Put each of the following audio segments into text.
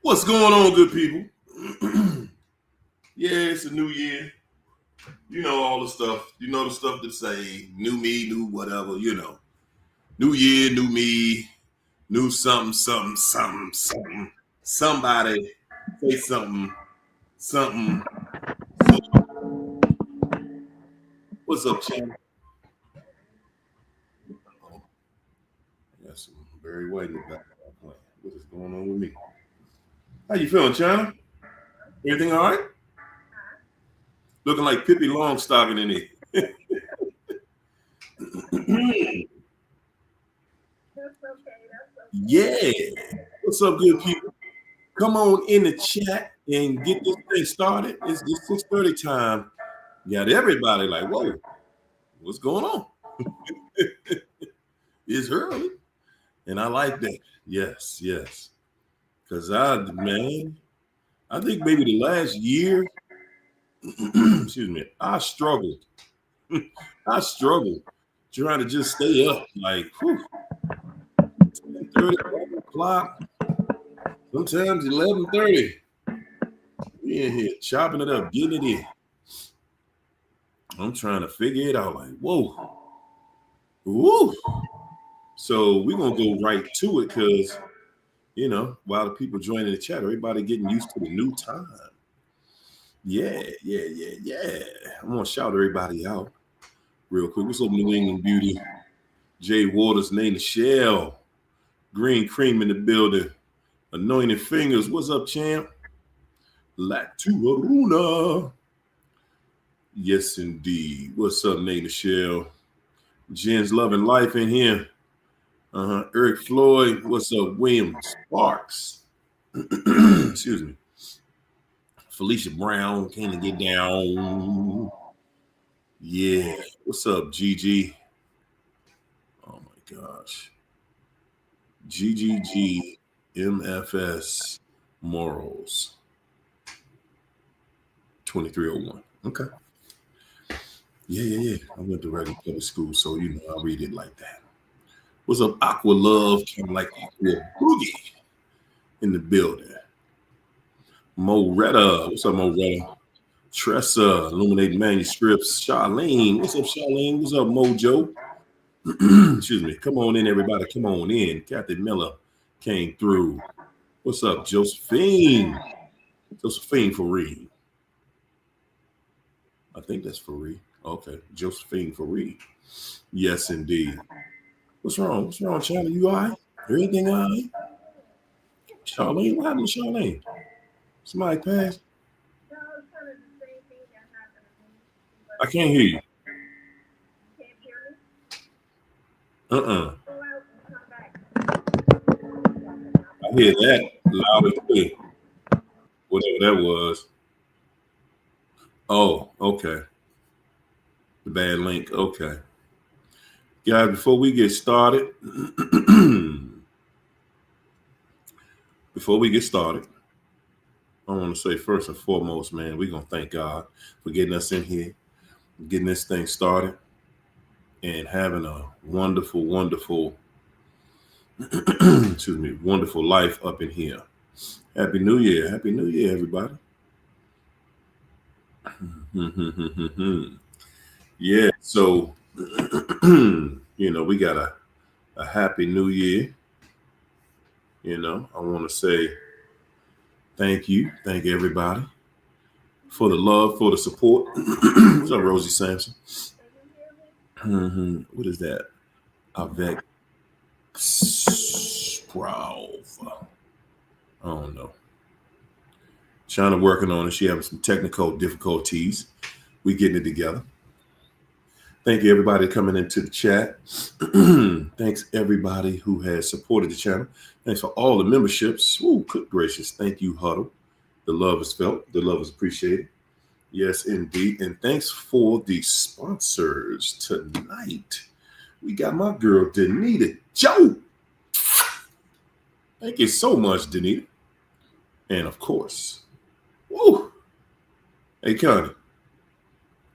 What's going on, good people? Yeah, it's a new year. You know all the stuff. You know the stuff that say new me, new whatever, New year, new me, new something, something, something, something. Somebody say something, something. So, what's up, champ? Oh, I got some very white in the background playing. What is going on with me? How you feeling, China? Everything all right? Looking like Pippi Longstocking in it. Yeah. What's up, good people? Come on in the chat and get this thing started. It's 6:30 time. Got everybody like, whoa, what's going on? It's early. And I like that. Yes, yes. Because I think maybe the last year, excuse me, I struggled. I struggled trying to just stay up. Like, 10:30, 11 o'clock, sometimes 11:30. We in here chopping it up, getting it in. I'm trying to figure it out. Like, whoa, woo. So we're gonna go right to it because while the people joining the chat, everybody getting used to the new time. Yeah, yeah, yeah, yeah. I'm gonna shout everybody out real quick. What's up, New England Beauty? Jay Waters, Name Shell, Green Cream in the building, Anointed Fingers. What's up, champ? Latu Aruna. Yes, indeed. What's up, Nate Shell? Jen's loving life in here. Eric Floyd. What's up, William Sparks? Excuse me. Felicia Brown, can get down? Yeah. What's up, Gigi? Oh my gosh. GGG MFS Morals 2301. Okay. Yeah. I went to regular public school, so I read it like that. What's up, Aqua Love? Kind of like Aqua Boogie in the building. Moretta. What's up, Moretta? Tressa, Illuminating Manuscripts. Charlene. What's up, Charlene? What's up, Mojo? Excuse me. Come on in, everybody. Come on in. Kathy Miller came through. What's up, Josephine? Josephine Fareed. I think that's Fareed. Okay. Josephine Fareed. Yes, indeed. What's wrong? What's wrong, China? You all right? Everything all right? Charlene, what happened to Charlene? Somebody passed? I can't hear you. I hear that loud and clear. Whatever that was. Oh, okay. The bad link. Okay. Guys, before we get started, I want to say first and foremost, man, we're going to thank God for getting us in here, getting this thing started, and having a wonderful, wonderful, wonderful life up in here. Happy New Year. Happy New Year, everybody. Yeah, so, we got a happy New Year. I want to say thank you. Thank everybody for the love, for the support. What's up, Rosie Sampson? What is that? Avec Sprov. I don't know. China working on it. She having some technical difficulties. We getting it together. Thank you, everybody, coming into the chat. Thanks, everybody who has supported the channel. Thanks for all the memberships. Ooh, good gracious. Thank you, Huddle. The love is felt. The love is appreciated. Yes, indeed. And thanks for the sponsors tonight. We got my girl, Danita Joe. Thank you so much, Danita. And of course, hey, Connie.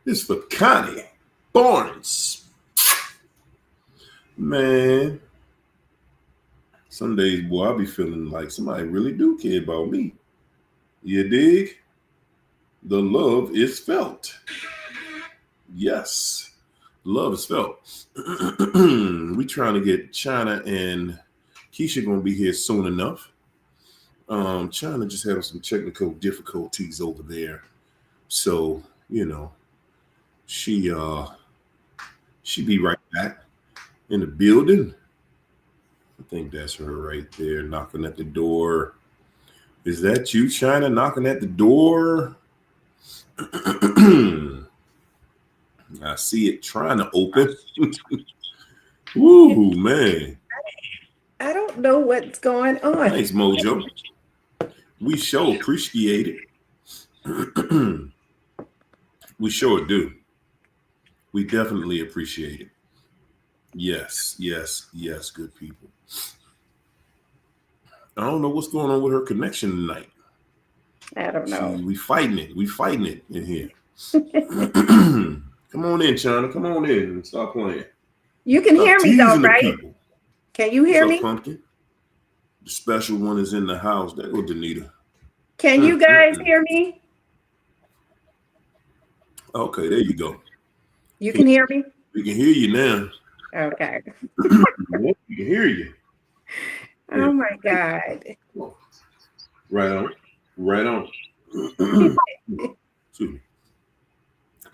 This is for Connie Barnes. Man, some days, boy, I be feeling like somebody really do care about me. You dig? The love is felt. Yes, love is felt. We trying to get China and Keisha gonna be here soon enough. China just having some technical difficulties over there, so she she be right back in the building. I think that's her right there knocking at the door. Is that you, China, knocking at the door? I see it trying to open. Woo, man. I don't know what's going on. Thanks, Mojo. We sure appreciate it. We sure do. We definitely appreciate it. Yes, yes, yes, good people. I don't know what's going on with her connection tonight. I don't know. We fighting it. We fighting it in here. Come on in, China. Come on in and start playing. You can hear me though, right? People. Can you hear me? Pumpkin? The special one is in the house. There go Danita. Can you guys hear me? Okay, there you go. You can hear me? We can hear you now. Okay. We can hear you. Oh my God. Right on. Right on.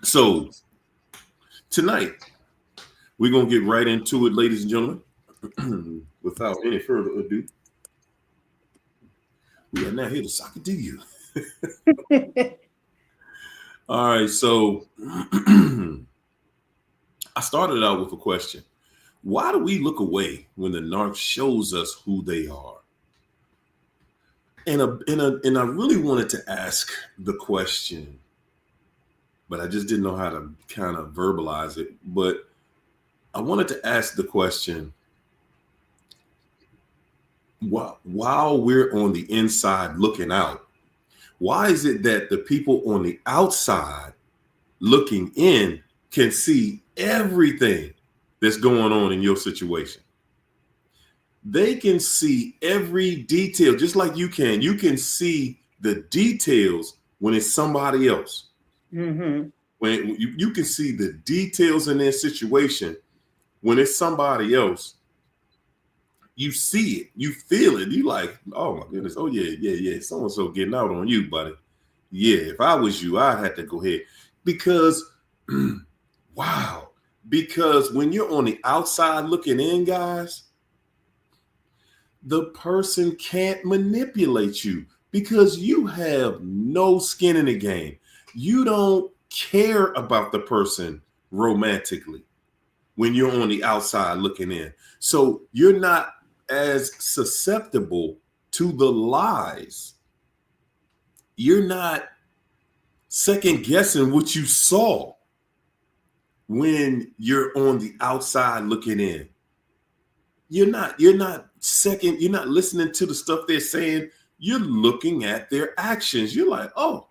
So tonight, we're going to get right into it, ladies and gentlemen. Without any further ado, we are now here to suck it to you. All right, so I started out with a question. Why do we look away when the narc shows us who they are? And I really wanted to ask the question, but I just didn't know how to kind of verbalize it. But I wanted to ask the question, while we're on the inside looking out, why is it that the people on the outside looking in can see everything that's going on in your situation? They can see every detail, just like you can. You can see the details when it's somebody else. Mm-hmm. When you can see the details in their situation when it's somebody else. You see it, you feel it. You like, oh my goodness, oh yeah. So-and-so getting out on you, buddy. Yeah, if I was you, I'd have to go ahead. Because, wow. Because when you're on the outside looking in, guys, the person can't manipulate you because you have no skin in the game. You don't care about the person romantically when you're on the outside looking in. So you're not as susceptible to the lies. You're not second guessing what you saw when you're on the outside looking in. You're not listening to the stuff they're saying. You're looking at their actions. You're like, oh,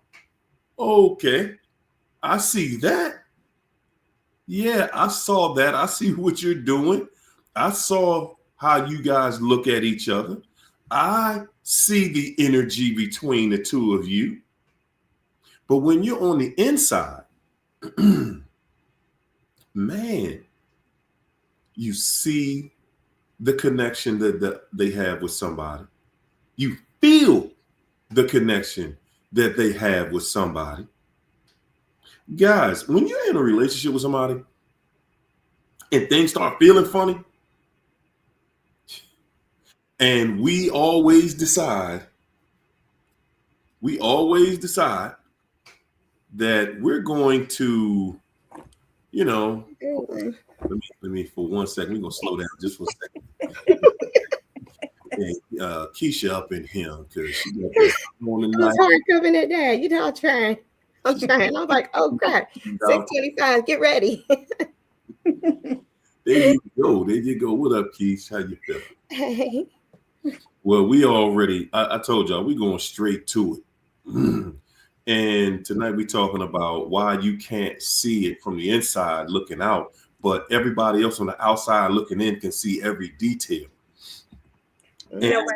okay, I see that. Yeah, I saw that. I see what you're doing. I saw how you guys look at each other. I see the energy between the two of you. But when you're on the inside, man, you see the connection that they have with somebody. You feel the connection that they have with somebody. Guys, when you're in a relationship with somebody and things start feeling funny, and we always decide that we're going to, let me for 1 second, we're going to slow down just for a second. And, Keisha up in him because she got this morning night. It's hard coming at that. You know, I'm trying. I'm like, oh crap, 6:25. Get ready. There you go. What up, Keisha? How you feeling? Hey. Well, I told y'all we're going straight to it. And tonight we're talking about why you can't see it from the inside looking out, but everybody else on the outside looking in can see every detail. You know what,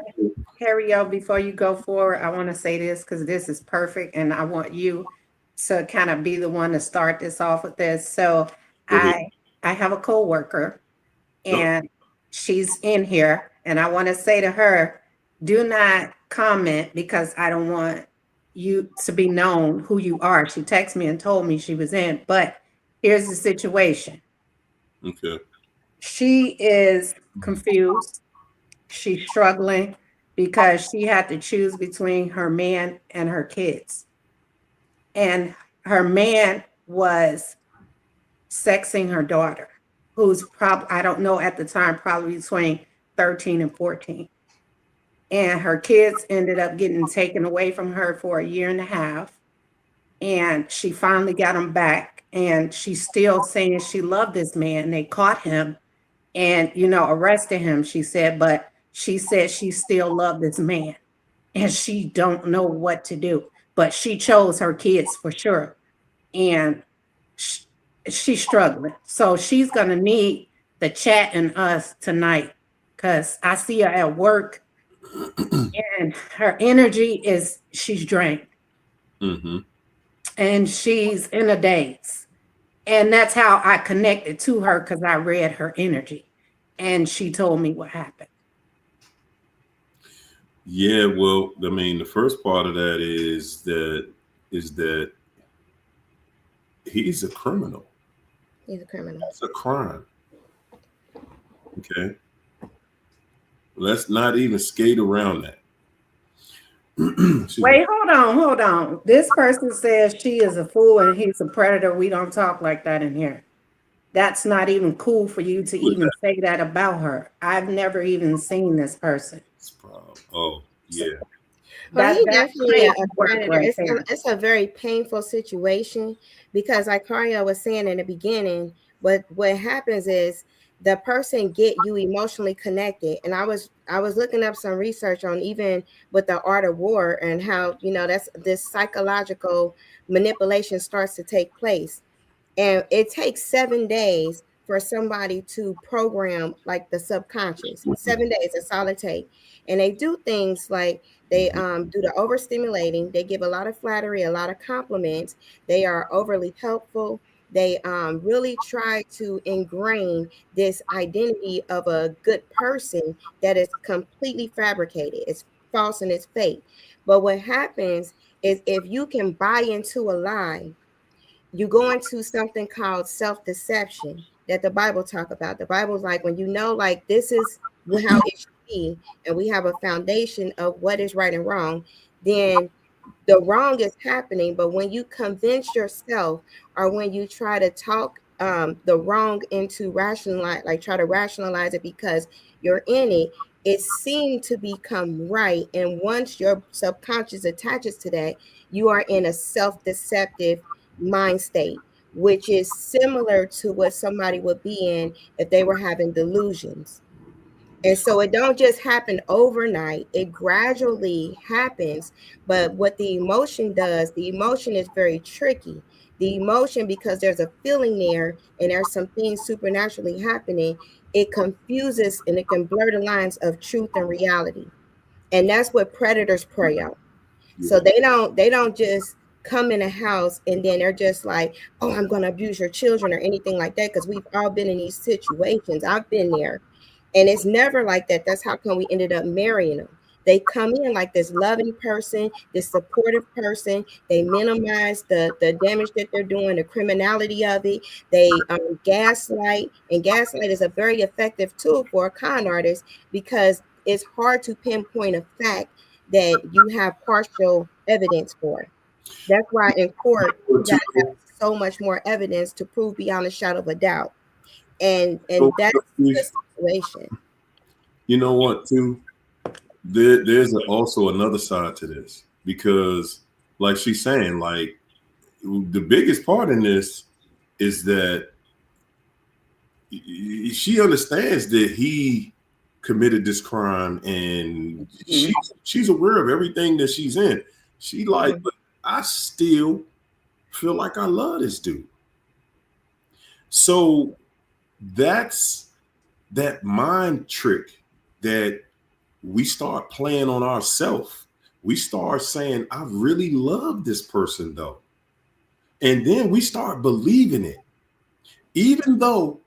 Harry, before you go forward, I want to say this because this is perfect, and I want you to kind of be the one to start this off with this. So I have a coworker, and she's in here, and I want to say to her, do not comment because I don't want you to be known who you are. She texted me and told me she was in, but here's the situation. Okay. She is confused. She's struggling because she had to choose between her man and her kids. And her man was sexing her daughter, who's probably, I don't know at the time, probably between 13 and 14. And her kids ended up getting taken away from her for a year and a half. And she finally got them back. And she's still saying she loved this man. They caught him and, arrested him, she said, but she said she still loved this man and she don't know what to do. But she chose her kids for sure. And she's struggling. So she's going to need the chat and us tonight because I see her at work and her energy she's drained. Mm-hmm. And she's in a daze. And that's how I connected to her because I read her energy. And she told me what happened. Yeah, well, I mean, the first part of that is that he's a criminal. He's a criminal. That's a crime. Okay. Let's not even skate around that. Wait, hold on. This person says she is a fool and he's a predator. We don't talk like that in here. That's not even cool for you to even say that about her. I've never even seen this person. Oh, yeah. Well, he definitely a predator. It's a very painful situation because, like Karia was saying in the beginning, what happens is the person get you emotionally connected. And I was looking up some research on even with the art of war and how that's this psychological manipulation starts to take place. And it takes 7 days for somebody to program like the subconscious. 7 days, that's all it takes. And they do things like they do the overstimulating. They give a lot of flattery, a lot of compliments. They are overly helpful. They really try to ingrain this identity of a good person that is completely fabricated. It's false and it's fake. But what happens is if you can buy into a lie, you go into something called self-deception that the Bible talk about. The Bible's like when like this is how it should be, and we have a foundation of what is right and wrong, then the wrong is happening. But when you convince yourself or when you try to talk the wrong into rationalize, like try to rationalize it because you're in it, it seemed to become right. And once your subconscious attaches to that, you are in a self-deceptive mind state, which is similar to what somebody would be in if they were having delusions. And so it don't just happen overnight, it gradually happens. But what the emotion does, the emotion is very tricky. The emotion, because there's a feeling there and there's some things supernaturally happening, it confuses and it can blur the lines of truth and reality. And that's what predators prey on. So they don't just come in a house and then they're just like, oh, I'm going to abuse your children or anything like that, because we've all been in these situations. I've been there. And it's never like that. That's how come we ended up marrying them. They come in like this loving person, this supportive person. They minimize the damage that they're doing, the criminality of it. They gaslight. And gaslight is a very effective tool for a con artist because it's hard to pinpoint a fact that you have partial evidence for. That's why in court, you got to have so much more evidence to prove beyond a shadow of a doubt. And that's the situation. You know what, too? There's also another side to this because, like she's saying, like the biggest part in this is that she understands that he committed this crime and she's aware of everything that she's in. She like, but I still feel like I love this dude. So that's that mind trick that we start playing on ourselves. We start saying, I really love this person though. And then we start believing it. Even though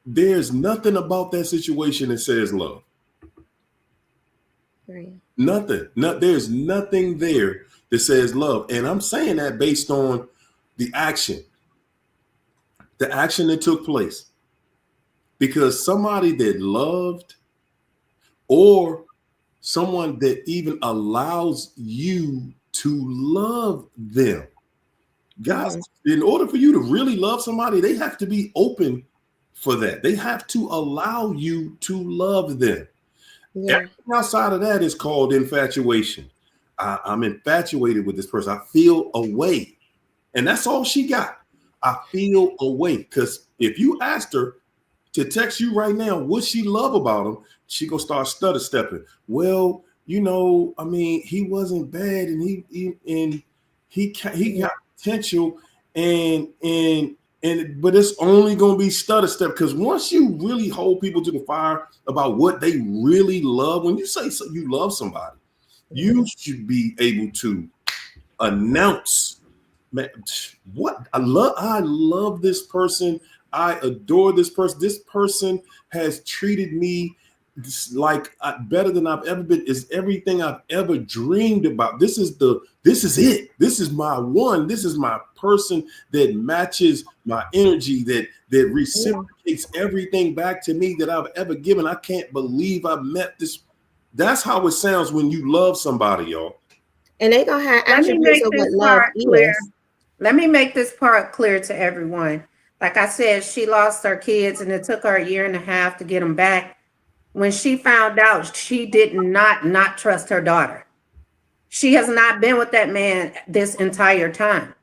there's nothing about that situation that says love. Right. Nothing. There's nothing there that says love. And I'm saying that based on the action that took place. Because somebody that loved, or someone that even allows you to love them. Guys, in order for you to really love somebody, they have to be open for that. They have to allow you to love them. Yeah. Everything outside of that is called infatuation. I'm infatuated with this person. I feel a way. And that's all she got. I feel a way. Because if you asked her to text you right now, what she love about him, she gonna start stutter stepping. Well, you know, I mean, he wasn't bad, and he got potential, but it's only gonna be stutter step, because once you really hold people to the fire about what they really love, when you say you love somebody, you should be able to announce, man, what I love this person. I adore this person. This person has treated me like better than I've ever been. Is everything I've ever dreamed about. This is it. This is my one. This is my person that matches my energy, that reciprocates everything back to me that I've ever given. I can't believe I met this. That's how it sounds when you love somebody, y'all. And they're gonna have attributes of what love is. Let me make this part clear to everyone. Like I said, she lost her kids and it took her a year and a half to get them back. When she found out, she did not trust her daughter. She has not been with that man this entire time,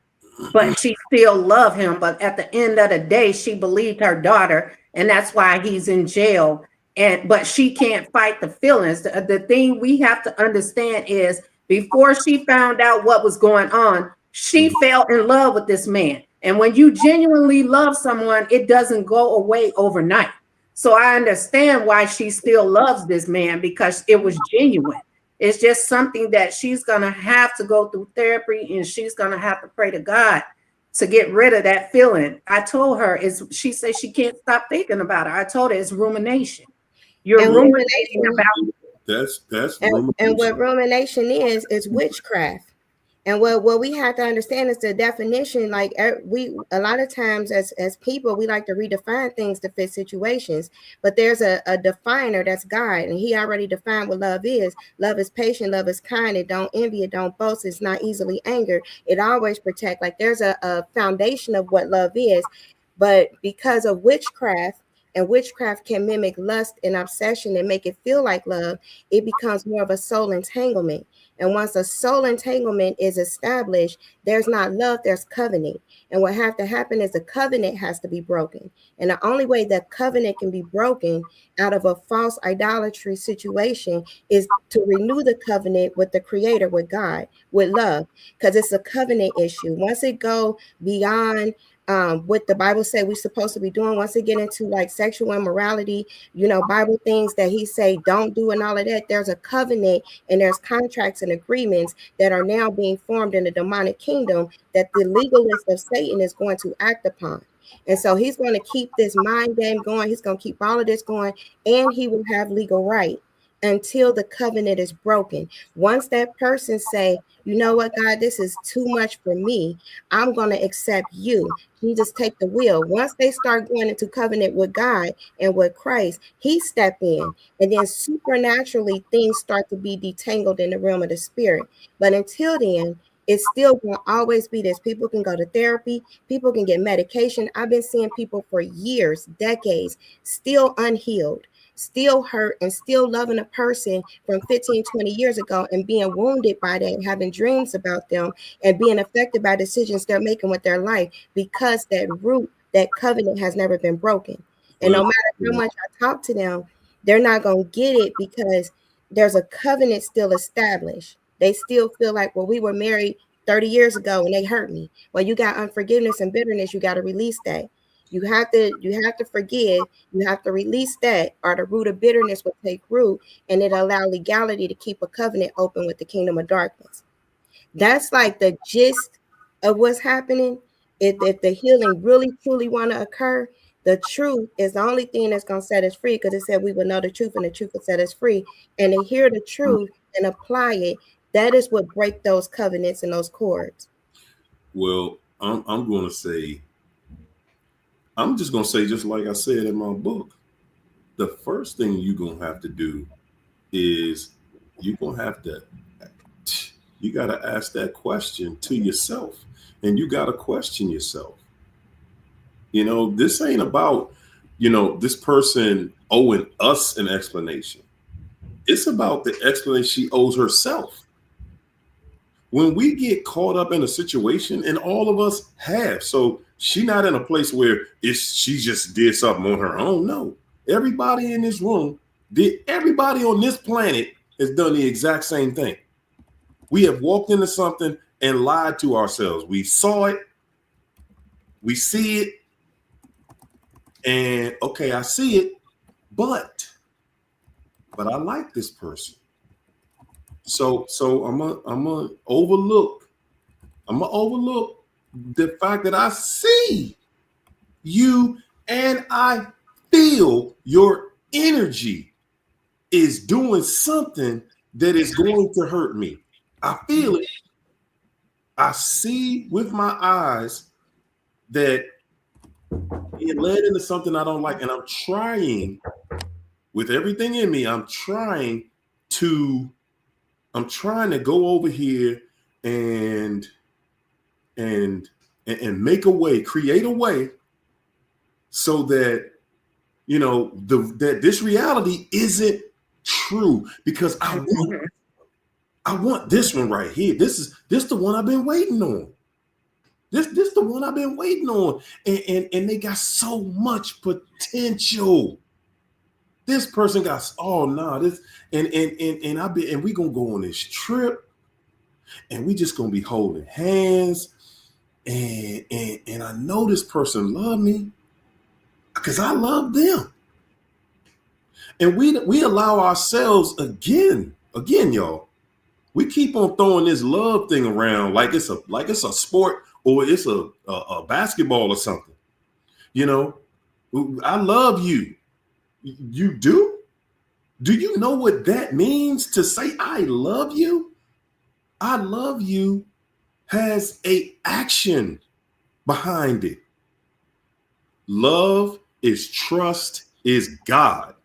but she still loved him. But at the end of the day, she believed her daughter, and that's why he's in jail. But she can't fight the feelings. The thing we have to understand is, before she found out what was going on, she fell in love with this man. And when you genuinely love someone, it doesn't go away overnight. So I understand why she still loves this man, because it was genuine. It's just something that she's going to have to go through therapy, and she's going to have to pray to God to get rid of that feeling. I told her, she said she can't stop thinking about it. I told her it's rumination. You're ruminating about that's and what rumination is witchcraft. And what we have to understand is the definition. Like, we a lot of times as people, we like to redefine things to fit situations, but there's a definer, that's God, and he already defined what love is. Love is patient, love is kind, it don't envy, it don't boast, it's not easily angered, it always protect. Like, there's a foundation of what love is. But because of witchcraft, and witchcraft can mimic lust and obsession and make it feel like love, it becomes more of a soul entanglement. And once a soul entanglement is established, there's not love, there's covenant. And what has to happen is the covenant has to be broken. And the only way that covenant can be broken out of a false idolatry situation is to renew the covenant with the creator, with God, with love, because it's a covenant issue. Once it go beyond what the Bible say we're supposed to be doing, once they get into like sexual immorality, Bible things that he say don't do and all of that, there's a covenant and there's contracts and agreements that are now being formed in the demonic kingdom that the legalist of Satan is going to act upon. And so he's going to keep this mind game going. He's going to keep all of this going, and he will have legal right until the covenant is broken. Once that person say, you know what, God, this is too much for me, I'm going to accept you. Jesus, take the wheel. Once they start going into covenant with God and with Christ, he step in, and then supernaturally things start to be detangled in the realm of the spirit. But until then, it's still going to always be this. People can go to therapy. People can get medication. I've been seeing people for years, decades, still unhealed, still hurt, and still loving a person from 15, 20 years ago and being wounded by that, having dreams about them and being affected by decisions they're making with their life, because that root, that covenant has never been broken. And no matter how much I talk to them, they're not going to get it, because there's a covenant still established. They still feel like, well, we were married 30 years ago when they hurt me. Well, you got unforgiveness and bitterness. You got to release that. You have to forgive. You have to release that, or the root of bitterness will take root, and it allow legality to keep a covenant open with the kingdom of darkness. That's like the gist of what's happening. If the healing really truly want to occur, the truth is the only thing that's going to set us free, because it said we will know the truth and the truth will set us free. And to hear the truth and apply it, that is what break those covenants and those cords. Well, I'm going to say, I'm just going to say, just like I said in my book, the first thing you're going to have to do is you're going to have to, you got to ask that question to yourself, and you got to question yourself. You know, this ain't about, you know, this person owing us an explanation. It's about the explanation she owes herself. When we get caught up in a situation, and all of us have, so she's not in a place where she just did something on her own. No, everybody in this room everybody on this planet has done the exact same thing. We have walked into something and lied to ourselves. We saw it, we see it, and okay, I see it, but I like this person. So I'm gonna overlook the fact that I see you and I feel your energy is doing something that is going to hurt me. I feel it. I see with my eyes that it led into something I don't like, and I'm trying with everything in me. I'm trying to go over here and make a way, create a way, so that, you know, that this reality isn't true, because I want this one right here. This the one I've been waiting on. This the one I've been waiting on, and they got so much potential. This person got this, and we gonna go on this trip, and we just gonna be holding hands, and I know this person love me because I love them, and we allow ourselves again, y'all. We keep on throwing this love thing around like it's a sport, or it's a basketball or something. You know, I love you. You do? Do you know what that means to say I love you? I love you has a action behind it. Love is trust is God.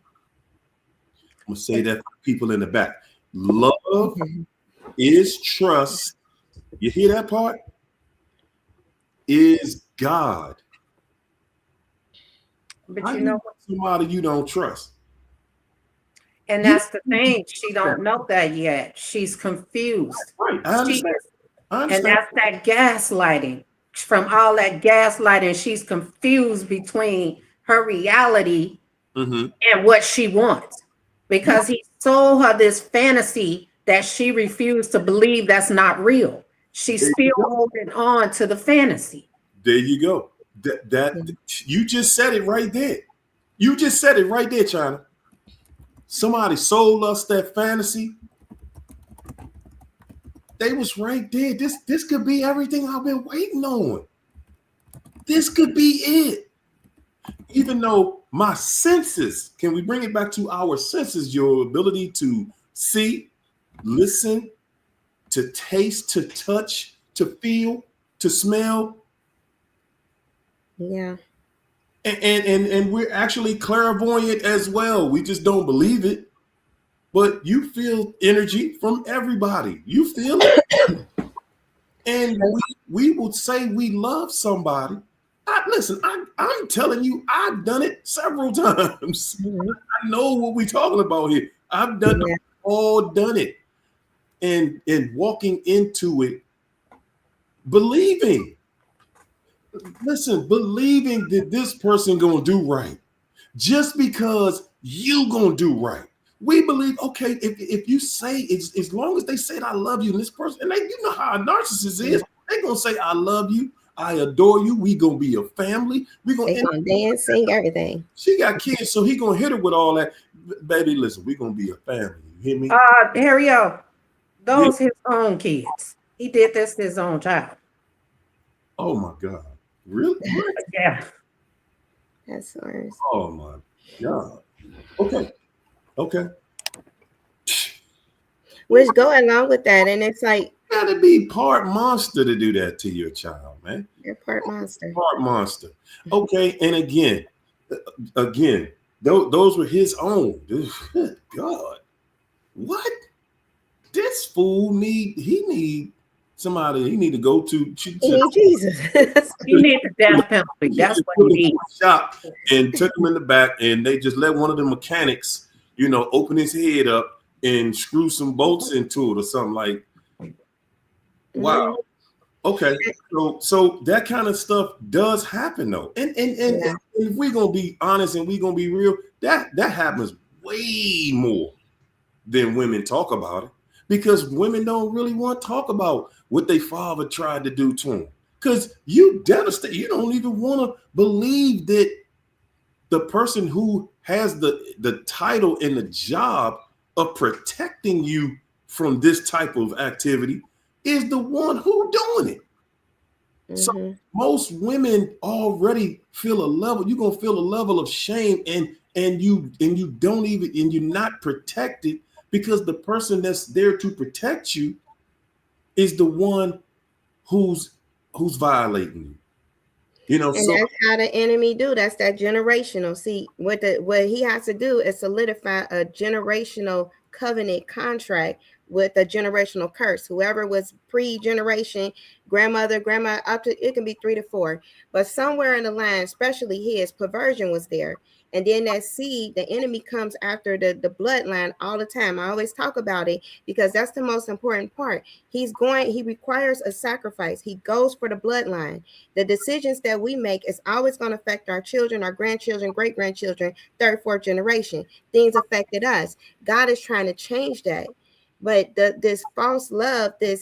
I'm gonna say that for people in the back. Love is trust. You hear that part? Is God. But you know, somebody you don't trust. And that's the thing. She don't know that yet. She's confused. Right. I understand. And that's that gaslighting. From all that gaslighting, she's confused between her reality and what she wants. Because he sold her this fantasy that she refused to believe that's not real. She's still holding on to the fantasy. There you go. That you just said it right there. You just said it right there, China. Somebody sold us that fantasy. They was right there. This could be everything I've been waiting on. This could be it. Even though my senses, can we bring it back to our senses? Your ability to see, listen, to taste, to touch, to feel, to smell. Yeah. And we're actually clairvoyant as well. We just don't believe it. But you feel energy from everybody. You feel it. And we will say we love somebody. Listen, I'm telling you, I've done it several times. I know what we're talking about here. I've done it, all done it. And walking into it, believing. Listen, believing that this person gonna do right. Just because you gonna do right. We believe, okay, if you say it's as long as they said I love you, and this person, and they, you know how a narcissist is, they're gonna say I love you, I adore you, we gonna be a family, we gonna dance, sing, everything. She got kids, so he gonna hit her with all that. Baby, listen, we gonna be a family. You hear me? Harry-O, those Yeah. his own kids. He did this to his own child. Oh my God. Really? Yeah. That's worse. Oh my God. Okay. Okay. Which go along with that, and it's like You gotta be part monster to do that to your child, man. you're part monster. Part monster. Okay, and again, those were his own. Good God. What? This fool need somebody. He need to go to Jesus. You need the death penalty. That's what he needs. Shop and took him in the back, and they just let one of the mechanics, open his head up and screw some bolts into it or something like. Wow. Okay. So that kind of stuff does happen though, and if we're gonna be honest and we're gonna be real, that happens way more than women talk about it, because women don't really want to talk about what their father tried to do to them, because you devastate. You don't even want to believe that the person who has the title and the job of protecting you from this type of activity is the one who doing it. So most women already feel a level. You're gonna feel a level of shame, and you don't even, and you're not protected, because the person that's there to protect you is the one who's violating you. And So that's how the enemy do. That's that generational. See, what he has to do is solidify a generational covenant contract with a generational curse. Whoever was pre-generation, grandmother, grandma, up to, it can be 3 to 4, but somewhere in the line, especially his perversion was there. And then that seed, the enemy comes after the bloodline all the time. I always talk about it because that's the most important part. He requires a sacrifice. He goes for the bloodline. The decisions that we make is always going to affect our children, our grandchildren, great-grandchildren, third, fourth generation. Things affected us. God is trying to change that. But this false love, this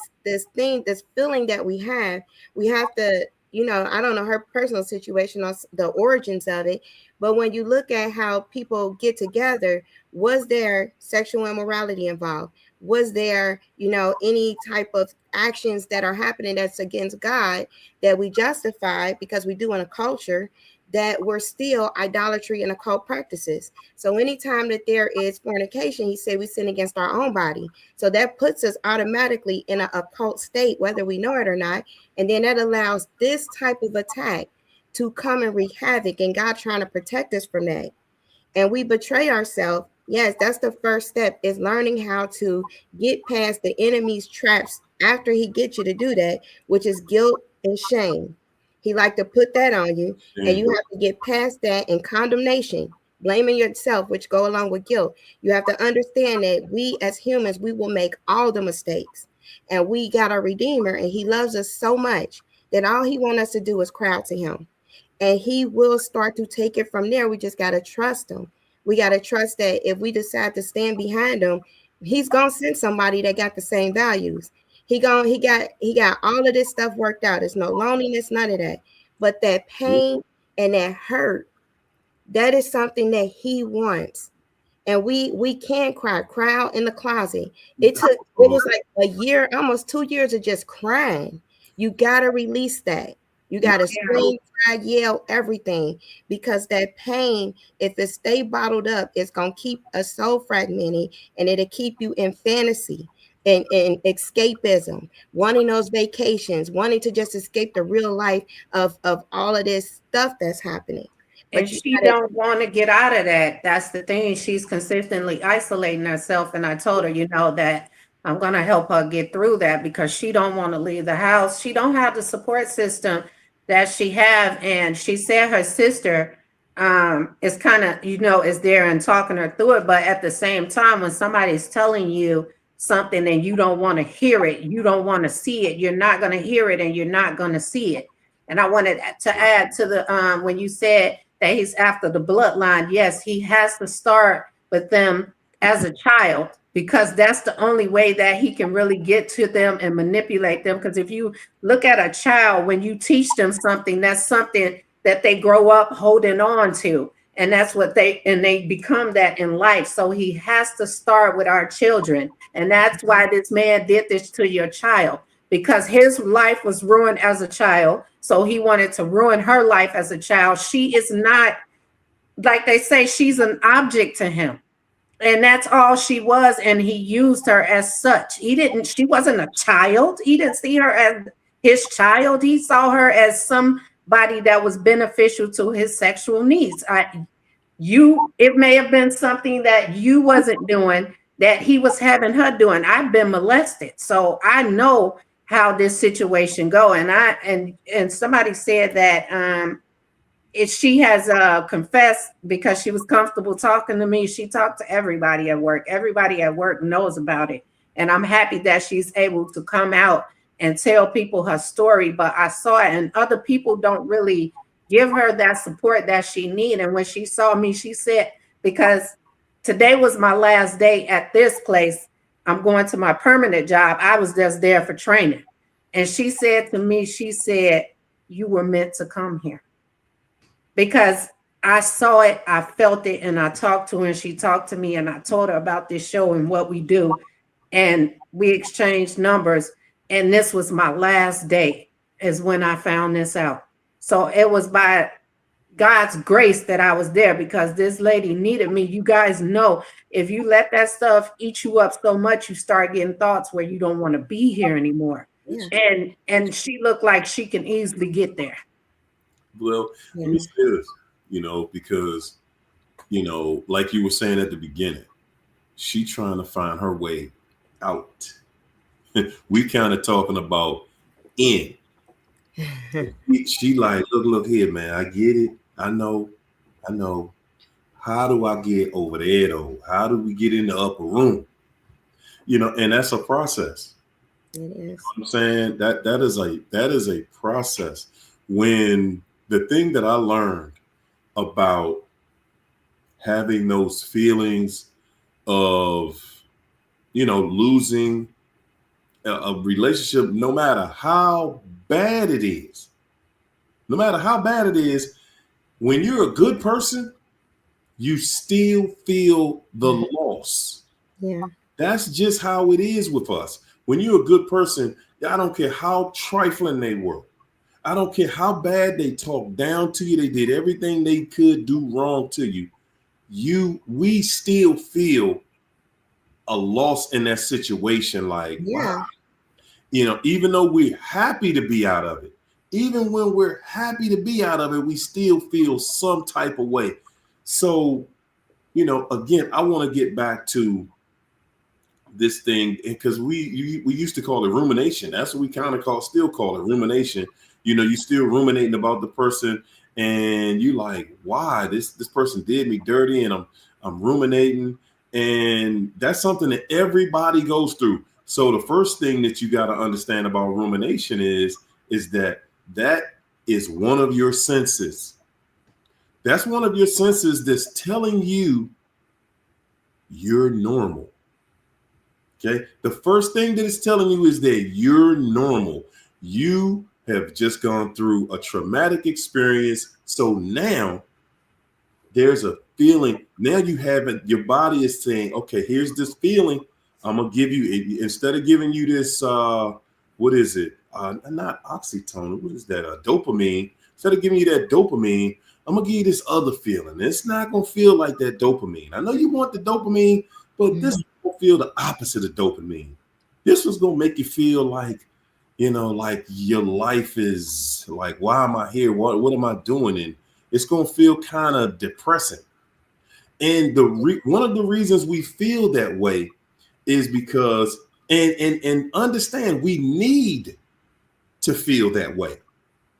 feeling that we have to, I don't know her personal situation or the origins of it, but when you look at how people get together, was there sexual immorality involved? Was there, any type of actions that are happening that's against God that we justify because we do in a culture that we're still idolatry and occult practices? So anytime that there is fornication, he said we sin against our own body. So that puts us automatically in an occult state, whether we know it or not. And then that allows this type of attack to come and wreak havoc, and God trying to protect us from that. And we betray ourselves. Yes, that's the first step, is learning how to get past the enemy's traps after he gets you to do that, which is guilt and shame. He like to put that on you, and you have to get past that, and condemnation, blaming yourself, which go along with guilt. You have to understand that we as humans, we will make all the mistakes, and we got a redeemer, and he loves us so much that all he wants us to do is cry out to him, and he will start to take it from there. We just got to trust him. We got to trust that if we decide to stand behind him, he's going to send somebody that got the same values. He got all of this stuff worked out. There's no loneliness, none of that. But that pain and that hurt, that is something that he wants. And we can cry out in the closet. It was like a year, almost 2 years of just crying. You got to release that. You got to scream, cry, yell, everything, because that pain, if it stay bottled up, it's going to keep us so fragmented, and it'll keep you in fantasy and escapism, wanting those vacations, wanting to just escape the real life of all of this stuff that's happening. And she don't want to get out of that. That's the thing. She's consistently isolating herself. And I told her, that I'm going to help her get through that, because she don't want to leave the house. She don't have the support system that she have. And she said her sister is kind of, is there and talking her through it. But at the same time, when somebody's telling you something and you don't want to hear it, you don't want to see it, you're not going to hear it, and you're not going to see it. And I wanted to add to the when you said that he's after the bloodline. Yes, he has to start with them as a child, because that's the only way that he can really get to them and manipulate them. Because if you look at a child, when you teach them something, that's something that they grow up holding on to. And that's what they become that in life. So he has to start with our children. And that's why this man did this to your child, because his life was ruined as a child. So he wanted to ruin her life as a child. She is not, like they say, she's an object to him. And that's all she was. And he used her as such. She wasn't a child. He didn't see her as his child. He saw her as somebody that was beneficial to his sexual needs. It may have been something that you wasn't doing that he was having her doing. I've been molested, so I know how this situation go. And somebody said that if she has confessed because she was comfortable talking to me. She talked to everybody at work. Everybody at work knows about it. And I'm happy that she's able to come out and tell people her story. But I saw it, and other people don't really give her that support that she needs. And when she saw me, she said, because today was my last day at this place, I'm going to my permanent job. I was just there for training. And she said to me, she said, you were meant to come here. Because I saw it, I felt it, and I talked to her, and she talked to me, and I told her about this show and what we do. And we exchanged numbers. And this was my last day is when I found this out. So it was by God's grace that I was there, because this lady needed me. You guys know, if you let that stuff eat you up so much, you start getting thoughts where you don't want to be here anymore. Yeah. And she looked like she can easily get there. Well, let me say this, because, like you were saying at the beginning, she trying to find her way out. We kind of talking about in. She like, look here, man. I get it. I know. How do I get over there though? How do we get in the upper room? And that's a process. It is. You know what I'm saying that is a process. When the thing that I learned about having those feelings of, losing a relationship, no matter how bad it is, when you're a good person, you still feel the loss. Yeah. That's just how it is with us. When you're a good person, I don't care how trifling they were. I don't care how bad they talked down to you. They did everything they could do wrong to you. We still feel a loss in that situation. Like, wow. Even though we're happy to be out of it, even when we're happy to be out of it, we still feel some type of way. So, again, I want to get back to this thing, because we used to call it rumination. That's what we kind of still call it rumination. You still ruminating about the person, and you like, why this person did me dirty, and I'm ruminating, and that's something that everybody goes through. So the first thing that you got to understand about rumination is that is one of your senses. That's one of your senses that's telling you you're normal. Okay. The first thing that it's telling you is that you're normal. You have just gone through a traumatic experience. So now there's a feeling. Now you haven't, your body is saying, okay, here's this feeling. I'm going to give you, instead of giving you this, what is it? Not oxytocin. What is that? Dopamine. Instead of giving you that dopamine, I'm going to give you this other feeling. It's not going to feel like that dopamine. I know you want the dopamine, but this will feel the opposite of dopamine. This was going to make you feel like, like your life is like, why am I here? What am I doing? And it's going to feel kind of depressing. And one of the reasons we feel that way is because, and understand, we need to feel that way.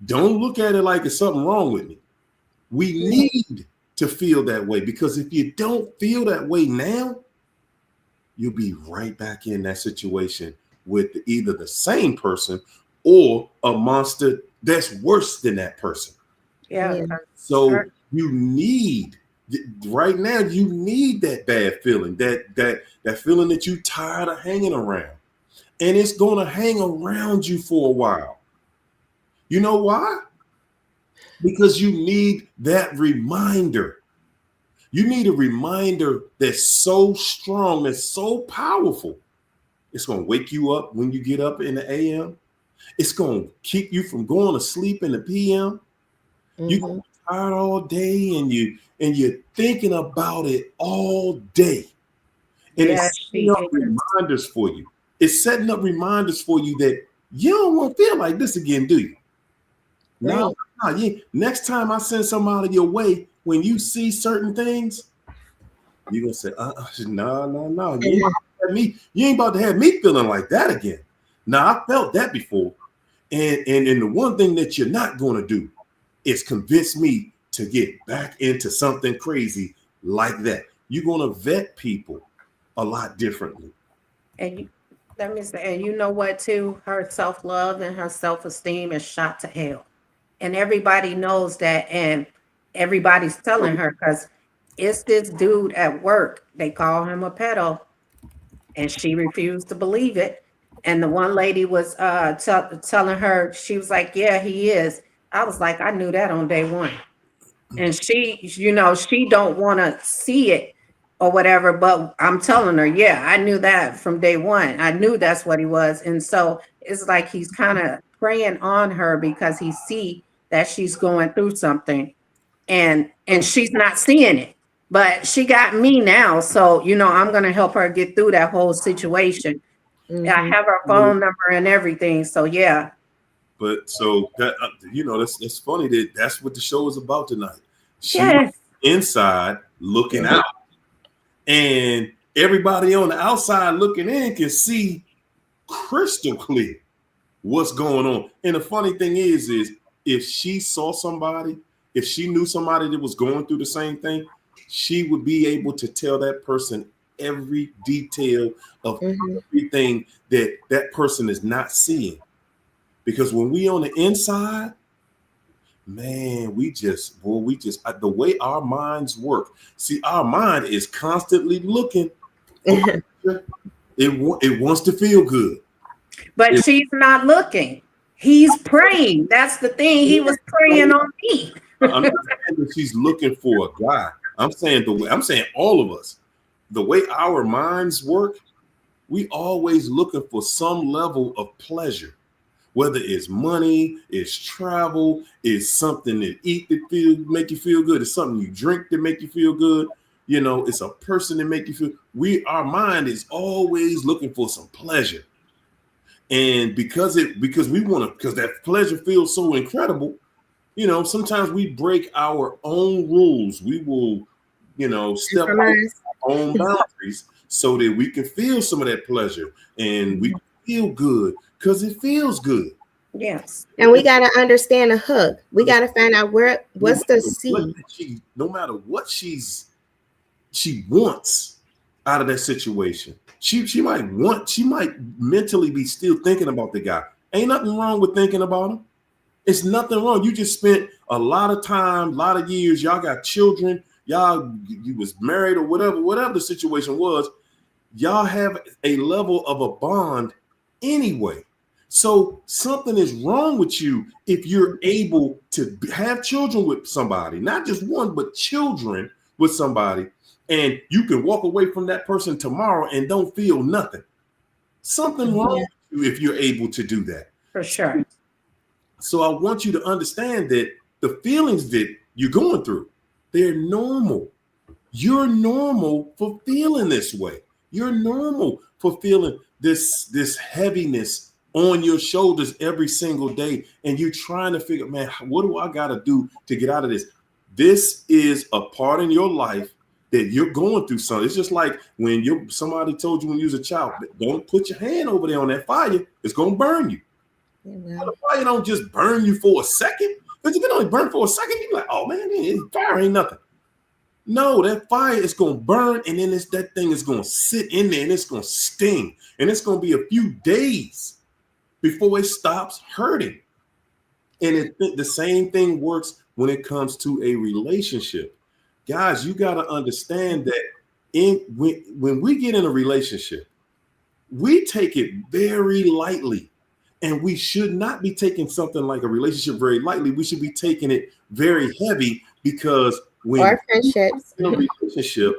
Don't look at it like it's something wrong with me. We need to feel that way, because if you don't feel that way now, you'll be right back in that situation with either the same person or a monster that's worse than that person. Yeah. So you need Right now, you need that bad feeling, that feeling that you're tired of hanging around. And it's going to hang around you for a while. You know why? Because you need that reminder. You need a reminder that's so strong, that's so powerful. It's going to wake you up when you get up in the AM. It's going to keep you from going to sleep in the PM. You're tired all day and you're thinking about it all day. And Yes, it's setting she up is. reminders for you. It's setting up reminders for you that you don't want to feel like this again, do you? Right. No. Next time I send somebody your way, when you see certain things, you're gonna say, no. You ain't about to have me feeling like that again. Now I felt that before. And the one thing that you're not gonna do is convince me to get back into something crazy like that. You're gonna vet people a lot differently. And let me say, and you know what too? Her self-love and her self-esteem is shot to hell. And everybody knows that, and everybody's telling her because it's this dude at work. They call him a pedo, and she refused to believe it. And the one lady was telling her, she was like, "Yeah, he is." I was like, "I knew that on day one." And she don't want to see it or whatever, but I'm telling her, yeah, I knew that from day one. I knew that's what he was. And so it's like he's kind of preying on her because he see that she's going through something, and she's not seeing it. But she got me now, so I'm gonna help her get through that whole situation. I have her phone number and everything, so yeah. But so that that's funny that's what the show is about tonight. She Yes. inside looking out, and everybody on the outside looking in can see crystal clear what's going on. And the funny thing is if she saw somebody, if she knew somebody that was going through the same thing, she would be able to tell that person every detail of everything that person is not seeing. Because when we on the inside, man, the way our minds work. See, our mind is constantly looking. It wants to feel good. But she's not looking. He's praying. That's the thing. He was praying on me. I'm not saying that she's looking for a guy. I'm saying all of us, the way our minds work, we always looking for some level of pleasure. Whether it's money, it's travel, it's something to eat that make you feel good, it's something you drink that make you feel good, it's a person that make you feel. Our mind is always looking for some pleasure, and because that pleasure feels so incredible, sometimes we break our own rules. We will, step out our own boundaries so that we can feel some of that pleasure and we feel good because it feels good. Yes. And we got to understand a hook. We got to find out what's the seed. No matter what she wants out of that situation, she might mentally be still thinking about the guy. Ain't nothing wrong with thinking about him. It's nothing wrong. You just spent a lot of time, a lot of years. Y'all got children. You was married or whatever the situation was. Y'all have a level of a bond anyway. So something is wrong with you if you're able to have children with somebody, not just one, but children with somebody, and you can walk away from that person tomorrow and don't feel nothing. Something wrong with you if you're able to do that. For sure. So I want you to understand that the feelings that you're going through, they're normal. You're normal for feeling this way. You're normal for feeling this heaviness on your shoulders every single day. And you're trying to figure, man, what do I got to do to get out of this? This is a part in your life that you're going through something. It's just like when somebody told you when you was a child, don't put your hand over there on that fire. It's going to burn you. The fire don't just burn you for a second. Because if it only burn for a second, you're like, oh man, fire ain't nothing. No, that fire is going to burn, and then that thing is going to sit in there, and it's going to sting. And it's going to be a few days before it stops hurting. And the same thing works when it comes to a relationship. guys, you got to understand that when we get in a relationship, we take it very lightly. And we should not be taking something like a relationship very lightly. We should be taking it very heavy, because when or friendships in a relationship,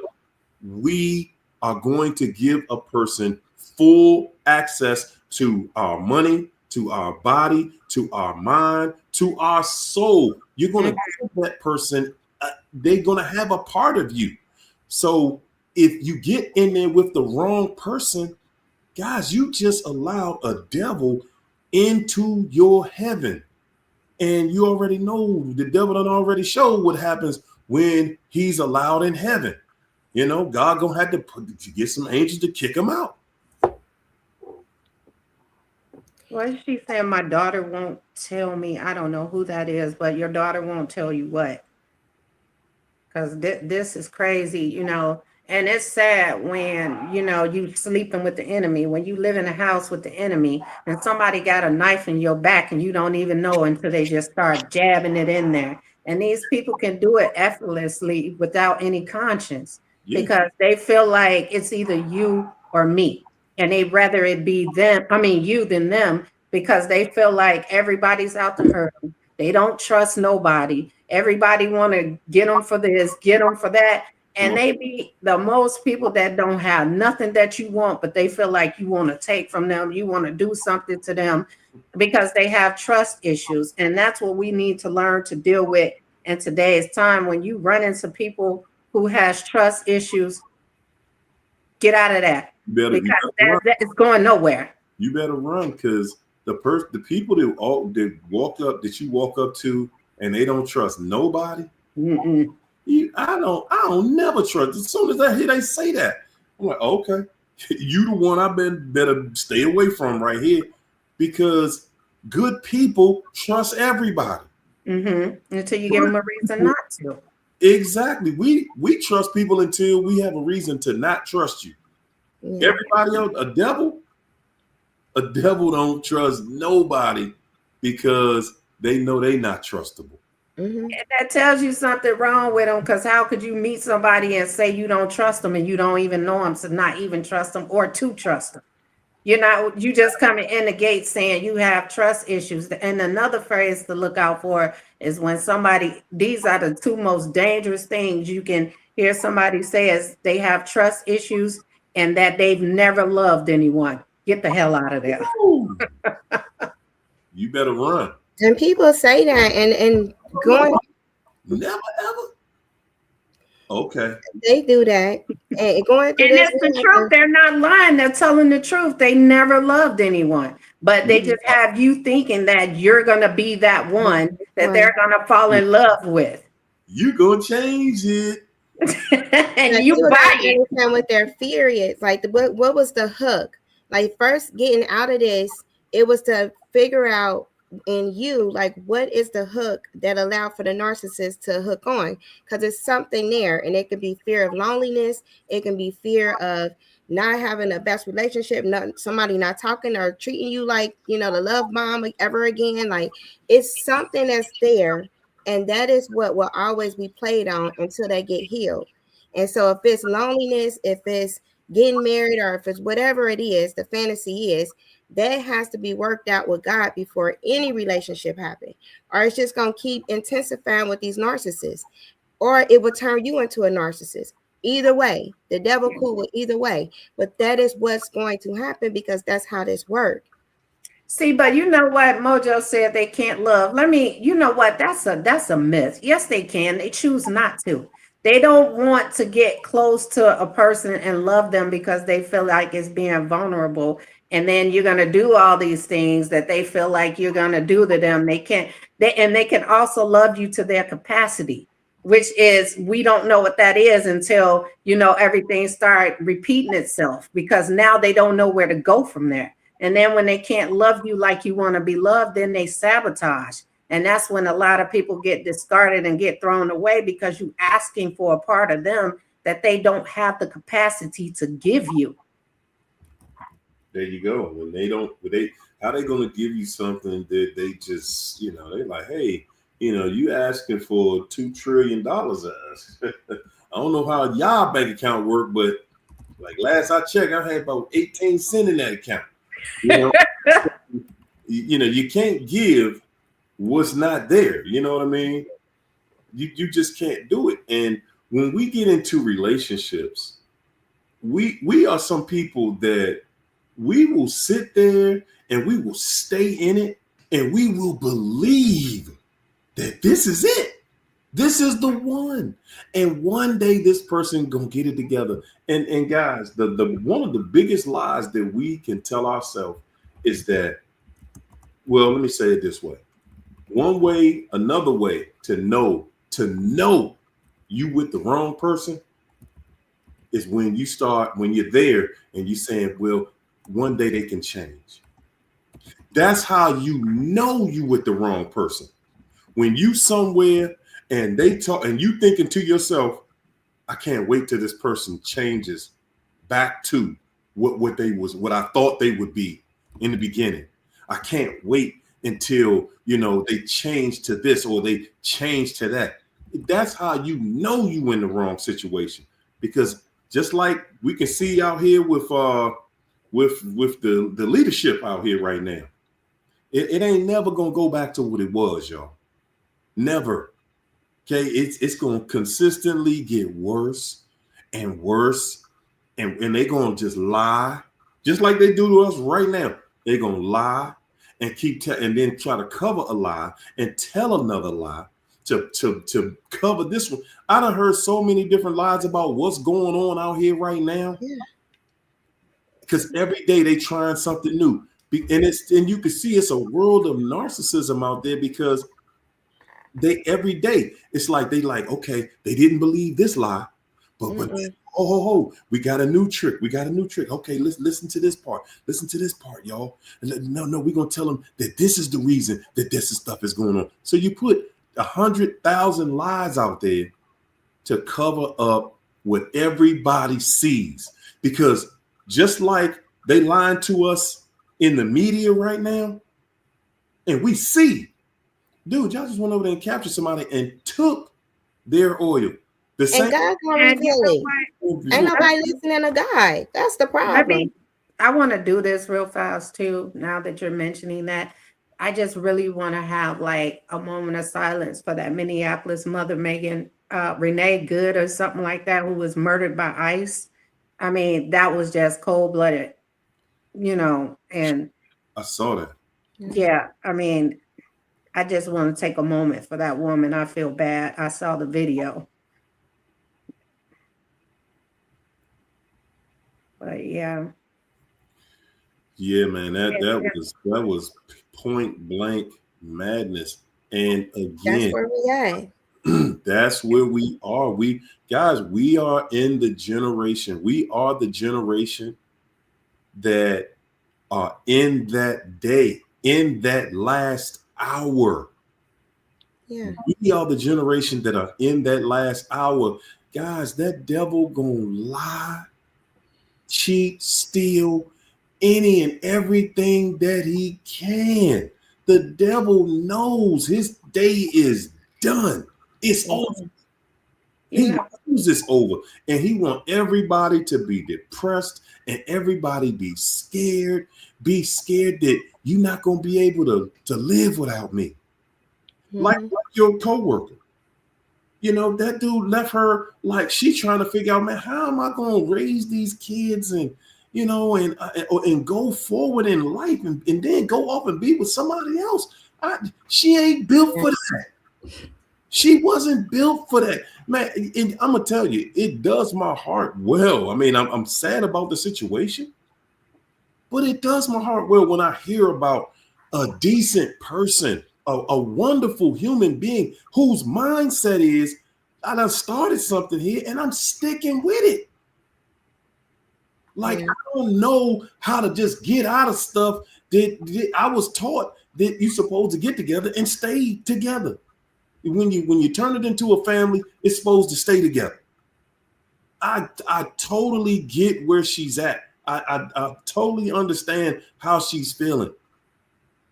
we are going to give a person full access to our money, to our body, to our mind, to our soul. You're going to give that person, they're going to have a part of you. So if you get in there with the wrong person, guys, you just allowed a devil into your heaven. And you already know the devil done already showed what happens when he's allowed in heaven. You know, God gonna have to get some angels to kick him out. What is she saying? My daughter won't tell me. I don't know who that is, but your daughter won't tell you what. Because this is crazy, you know. And it's sad when, you know, you sleeping with the enemy, when you live in a house with the enemy and somebody got a knife in your back and you don't even know until they just start jabbing it in there. And these people can do it effortlessly without any conscience because they feel like it's either you or me. And they rather it be them, I mean, you than them, because they feel like everybody's out to hurt them. They don't trust nobody. Everybody want to get them for this, get them for that. And they be the most people that don't have nothing that you want, but they feel like you want to take from them. You want to do something to them because they have trust issues. And that's what we need to learn to deal with in today's time. When you run into people who has trust issues, get out of that because it's going nowhere. You better run, because the people that you walk up to and they don't trust nobody. I don't never trust. As soon as I hear they say that, I'm like, okay, you the one I better stay away from right here, because good people trust everybody. Until you give them a reason not to. Exactly. We trust people until we have a reason to not trust you. Everybody else, a devil don't trust nobody because they know they not trustable. And that tells you something wrong with them, because how could you meet somebody and say you don't trust them and you don't even know them, to not even trust them or to trust them? You just coming in the gate saying you have trust issues. And another phrase to look out for is when these are the two most dangerous things you can hear somebody say, is they have trust issues and that they've never loved anyone. Get the hell out of there. You better run. And people say that and going never ever. Okay. They do that. And going through and it's the truth. They're not lying. They're telling the truth. They never loved anyone. But they just have you thinking that you're gonna be that one that they're gonna fall in love with. You gonna change it. And you buy it. Understand what their fear is. Like what was the hook? Like first getting out of this, it was to figure out in you, like what is the hook that allowed for the narcissist to hook on, because it's something there. And it could be fear of loneliness, it can be fear of not having the best relationship, somebody not talking or treating you like, you know, the love bomb ever again. Like it's something that's there, and that is what will always be played on until they get healed. And so if it's loneliness, if it's getting married, or if it's whatever it is, the fantasy is, that has to be worked out with God before any relationship happens, or it's just going to keep intensifying with these narcissists, or it will turn you into a narcissist. Either way, the devil cool with either way, but that is what's going to happen because that's how this works. See, but you know what Mojo said, they can't love. You know what? That's a myth. Yes, they can. They choose not to. They don't want to get close to a person and love them because they feel like it's being vulnerable. And then you're going to do all these things that they feel like you're going to do to them. They can also love you to their capacity, which is, we don't know what that is until, you know, everything start repeating itself, because now they don't know where to go from there. And then when they can't love you like you want to be loved, then they sabotage. And that's when a lot of people get discarded and get thrown away, because you're asking for a part of them that they don't have the capacity to give you. There you go. How they going to give you something that they just, you know, they're like, hey, You asking for $2 trillion of us. I don't know how y'all bank account work, but like last I checked, I had about 18 cents in that account. You can't give what's not there. You know what I mean? You just can't do it. And when we get into relationships, we are some people that we will sit there and we will stay in it and we will believe that this is it. This is the one. And one day this person gonna get it together. And guys, the one of the biggest lies that we can tell ourselves is that, well, let me say it this way. Another way to know you with the wrong person is when you're there and you're saying, well, one day they can change. That's how you know you with the wrong person. When you somewhere and they talk and you thinking to yourself, I can't wait till this person changes back to what I thought they would be in the beginning. I can't wait until they change to this or they change to that. That's how you know you in the wrong situation. Because just like we can see out here with the leadership out here right now, it ain't never gonna go back to what it was, y'all. Never. Okay, it's gonna consistently get worse and worse, and they're gonna just lie, just like they do to us right now. They're gonna lie and and then try to cover a lie and tell another lie to cover this one. I done heard so many different lies about what's going on out here right now. Yeah. Because every day they trying something new. And you can see it's a world of narcissism out there because they every day it's like okay, they didn't believe this lie, but we got a new trick. Okay, let's listen to this part. Listen to this part, y'all. No, we're gonna tell them that this is the reason that this stuff is going on. So you put 100,000 lies out there to cover up what everybody sees, because just like they lying to us in the media right now, and we see, dude, y'all just went over there and captured somebody and took their oil. The same. And God's gonna reveal it. Ain't nobody listening to God. That's the problem. I want to do this real fast too. Now that you're mentioning that, I just really want to have like a moment of silence for that Minneapolis mother, Megan Renee Good or something like that, who was murdered by ICE. I mean, that was just cold-blooded, and I saw that. Yeah, I mean, I just want to take a moment for that woman. I feel bad. I saw the video. But yeah. Yeah, man, that was point blank madness. And again, that's where we at. That's where we are. We are in the generation. We are the generation that are in that day, in that last hour. Yeah. We are the generation that are in that last hour. Guys, that devil gonna lie, cheat, steal any and everything that he can. The devil knows his day is done. It's over. He knows it's over. And he wants everybody to be depressed and everybody be scared that you're not going to be able to live without me. Mm-hmm. Like your coworker. That dude left her, like she's trying to figure out, man, how am I going to raise these kids and go forward in life and then go off and be with somebody else? She ain't built for that. She wasn't built for that, man. And I'm gonna tell you, it does my heart well. I mean, I'm sad about the situation, but it does my heart well when I hear about a decent person, a wonderful human being whose mindset is, I done started something here and I'm sticking with it. Like, I don't know how to just get out of stuff that I was taught that you're supposed to get together and stay together. When you turn it into a family, it's supposed to stay together. I totally get where she's at. I totally understand how she's feeling.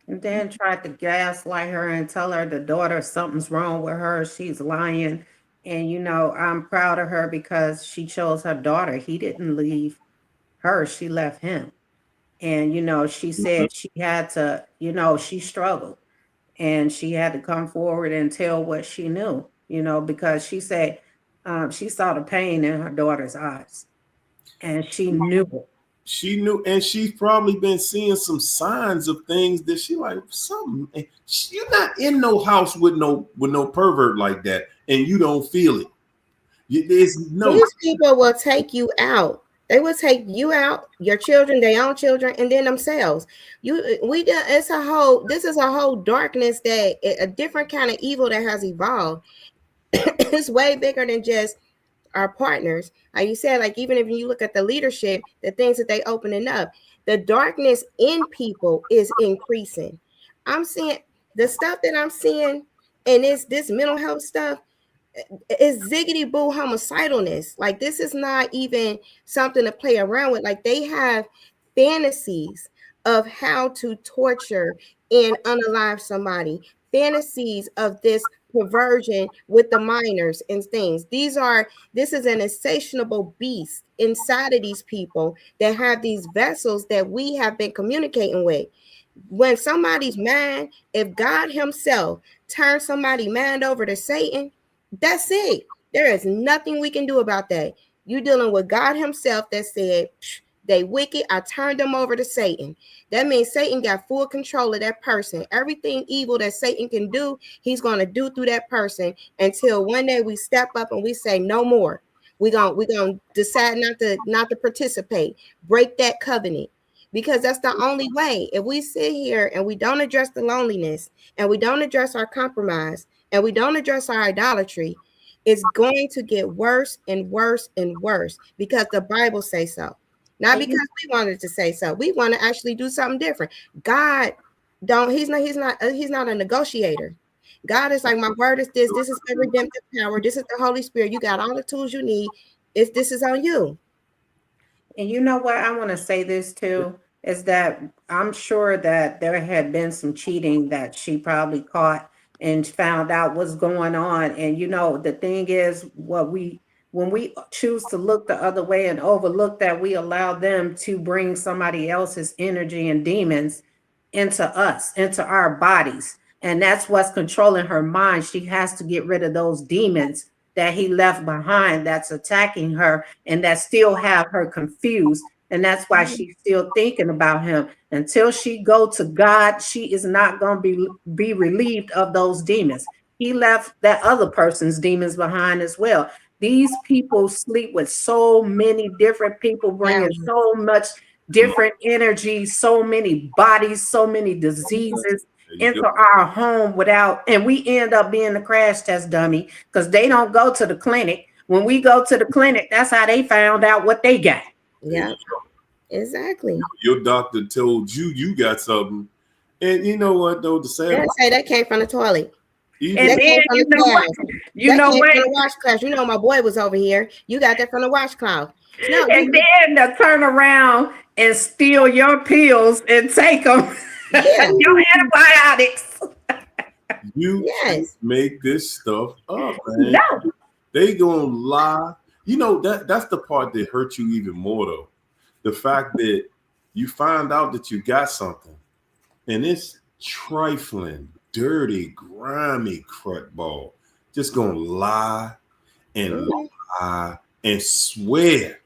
And then tried to gaslight her and tell her the daughter something's wrong with her. She's lying. And, I'm proud of her because she chose her daughter. He didn't leave her, she left him. And, she said she had to, she struggled and she had to come forward and tell what she knew, because she said she saw the pain in her daughter's eyes and she knew it. She knew, and she's probably been seeing some signs of things that she like something. You're not in no house with no pervert like that, and you don't feel it. There's no. These people will take you out. They will take you out, your children, their own children, and then themselves. This is a whole darkness, that a different kind of evil that has evolved. It's way bigger than just our partners. Like you said, like even if you look at the leadership, the things that they opening up, the darkness in people is increasing. I'm seeing the stuff that I'm seeing, and it's this mental health stuff is ziggity boo homicidalness. Like this is not even something to play around with. Like they have fantasies of how to torture and unalive somebody, fantasies of this perversion with the minors and things. This is an insatiable beast inside of these people that have these vessels that we have been communicating with. When somebody's mind, if God himself turns somebody mind over to Satan, that's it. There is nothing we can do about that. You're dealing with God himself that said, they wicked, I turned them over to Satan. That means Satan got full control of that person. Everything evil that Satan can do, he's going to do through that person until one day we step up and we say no more. We're gonna decide not to participate, break that covenant. Because that's the only way. If we sit here and we don't address the loneliness, and we don't address our compromise, and we don't address our idolatry, it's going to get worse and worse and worse, because the Bible says so. Not because we wanted to say so. We want to actually do something different. God he's not a negotiator. God is like, my word is this. This is the redemptive power. This is the Holy Spirit. You got all the tools you need. This is on you. And you know what? I want to say this too, is that I'm sure that there had been some cheating that she probably caught and found out what's going on. And the thing is, when we choose to look the other way and overlook that, we allow them to bring somebody else's energy and demons into us, into our bodies. And that's what's controlling her mind. She has to get rid of those demons that he left behind that's attacking her and that still have her confused. And that's why she's still thinking about him. Until she go to God, she is not going to be relieved of those demons. He left that other person's demons behind as well. These people sleep with so many different people, bringing so much different energy, so many bodies, so many diseases into our home and we end up being the crash test dummy because they don't go to the clinic. When we go to the clinic, that's how they found out what they got. Yeah, exactly. Your doctor told you got something, and you know what though? The sad say that came from the toilet. And then you know what? You know what? From the washcloth. You know my boy was over here. You got that from the washcloth. No, and then to turn around and steal your pills and take them. Yeah. Your antibiotics. You make this stuff up, man. No. They gonna lie. That's the part that hurts you even more though. The fact that you find out that you got something and it's trifling, dirty, grimy crutball just gonna lie and lie and swear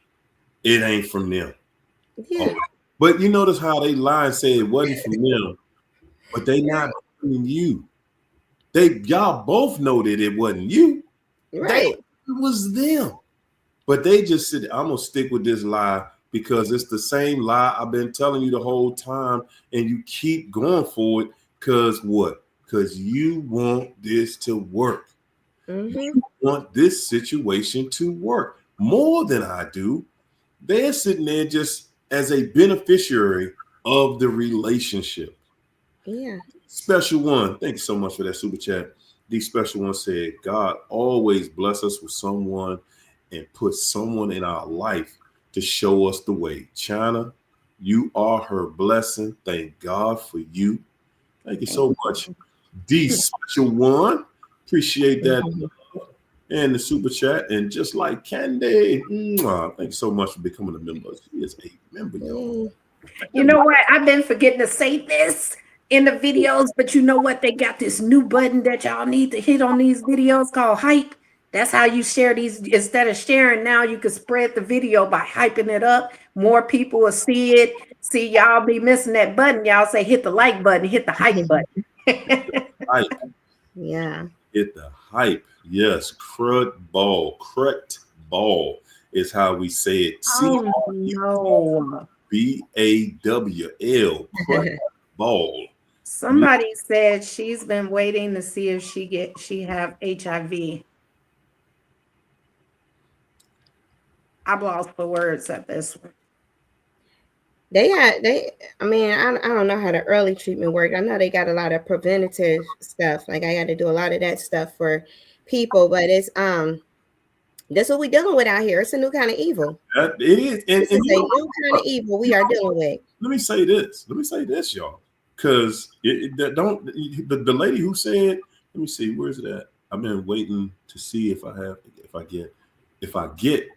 it ain't from them. Yeah. But you notice how they lie and say it wasn't from them, but they not blaming you. Y'all both know that it wasn't you. Right. It was them. But they just said, I'm gonna stick with this lie because it's the same lie I've been telling you the whole time, and you keep going for it. Cause what? Because you want this to work. You want this situation to work more than I do. They're sitting there just as a beneficiary of the relationship. Yeah. Special one. Thank you so much for that super chat. The special one said, God always bless us with someone and put someone in our life to show us the way. China, you are her blessing. Thank God for you. Thank you so much, D Special One. Appreciate that. And the super chat. And just like Candy, thank you so much for becoming a member. She is a member, y'all. You know what? I've been forgetting to say this in the videos, but you know what? They got this new button that y'all need to hit on these videos called hype. That's how you share these. Instead of sharing, now you can spread the video by hyping it up. More people will see it. See, y'all be missing that button. Y'all say hit the like button, hit the hype button. Hype. Yeah. Hit the hype. Yes. Correct ball is how we say it. Oh, no. BAWL. Correct ball. Somebody said she's been waiting to see if she have HIV. I've lost the words at this one. I mean, I don't know how the early treatment work. I know they got a lot of preventative stuff. Like I got to do a lot of that stuff for people, but it's that's what we're dealing with out here. It's a new kind of evil. It is. It's a new kind of evil we are dealing with. Let me say this, y'all. Because the lady who said, let me see, where's it at? I've been waiting to see if I get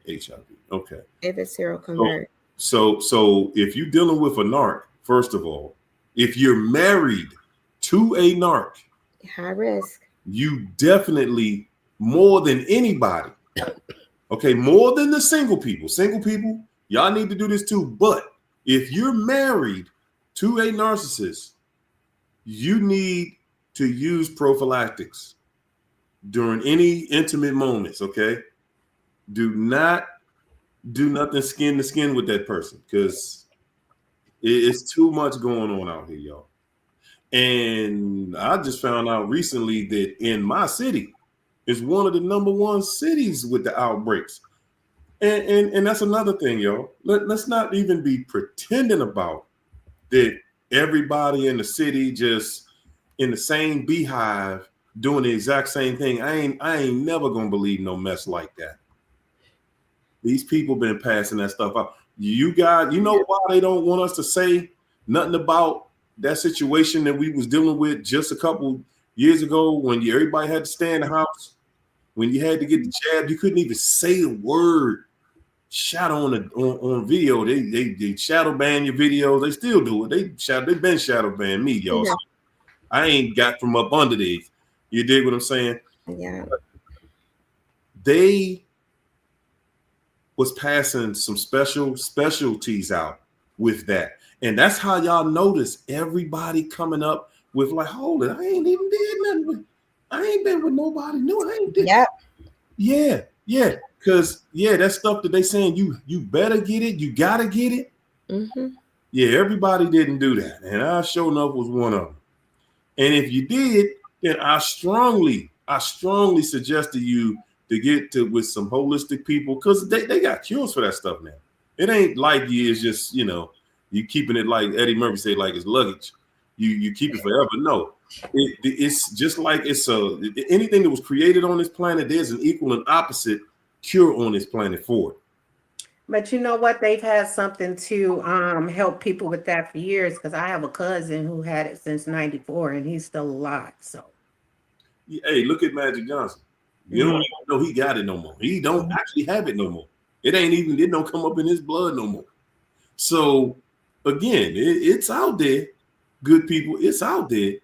HIV. Okay. If it's seroconvert. So if you're dealing with a narc, first of all, if you're married to a narc, high risk. You definitely, more than anybody, okay, more than the single people, y'all need to do this too. But if you're married to a narcissist, you need to use prophylactics during any intimate moments, okay? Do not do nothing skin to skin with that person because it's too much going on out here, y'all. And I just found out recently that in my city is one of the #1 cities with the outbreaks. And that's another thing, y'all. Let's not even be pretending about that everybody in the city just in the same beehive doing the exact same thing. I ain't never gonna believe no mess like that. These people been passing that stuff out. You guys, you know why they don't want us to say nothing about that situation that we was dealing with just a couple years ago when everybody had to stay in the house, when you had to get the jab, you couldn't even say a word. Shadow on video, they shadow ban your videos. They still do it. They've been shadow banned me, y'all. So I ain't got from up under these. You dig what I'm saying? Yeah. They was passing some specialties out with that. And that's how y'all notice everybody coming up with like, hold it, I ain't even did nothing with, I ain't been with nobody new. I ain't did. Yep. Yeah. Because that stuff that they saying you better get it, you gotta get it. Mm-hmm. Yeah, everybody didn't do that. And I sure enough was one of them. And if you did, then I strongly suggest to you to get with some holistic people because they got cures for that stuff now. It ain't like you is just, you keeping it like Eddie Murphy said, like it's luggage. You keep it forever. No, it's just like anything that was created on this planet, there's an equal and opposite cure on this planet for it. But you know what? They've had something to help people with that for years because I have a cousin who had it since '94 and he's still alive. So, hey, look at Magic Johnson. You don't even know he got it no more. He don't actually have it no more. It don't come up in his blood no more. So again, it's out there, good people. It's out there,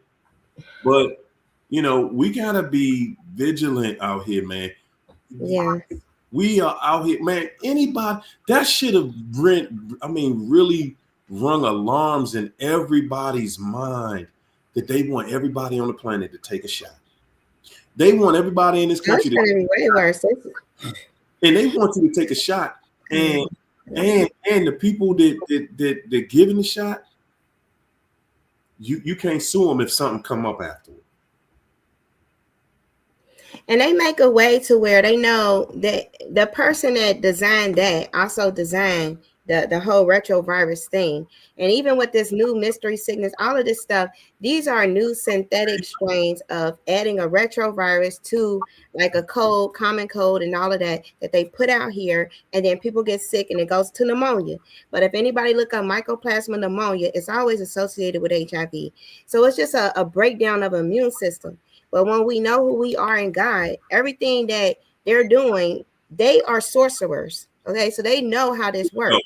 but we gotta be vigilant out here, man. Yeah. We are out here, man. Anybody that should have really rung alarms in everybody's mind that they want everybody on the planet to take a shot. They want everybody in this country to be way worse. And they want you to take a shot. And the people that giving the shot, you can't sue them if something come up afterward. And they make a way to where they know that the person that designed that also designed the whole retrovirus thing. And even with this new mystery sickness, all of this stuff, these are new synthetic strains of adding a retrovirus to like a cold, common cold, and all of that they put out here, and then people get sick and it goes to pneumonia. But if anybody look up mycoplasma pneumonia, it's always associated with HIV. So it's just a breakdown of immune system. But when we know who we are in God, everything that they're doing, they are sorcerers. Okay, so they know how this works.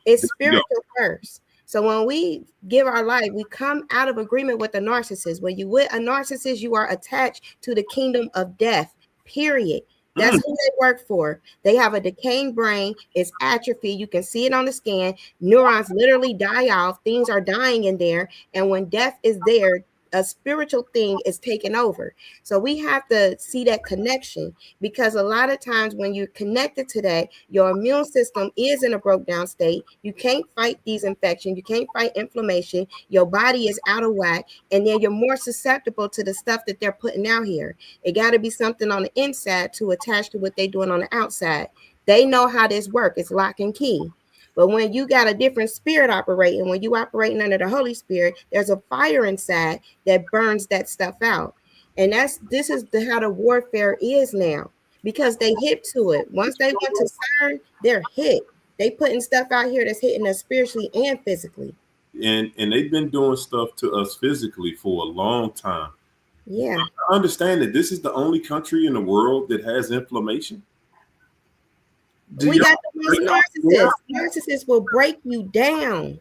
It's spiritual first. So when we give our life, we come out of agreement with a narcissist. When you with a narcissist, you are attached to the kingdom of death. Period. That's who they work for. They have a decaying brain. It's atrophy. You can see it on the scan. Neurons literally die off. Things are dying in there. And when death is there, a spiritual thing is taken over. So we have to see that connection, because a lot of times when you're connected to that, your immune system is in a broke down state. You can't fight these infections. You can't fight inflammation. Your body is out of whack. And then you're more susceptible to the stuff that they're putting out here. It got to be something on the inside to attach to what they're doing on the outside. They know how this works. It's lock and key. But when you got a different spirit operating, when you operating under the Holy Spirit, there's a fire inside that burns that stuff out. And this is how the warfare is now, because they hit to it. Once they want to turn, they're hit. They putting stuff out here that's hitting us spiritually and physically. And they've been doing stuff to us physically for a long time. Yeah. I understand that this is the only country in the world that has inflammation. We got the most narcissists. Narcissists will break you down.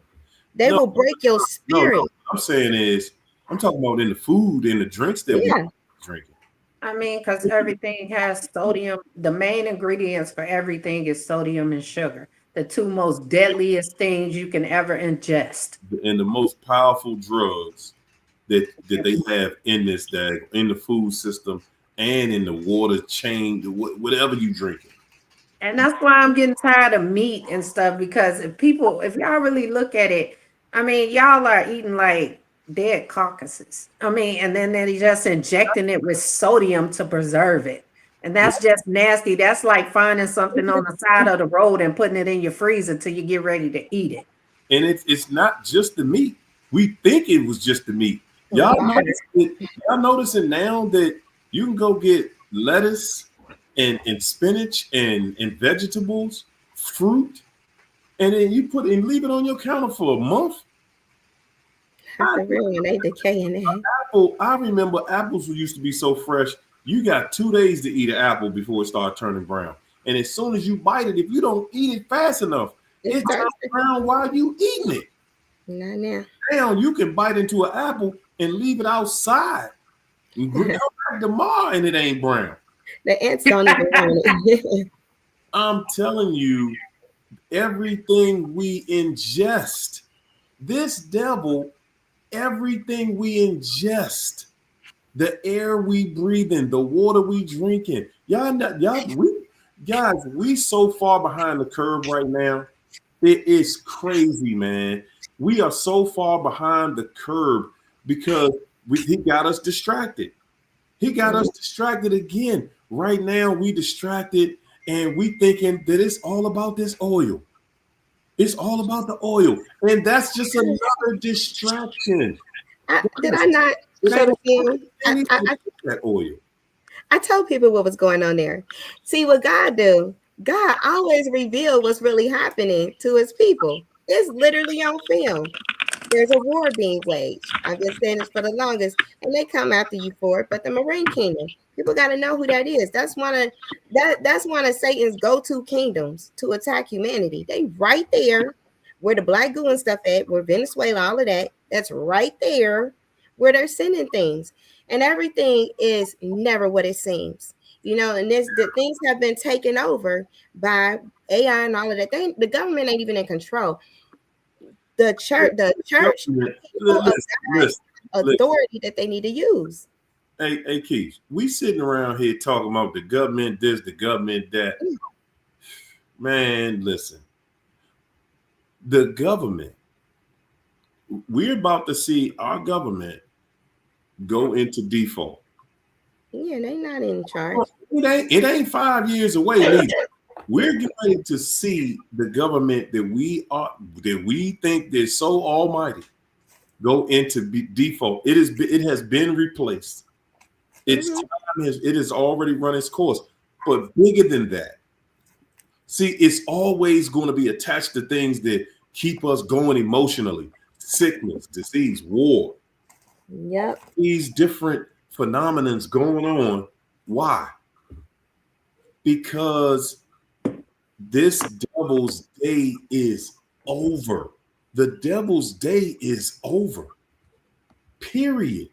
They will break your spirit. No, what I'm saying is, I'm talking about in the food, in the drinks that we're drinking. I mean, because everything has sodium. The main ingredients for everything is sodium and sugar. The two most deadliest things you can ever ingest. And the most powerful drugs that they have in this dag, in the food system and in the water chain, whatever you drink it. And that's why I'm getting tired of meat and stuff, because if y'all really look at it, I mean, y'all are eating like dead carcasses. I mean, and then they're just injecting it with sodium to preserve it. And that's just nasty. That's like finding something on the side of the road and putting it in your freezer till you get ready to eat it. And it's not just the meat. We think it was just the meat. Y'all noticing now that you can go get lettuce and spinach and vegetables, fruit, and then you put and leave it on your counter for a month. They decaying that. I remember apples used to be so fresh. You got 2 days to eat an apple before it started turning brown. And as soon as you bite it, if you don't eat it fast enough, it turns brown while you eating it. Not now. Now you can bite into an apple and leave it outside. And come back tomorrow and it ain't brown. The ants don't even want it. I'm telling you, everything we ingest, this devil, everything we ingest, the air we breathe in, the water we drink in, we so far behind the curve right now. It is crazy, man. We are so far behind the curve because he got us distracted. He got us distracted again. Right now, we distracted and we thinking that it's all about this oil. It's all about the oil. And that's just another distraction. Did I not show the film? That oil. I told people what was going on there. See what God do. God always revealed what's really happening to his people. It's literally on film. There's a war being waged. I've been saying this for the longest, and they come after you for it. But the Marine Kingdom, people got to know who that is. That's one of Satan's go-to kingdoms to attack humanity. They right there where the black goo and stuff at, where Venezuela, all of that. That's right there where they're sending things, and everything is never what it seems. You know, and the things have been taken over by AI and all of that. The government ain't even in control. The church, authority that they need to use. Hey, Keith, we sitting around here talking about the government this, the government that. Man, listen. The government, we're about to see our government go into default. Yeah, they're not in charge. It ain't 5 years away either. We're getting ready to see the government that we think is so almighty go into default. It has been replaced. Its time it has already run its course. But bigger than that, see, it's always going to be attached to things that keep us going emotionally: sickness, disease, war. Yep. These different phenomenons going on. Why? Because this devil's day is over. The devil's day is over. Period.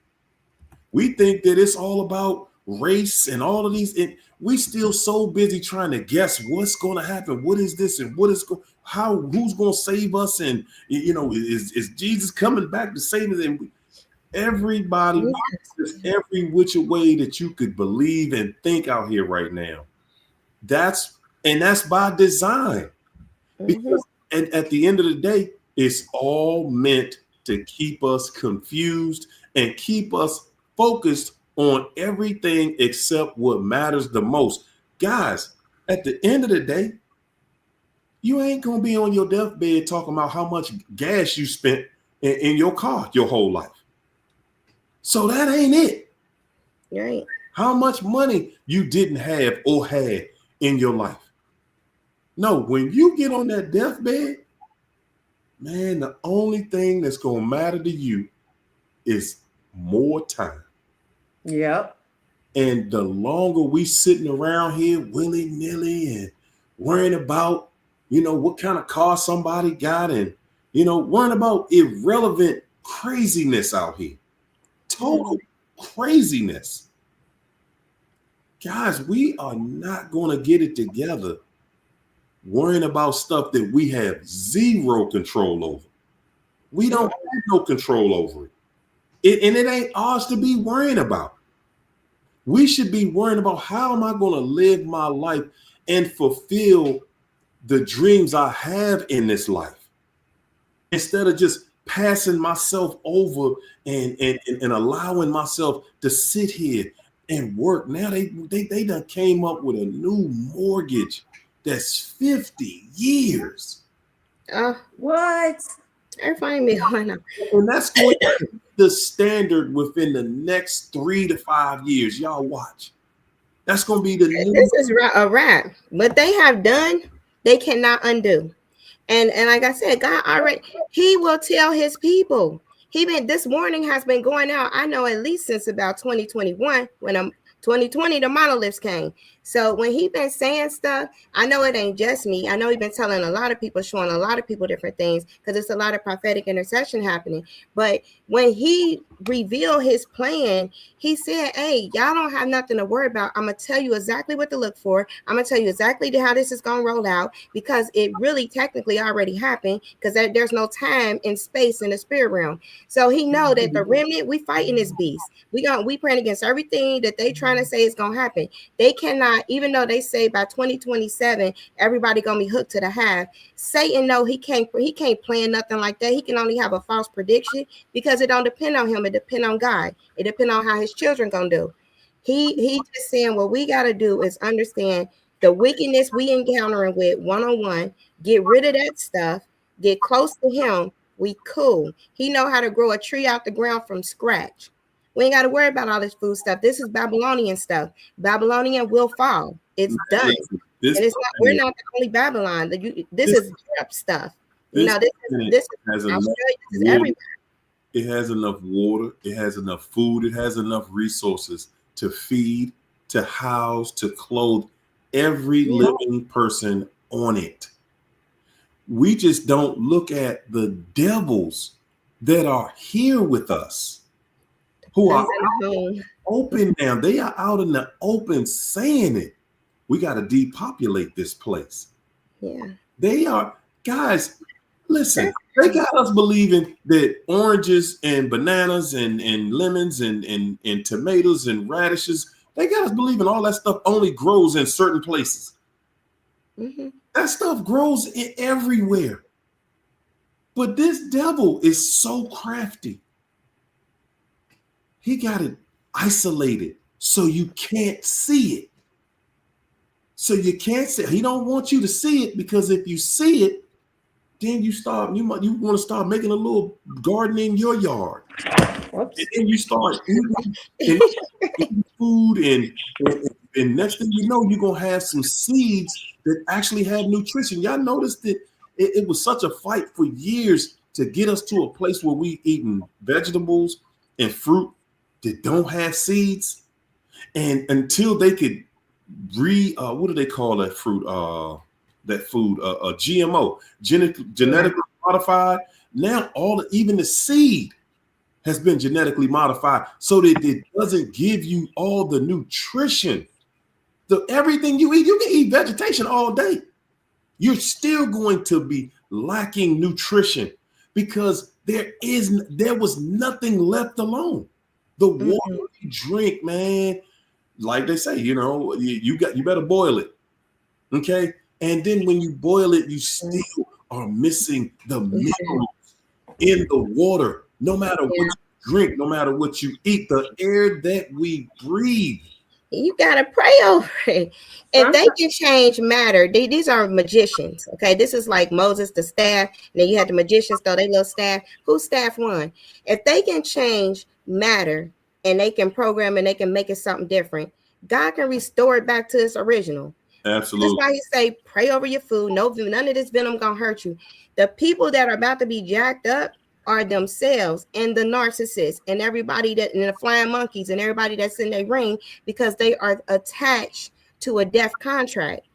We think that it's all about race and all of these, and we still so busy trying to guess what's going to happen. What is this and what is who's going to save us? And is Jesus coming back to save us? And everybody, every which way that you could believe and think out here right now. That's by design. Because at the end of the day, it's all meant to keep us confused and keep us focused on everything except what matters the most. Guys, at the end of the day, you ain't going to be on your deathbed talking about how much gas you spent in your car your whole life. So that ain't it. Right. How much money you didn't have or had in your life. No, when you get on that deathbed, man, the only thing that's going to matter to you is more time. Yep. And the longer we sitting around here willy-nilly and worrying about, what kind of car somebody got and, worrying about irrelevant craziness out here. Total craziness. Guys, we are not going to get it together worrying about stuff that we have zero control over. We don't have no control over it. And it ain't ours to be worrying about. We should be worrying about how am I going to live my life and fulfill the dreams I have in this life, instead of just passing myself over and allowing myself to sit here and work. Now they done came up with a new mortgage that's 50 years. What? They're finding me on. And that's going to be the standard within the next 3 to 5 years. Y'all watch. That's going to be the new. This is a wrap. What they have done, they cannot undo. And like I said, God already, he will tell his people. This warning has been going out, I know, at least since about 2021, when 2020, the monoliths came. So when he been saying stuff, I know it ain't just me. I know he been telling a lot of people, showing a lot of people different things, because it's a lot of prophetic intercession happening. But when he revealed his plan, he said, hey, y'all don't have nothing to worry about. I'm going to tell you exactly what to look for. I'm going to tell you exactly how this is going to roll out, because it really technically already happened, because there's no time and space in the spirit realm. So he know that the remnant, we fighting this beast. We praying against everything that they trying to say is going to happen. They cannot, even though they say by 2027 everybody gonna be hooked to the half. Satan know he can't plan nothing like that. He can only have a false prediction, because it don't depend on him. It depend on God. It depend on how his children gonna do. He just saying what we got to do is understand the wickedness we encountering with one-on-one. Get rid of that stuff. Get close to him. We cool. He know how to grow a tree out the ground from scratch. We ain't got to worry about all this food stuff. This is Babylonian stuff. Babylonian will fall. It's done. And it's not. We're not the only Babylon. This is Europe stuff. This is everybody. It has enough water. It has enough food. It has enough resources to feed, to house, to clothe every living person on it. We just don't look at the devils that are here with us, who are open now. They are out in the open saying it. We got to depopulate this place. Yeah. They are, guys, listen, they got us believing that oranges and bananas and lemons and tomatoes and radishes, they got us believing all that stuff only grows in certain places. Mm-hmm. That stuff grows everywhere. But this devil is so crafty. He got it isolated so you can't see it. So you can't say he don't want you to see it, because if you see it, then you want to start making a little garden in your yard. Whoops. And then you start eating food, and next thing you know, you're gonna have some seeds that actually have nutrition. Y'all noticed that it was such a fight for years to get us to a place where we eating vegetables and fruit that don't have seeds, and until they could what do they call that fruit? That food, GMO, genetically modified. Now even the seed has been genetically modified so that it doesn't give you all the nutrition. Everything you can eat vegetation all day. You're still going to be lacking nutrition because there was nothing left alone. The water you drink, man, like they say, you better boil it. Okay. And then when you boil it, you still are missing the minerals in the water, no matter what you drink, no matter what you eat, the air that we breathe. You gotta pray over it. If they can change matter, these are magicians. Okay, this is like Moses, the staff. And then you had the magicians throw their little staff. Whose staff won? If they can change matter and they can program and they can make it something different, God can restore it back to its original. Absolutely. That's why he say, pray over your food. No, none of this venom gonna hurt you. The people that are about to be jacked up are themselves and the narcissists and everybody and the flying monkeys and everybody that's in their ring, because they are attached to a death contract.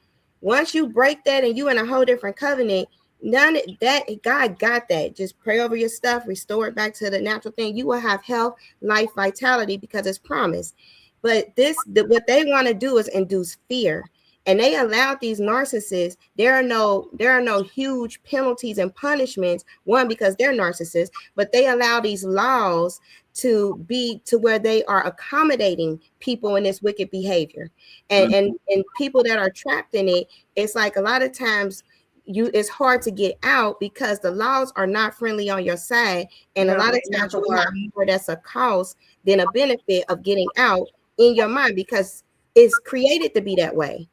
Once you break that and you in a whole different covenant, none of that, God got that. Just pray over your stuff, restore it back to the natural thing. You will have health, life, vitality, because it's promised. But what they want to do is induce fear. And they allowed these narcissists, there are no huge penalties and punishments, one, because they're narcissists, but they allow these laws to be to where they are accommodating people in this wicked behavior. And people that are trapped in it, it's like a lot of times it's hard to get out because the laws are not friendly on your side. And a lot of times you have more that's a cost than a benefit of getting out in your mind, because it's created to be that way.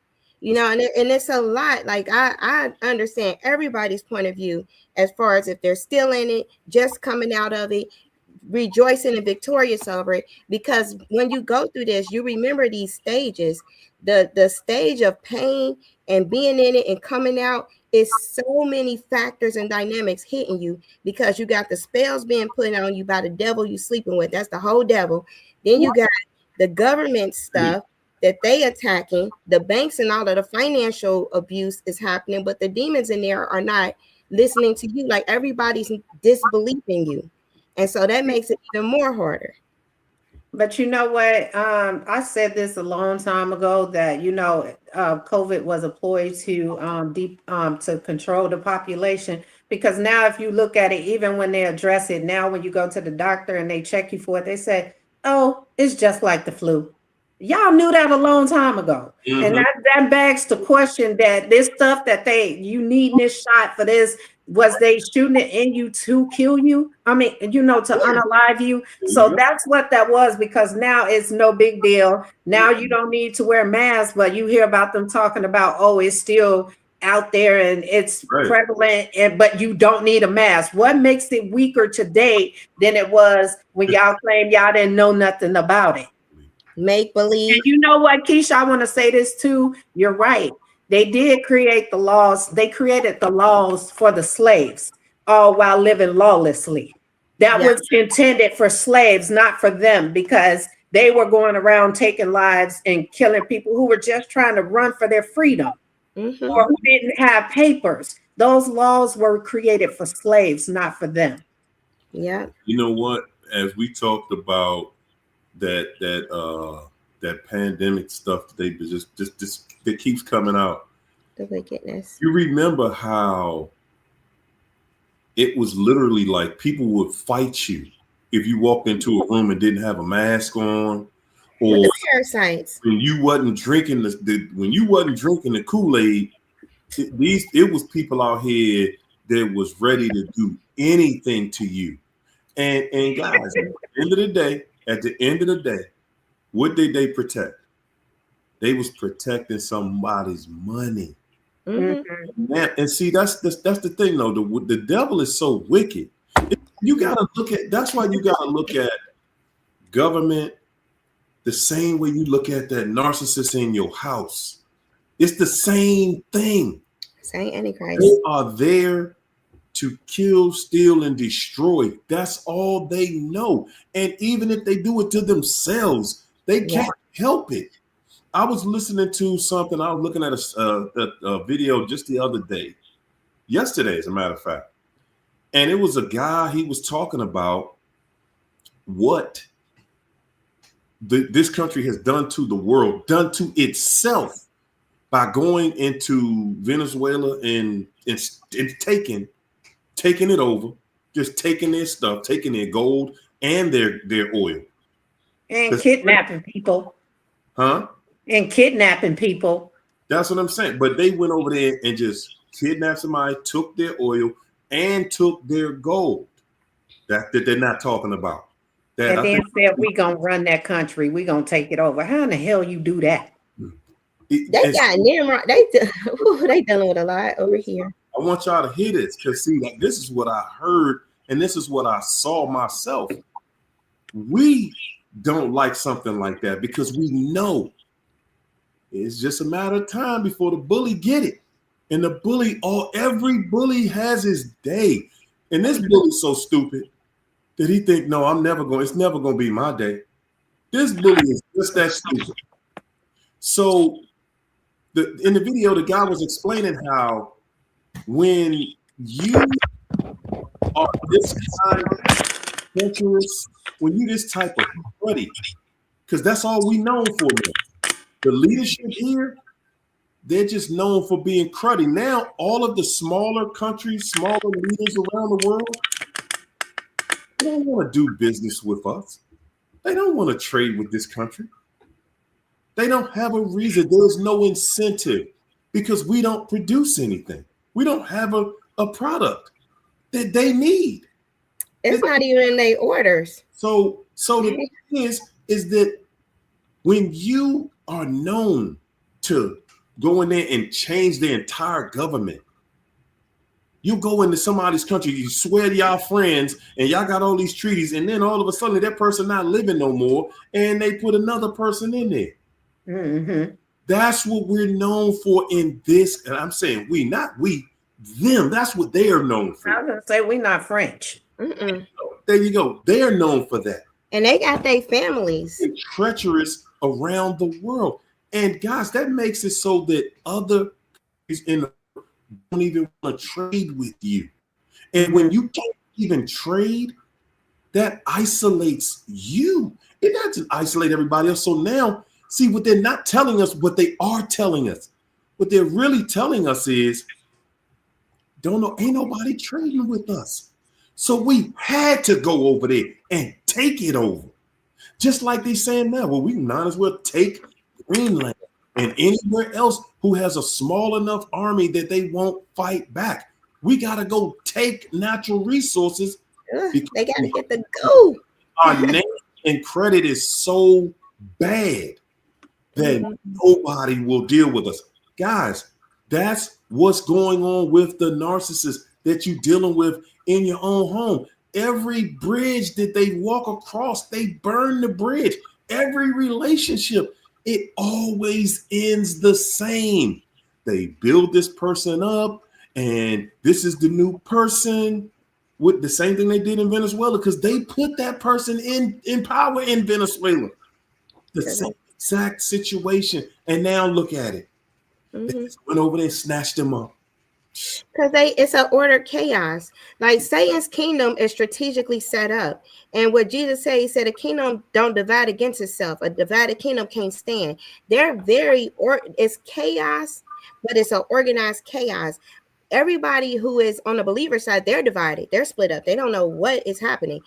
And it's a lot. Like I understand everybody's point of view as far as if they're still in it, just coming out of it, rejoicing and victorious over it. Because when you go through this, you remember these stages. The stage of pain and being in it and coming out is so many factors and dynamics hitting you, because you got the spells being put on you by the devil you sleeping with. That's the whole devil. Then you got the government stuff that they attacking, the banks, and all of the financial abuse is happening, but the demons in there are not listening to you. Like everybody's disbelieving you. And so that makes it even more harder. But you know what? I said this a long time ago that, COVID was a ploy to control the population, because now if you look at it, even when they address it, now when you go to the doctor and they check you for it, they say, oh, it's just like the flu. Y'all knew that a long time ago. Mm-hmm. And that begs the question that this stuff that you need this shot for this, was they shooting it in you to kill you? I mean, to unalive you. So that's what that was, because now it's no big deal. Now you don't need to wear masks, but you hear about them talking about, oh, it's still out there and it's prevalent, but you don't need a mask. What makes it weaker today than it was when y'all claim y'all didn't know nothing about it? Make believe. And you know what, Keisha, I want to say this too. You're right. They did create the laws. They created the laws for the slaves, all while living lawlessly. That was intended for slaves, not for them, because they were going around taking lives and killing people who were just trying to run for their freedom, or who didn't have papers. Those laws were created for slaves, not for them. Yeah. You know what? As we talked about that pandemic stuff, they just that keeps coming out. The wickedness. You remember how it was literally like people would fight you if you walked into a room and didn't have a mask on, or the parasites. When you wasn't drinking the Kool-Aid. It was people out here that was ready to do anything to you. And guys, at the end of the day, what did they protect? They was protecting somebody's money. Mm-hmm. And see, that's the thing though. The devil is so wicked. You gotta look at. That's why you gotta look at government the same way you look at that narcissist in your house. It's the same thing. Same Antichrist. They are there to kill, steal, and destroy. That's all they know. And even if they do it to themselves, they can't help it. I was listening to something. I was looking at a video just the other day, yesterday, as a matter of fact. And it was a guy, he was talking about what this country has done to the world, done to itself by going into Venezuela and taking it over, just taking their stuff, taking their gold and their oil. And kidnapping people. Huh? And kidnapping people. That's what I'm saying. But they went over there and just kidnapped somebody, took their oil, and took their gold. That they're not talking about. And then said, we gonna run that country. We gonna take it over. How in the hell you do that? They got Nimrod. They dealing with a lot over here. I want y'all to hear this, because see, like, this is what I heard and this is what I saw myself. We don't like something like that because we know it's just a matter of time before the bully get it. And the bully, every bully has his day. And this bully's so stupid that he think, no, it's never going to be my day. This bully is just that stupid. So in the video, the guy was explaining how when you are this kind of adventurous, when you this type of cruddy, because that's all we known for now. The leadership here, they're just known for being cruddy. Now, all of the smaller countries, smaller leaders around the world, they don't want to do business with us. They don't want to trade with this country. They don't have a reason. There's no incentive because we don't produce anything. We don't have a product that they need. It's not even in their orders. So the thing is that when you are known to go in there and change the entire government, you go into somebody's country, you swear to y'all friends, and y'all got all these treaties, and then all of a sudden that person not living no more, and they put another person in there. Mm-hmm. That's what we're known for in this, and I'm saying we, not we, them. That's what they are known for. I was gonna say we're not French. Mm-mm. There you go. They are known for that. And they got their families. They're treacherous around the world. And guys, that makes it so that other countries in the world don't even want to trade with you. And when you can't even trade, that isolates you. It doesn't isolate everybody else. So now, see, what they're not telling us, what they are telling us, what they're really telling us is, ain't nobody trading with us. So we had to go over there and take it over. Just like they saying now, well, we might as well take Greenland and anywhere else who has a small enough army that they won't fight back. We got to go take natural resources. They got to get the go. Our name and credit is so bad that nobody will deal with us. Guys, that's what's going on with the narcissist that you're dealing with in your own home. Every bridge that they walk across, they burn the bridge. Every relationship, it always ends the same. They build this person up, and this is the new person, with the same thing they did in Venezuela, because they put that person in power in Venezuela. The same exact situation. And now look at it. They just went over there and snatched them up. Because it's an ordered chaos. Like Satan's kingdom is strategically set up. And what Jesus said, he said, a kingdom don't divide against itself. A divided kingdom can't stand. They're it's chaos, but it's an organized chaos. Everybody who is on the believer side, they're divided. They're split up. They don't know what is happening.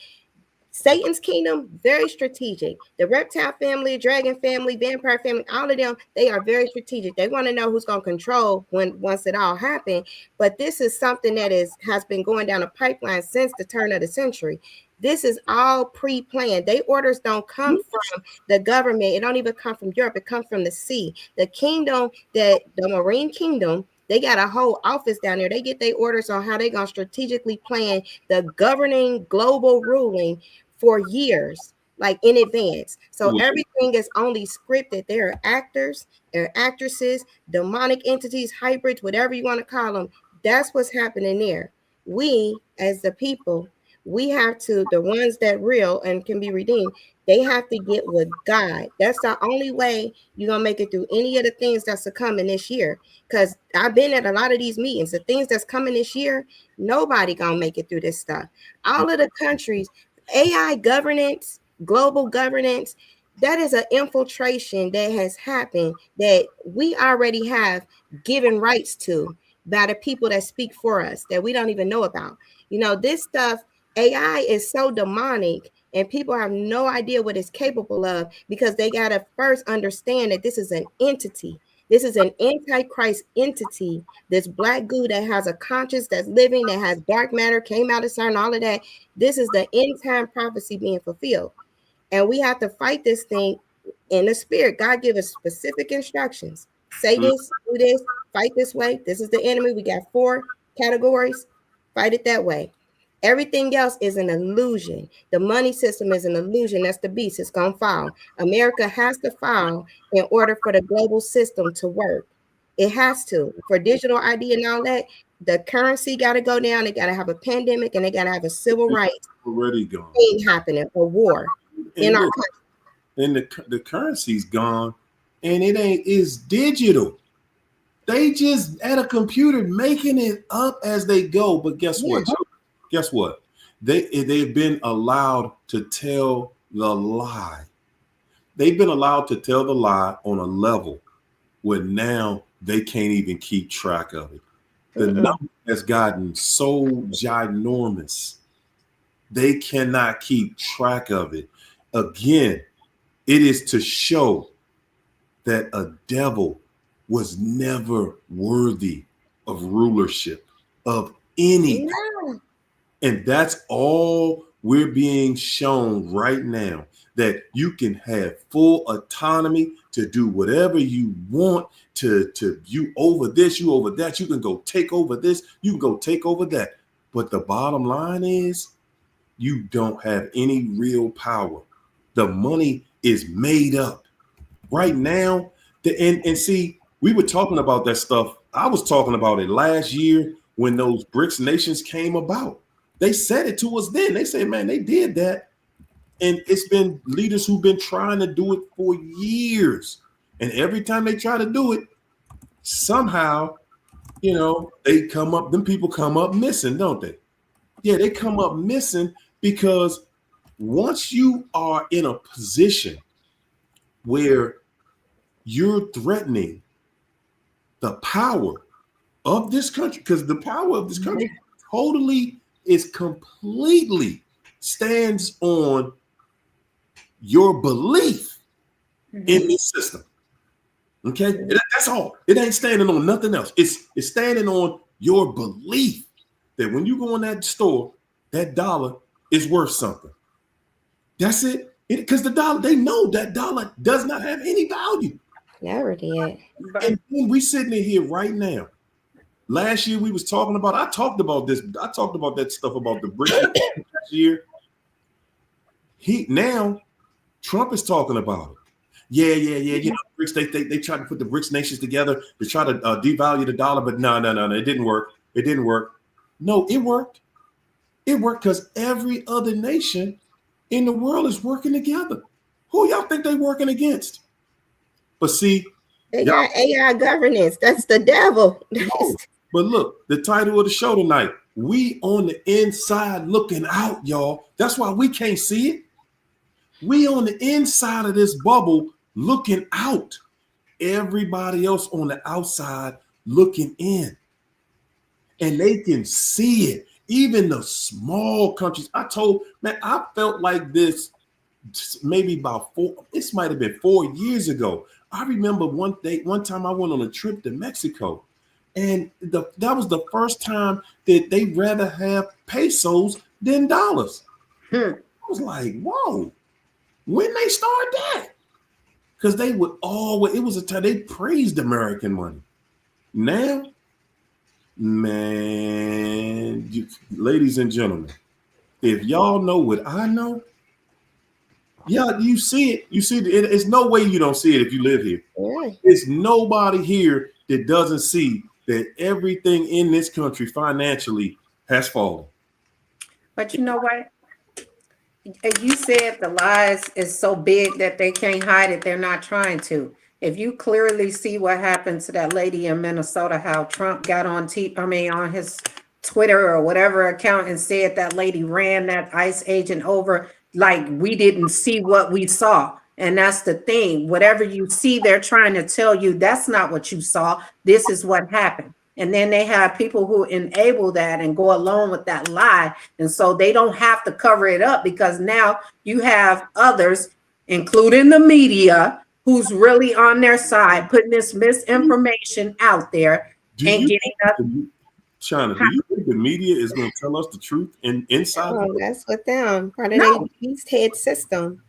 Satan's kingdom, very strategic. The reptile family, dragon family, vampire family, all of them, they are very strategic. They want to know who's going to control once it all happened. But this is something that has been going down a pipeline since the turn of the century. This is all pre-planned. They orders don't come from the government. It don't even come from Europe. It comes from the sea. The kingdom, the Marine Kingdom, they got a whole office down there. They get their orders on how they gonna strategically plan the governing global ruling for years, like in advance. So everything is only scripted. There are actors, there are actresses, demonic entities, hybrids, whatever you want to call them. That's what's happening there. We, as the people, we have to, the ones that real and can be redeemed, they have to get with God. That's the only way you're gonna make it through any of the things that's coming this year. Because I've been at a lot of these meetings, the things that's coming this year, nobody gonna make it through this stuff. All of the countries, AI governance, global governance, that is an infiltration that has happened that we already have given rights to by the people that speak for us that we don't even know about. You know, this stuff, AI is so demonic and people have no idea what it's capable of because they got to first understand that this is an entity. This is an antichrist entity, this black goo that has a conscience that's living, that has dark matter, came out of CERN, all of that. This is the end time prophecy being fulfilled. And we have to fight this thing in the spirit. God give us specific instructions. Say this, do this, fight this way. This is the enemy. We got 4 categories. Fight it that way. Everything else is an illusion. The money system is an illusion. That's the beast. It's going to fall. America has to fall in order for the global system to work. It has to. For digital ID and all that, the currency got to go down. They got to have a pandemic and they got to have a civil rights already gone thing happening, a war in our country. And the currency's gone and it's digital. They just at a computer making it up as they go. But guess what? Guess what? They've been allowed to tell the lie. They've been allowed to tell the lie on a level where now they can't even keep track of it. The number has gotten so ginormous. They cannot keep track of it. Again, it is to show that a devil was never worthy of rulership of any. And that's all we're being shown right now, that you can have full autonomy to do whatever you want, to you over this, you over that. You can go take over this, you can go take over that. But the bottom line is you don't have any real power. The money is made up right now. And see, we were talking about that stuff. I was talking about it last year when those BRICS nations came about. They said it to us then. They said, man, they did that. And it's been leaders who've been trying to do it for years. And every time they try to do it, somehow, they come up, them people come up missing, don't they? Yeah, they come up missing because once you are in a position where you're threatening the power of this country, because the power of this country totally is completely stands on your belief in this system. Okay, that's all. It ain't standing on nothing else. It's standing on your belief that when you go in that store, that dollar is worth something. That's it. Because the dollar, they know that dollar does not have any value. Never did. And we sitting in here right now. Last year we was talking about, I talked about that stuff about the BRICS last year. Now Trump is talking about it. Yeah. BRICS, they tried to put the BRICS nations together to try to devalue the dollar, but no, it didn't work. It didn't work. No, it worked. It worked because every other nation in the world is working together. Who y'all think they working against? But see, they got AI governance. That's the devil. But look, the title of the show tonight, we on the inside looking out, y'all. That's why we can't see it. We on the inside of this bubble looking out. Everybody else on the outside looking in. And they can see it. Even the small countries. I felt like this maybe about this might have been 4 years ago. I remember one time I went on a trip to Mexico, and that was the first time that they rather have pesos than dollars. I was like, whoa, when they start that? Because they would always, it was a time they praised American money. Now, man, ladies and gentlemen, if y'all know what I know, yeah, you see it. You see it. It's no way you don't see it if you live here. Yeah. There's nobody here that doesn't see that everything in this country financially has fallen. But you know what? You said the lies is so big that they can't hide it. They're not trying to. If you clearly see what happened to that lady in Minnesota, how Trump got on on his Twitter or whatever account and said that lady ran that ICE agent over, like we didn't see what we saw. And that's the thing. Whatever you see, they're trying to tell you that's not what you saw. This is what happened. And then they have people who enable that and go along with that lie. And so they don't have to cover it up because now you have others, including the media, who's really on their side, putting this misinformation out there and getting us. China, do you think the media is going to tell us the truth inside? Oh, that's with them. Part of their beast head system.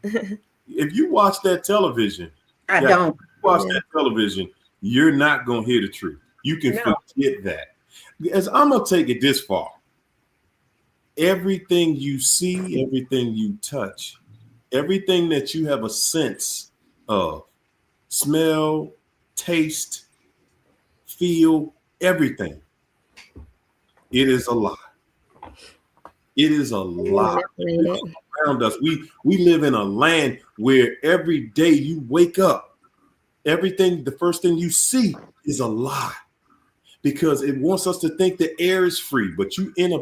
If you watch that television, don't watch that television, you're not going to hear the truth. You can forget that. As I'm going to take it this far. Everything you see, everything you touch, everything that you have a sense of, smell, taste, feel, everything, it is a lie. It is a lie. Around us. We live in a land where every day you wake up, everything, the first thing you see is a lie. Because it wants us to think the air is free, but you in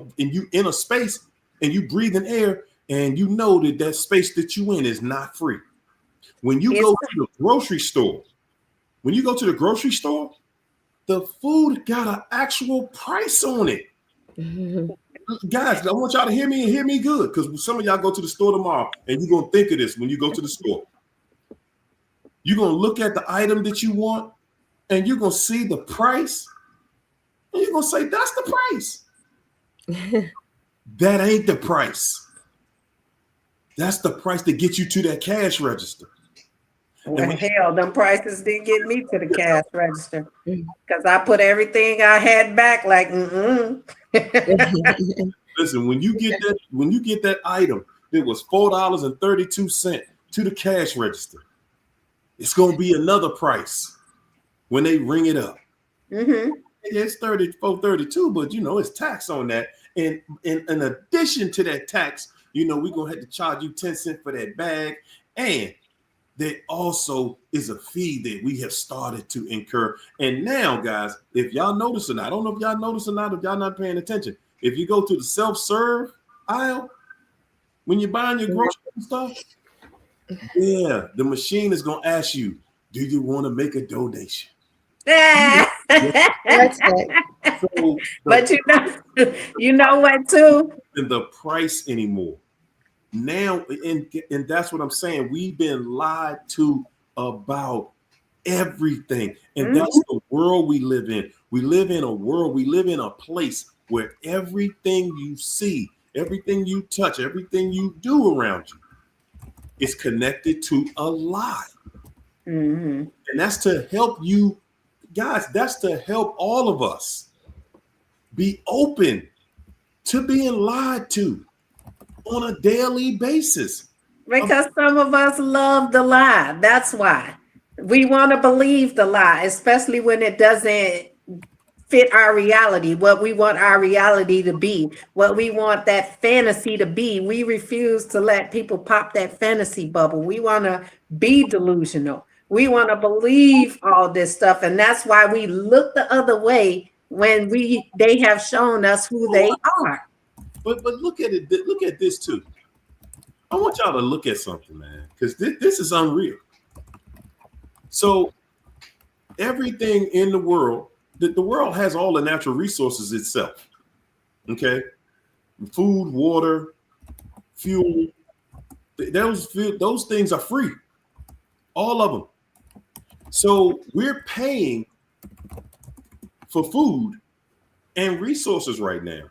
a space and you breathe in air and you know that space that you in is not free. When you go to the grocery store, the food got an actual price on it. Guys, I want y'all to hear me and hear me good, because some of y'all go to the store tomorrow and you're gonna think of this when you go to the store. You're gonna look at the item that you want and you're gonna see the price. And you're going to say, that's the price. That ain't the price. That's the price to get you to that cash register. Well, hell, them prices didn't get me to the cash register because I put everything I had back like, Listen, when you get that item that was $4.32 to the cash register, it's going to be another price when they ring it up. It's $34.32, but it's tax on that. And in addition to that tax, we're gonna have to charge you 10 cents for that bag. And there also is a fee that we have started to incur. And now, guys, if y'all notice or not, I don't know if y'all notice or not, if y'all not paying attention. If you go to the self-serve aisle, when you're buying your groceries and stuff, the machine is gonna ask you, do you want to make a donation? But you know what too? The price anymore. Now, and that's what I'm saying. We've been lied to about everything. And that's the world we live in. We live in a place where everything you see, everything you touch, everything you do around you is connected to a lie. And that's to help you guys, that's to help all of us be open to being lied to on a daily basis. Because some of us love the lie. That's why we want to believe the lie, especially when it doesn't fit our reality, what we want our reality to be, what we want that fantasy to be. We refuse to let people pop that fantasy bubble. We want to be delusional. We want to believe all this stuff, and that's why we look the other way when they have shown us who they are. But look at it. Look at this too. I want y'all to look at something, man, because this is unreal. So everything in the world, the world has all the natural resources itself. Okay, food, water, fuel. Those things are free, all of them. So we're paying for food and resources right now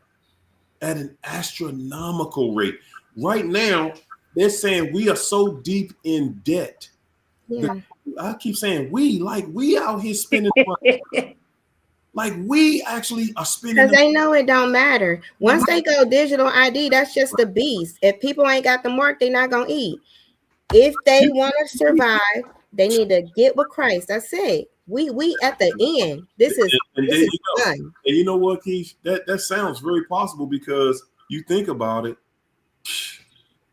at an astronomical rate. Right now, they're saying we are so deep in debt. Yeah. I keep saying we out here spending money. Like we actually are spending Because the they know it don't matter. Once they go digital ID, that's just the beast. If people ain't got the mark, they're not gonna eat. If they want to survive, they need to get with Christ. That's it. We at the end. This is and this there is you go. done. And you know what, Keith? That sounds very possible because you think about it.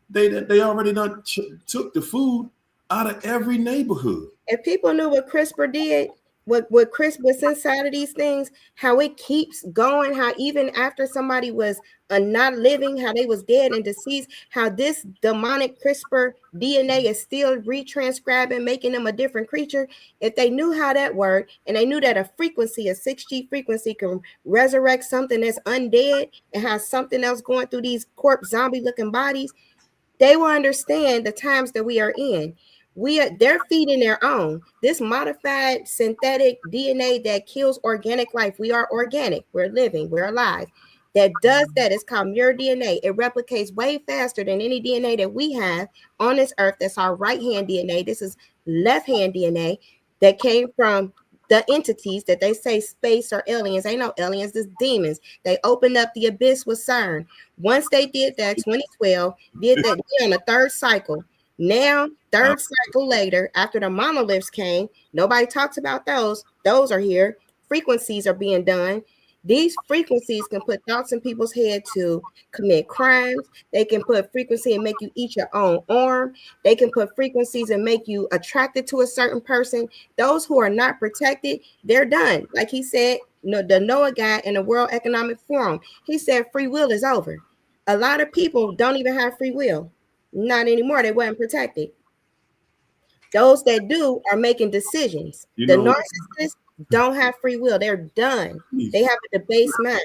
They already done took the food out of every neighborhood. If people knew what CRISPR did, what CRISPR was inside of these things, how it keeps going, how even after somebody was not living, how they was dead and deceased, how this demonic CRISPR DNA is still retranscribing, making them a different creature. If they knew how that worked, and they knew that a frequency, a 6G frequency, can resurrect something that's undead and has something else going through these corpse zombie looking bodies, they will understand the times that we are in. They're feeding their own. This modified synthetic DNA that kills organic life. We are organic. We're living. We're alive. That does that. It's called mirror DNA. It replicates way faster than any DNA that we have on this earth. That's our right hand DNA. This is left hand DNA that came from the entities that they say space or aliens. Ain't no aliens, this demons. They opened up the abyss with CERN. Once they did that, 2012, did that on the third cycle. Now, third cycle later, after the monoliths came, nobody talks about those. Those are here. Frequencies are being done. These frequencies can put thoughts in people's head to commit crimes. They can put frequency and make you eat your own arm. They can put frequencies and make you attracted to a certain person. Those who are not protected, they're done. Like he said, the Noah guy in the World Economic Forum, he said free will is over. A lot of people don't even have free will. Not anymore. They weren't protected. Those that do are making decisions. The narcissists don't have free will. They're done. They have a debased mind.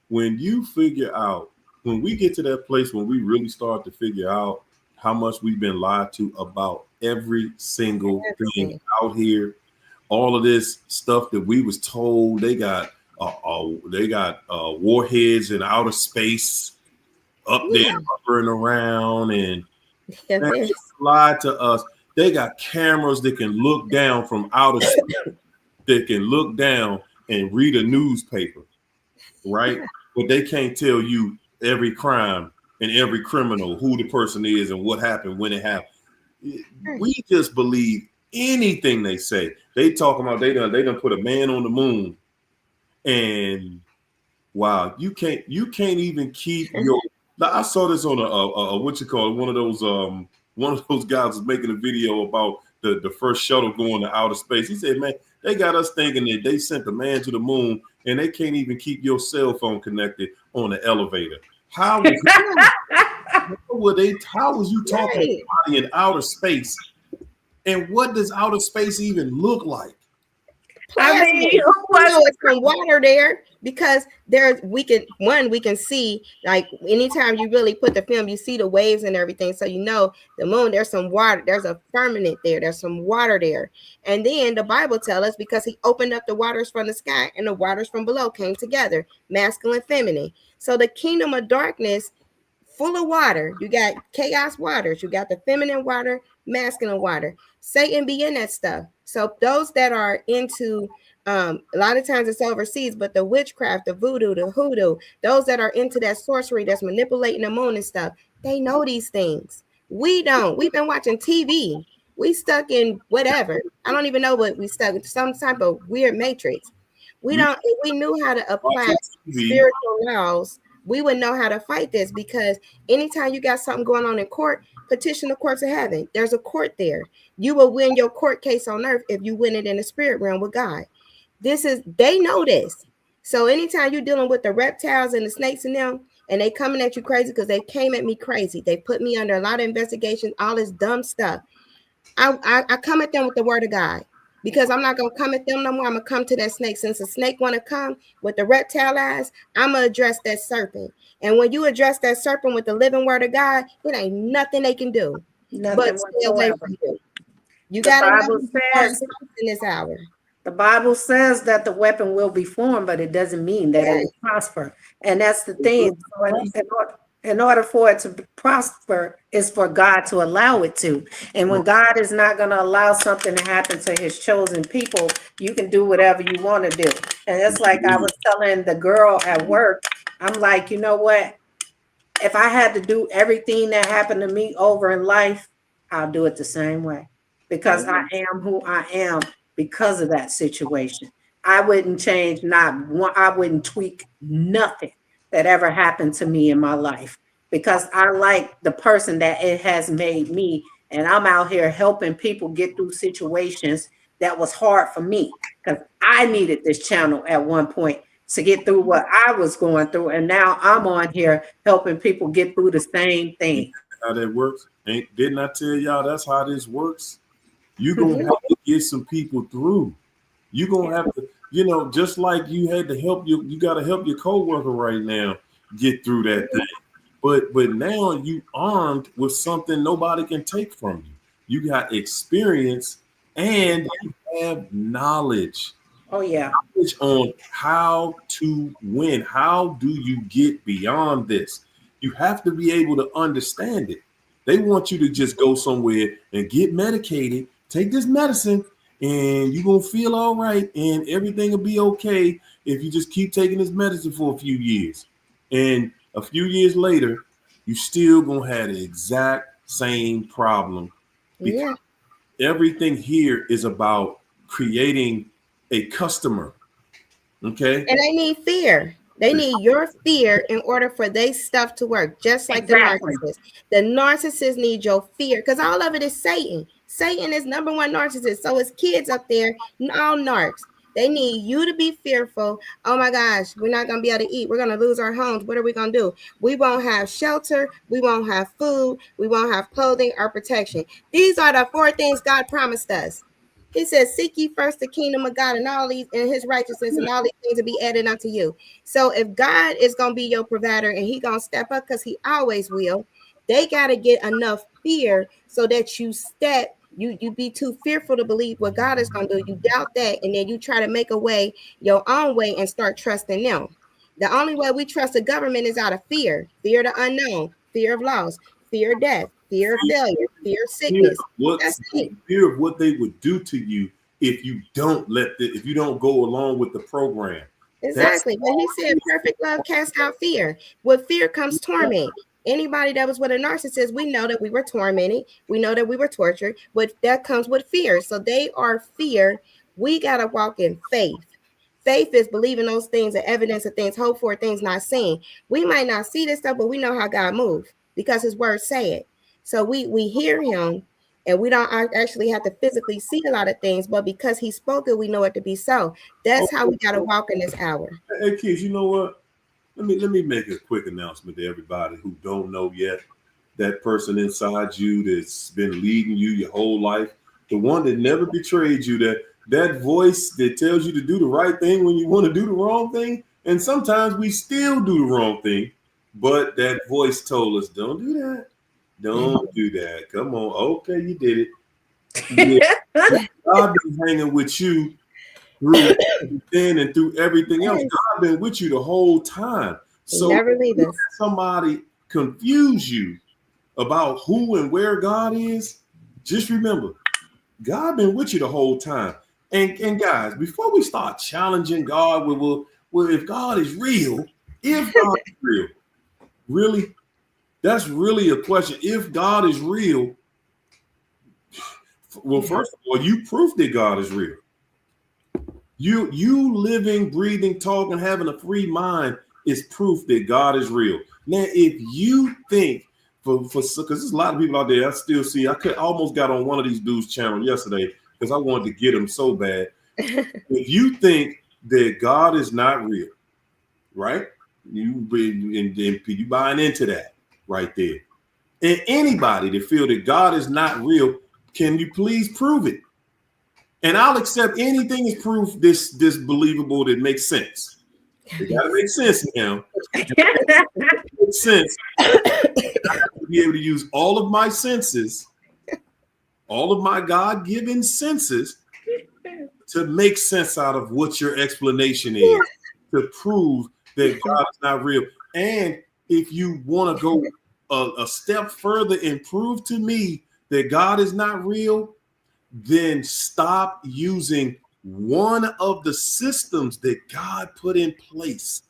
When you figure out, when we get to that place when we really start to figure out how much we've been lied to about every single thing out here, all of this stuff that we was told they got warheads in outer space up there hovering around, and they lied to us. They got cameras that can look down from outer space, that can look down and read a newspaper, right? But they can't tell you every crime and every criminal, who the person is and what happened when it happened. We just believe anything they say. They talking about they done put a man on the moon, and wow, you can't even keep your. I saw this on a what you call it, one of those guys was making a video about the first shuttle going to outer space. He said, man, they got us thinking that they sent the man to the moon and they can't even keep your cell phone connected on the elevator. How was you talking to somebody in outer space? And what does outer space even look like? I mean, you know, it's some water there because we can see, like, anytime you really put the film, you see the waves and everything. So you know the moon, there's some water, there's a firmament there, there's some water there. And then the Bible tells us, because he opened up the waters from the sky and the waters from below came together, masculine, feminine. So the kingdom of darkness, full of water. You got chaos waters. You got the feminine water, masculine water. Satan be in that stuff. So those that are into, a lot of times it's overseas, but the witchcraft, the voodoo, the hoodoo, those that are into that sorcery that's manipulating the moon and stuff, they know these things. We don't. We've been watching TV. We stuck in whatever. I don't even know what we stuck in, some type of weird matrix. We don't. If we knew how to apply spiritual laws, we would know how to fight this, because anytime you got something going on in court, petition the courts of heaven. There's a court there. You will win your court case on earth if you win it in the spirit realm with God. They know this. So anytime you're dealing with the reptiles and the snakes and them, and they coming at you crazy, because they came at me crazy. They put me under a lot of investigation, all this dumb stuff. I come at them with the word of God. Because I'm not going to come at them no more. I'm going to come to that snake. Since a snake want to come with the reptile eyes, I'm going to address that serpent. And when you address that serpent with the living word of God, it ain't nothing they can do. But stay away from you. You got to know in this hour. The Bible says that the weapon will be formed, but it doesn't mean that it will prosper. And that's the thing. In order for it to prosper, is for God to allow it to. And when God is not going to allow something to happen to his chosen people, you can do whatever you want to do. And it's like I was telling the girl at work, I'm like, you know what? If I had to do everything that happened to me over in life, I'll do it the same way, because I am who I am because of that situation. I wouldn't change not one, I wouldn't tweak nothing that ever happened to me in my life, because I like the person that it has made me. And I'm out here helping people get through situations that was hard for me, because I needed this channel at one point to get through what I was going through. And now I'm on here helping people get through the same thing. How that works? Didn't I tell y'all that's how this works? You're going to have to get some people through. You're going to have to, just like you had to help you got to help your coworker right now get through that thing. But now you armed with something nobody can take from you. You got experience and you have knowledge. Oh, yeah. Knowledge on how to win. How do you get beyond this? You have to be able to understand it. They want you to just go somewhere and get medicated, take this medicine, and you're going to feel all right, and everything will be okay if you just keep taking this medicine for a few years. And a few years later, you still going to have the exact same problem. Because everything here is about creating a customer. Okay. And they need fear. They need your fear in order for their stuff to work, just like the narcissist. The narcissist need your fear, because all of it is Satan. Satan is number one narcissist. So his kids up there, all narcs. They need you to be fearful. Oh my gosh, we're not going to be able to eat. We're going to lose our homes. What are we going to do? We won't have shelter. We won't have food. We won't have clothing or protection. These are the 4 things God promised us. He says, seek ye first the kingdom of God and all these and his righteousness, and all these things will be added unto you. So if God is going to be your provider and he going to step up, because he always will, they got to get enough fear so that you be too fearful to believe what God is going to do. You doubt that, and then you try to make a way, your own way, and start trusting them. The only way we trust the government is out of fear of the unknown, fear of loss, fear of death, fear of failure, fear of sickness. Fear of what they would do to you if you don't if you don't go along with the program. Exactly. When he said perfect love casts out fear. With fear comes torment. Anybody that was with a narcissist, we know that we were tormented. We know that we were tortured, but that comes with fear. So they are fear. We got to walk in faith. Faith is believing those things, the evidence of things hoped for, things not seen. We might not see this stuff, but we know how God moves because his words say it. So we hear him, and we don't actually have to physically see a lot of things, but because he spoke it, we know it to be so. That's how we got to walk in this hour. Hey, kids, you know what? Let me make a quick announcement to everybody who don't know yet. That person inside you that's been leading you your whole life, the one that never betrayed you, that voice that tells you to do the right thing when you want to do the wrong thing. And sometimes we still do the wrong thing, but that voice told us, don't do that. Don't do that. Come on. Okay, you did it. Yeah. I've been hanging with you through then and through everything else. God been with you the whole time. So never leave us. Somebody confuse you about who and where God is, just remember, God been with you the whole time. And guys, before we start challenging God, well, if God is real, really, that's really a question. If God is real, well, first of all, you proof that God is real. You living, breathing, talking, having a free mind is proof that God is real. Now, if you think because there's a lot of people out there I still see, I almost got on one of these dudes' channel yesterday because I wanted to get him so bad. If you think that God is not real, right? You buying into that right there. And anybody that feel that God is not real, can you please prove it? And I'll accept anything as proof this believable that makes sense. It gotta make sense now. Makes sense. I have to be able to use all of my senses, all of my God-given senses, to make sense out of what your explanation is, to prove that God is not real. And if you want to go a step further and prove to me that God is not real, then stop using one of the systems that God put in place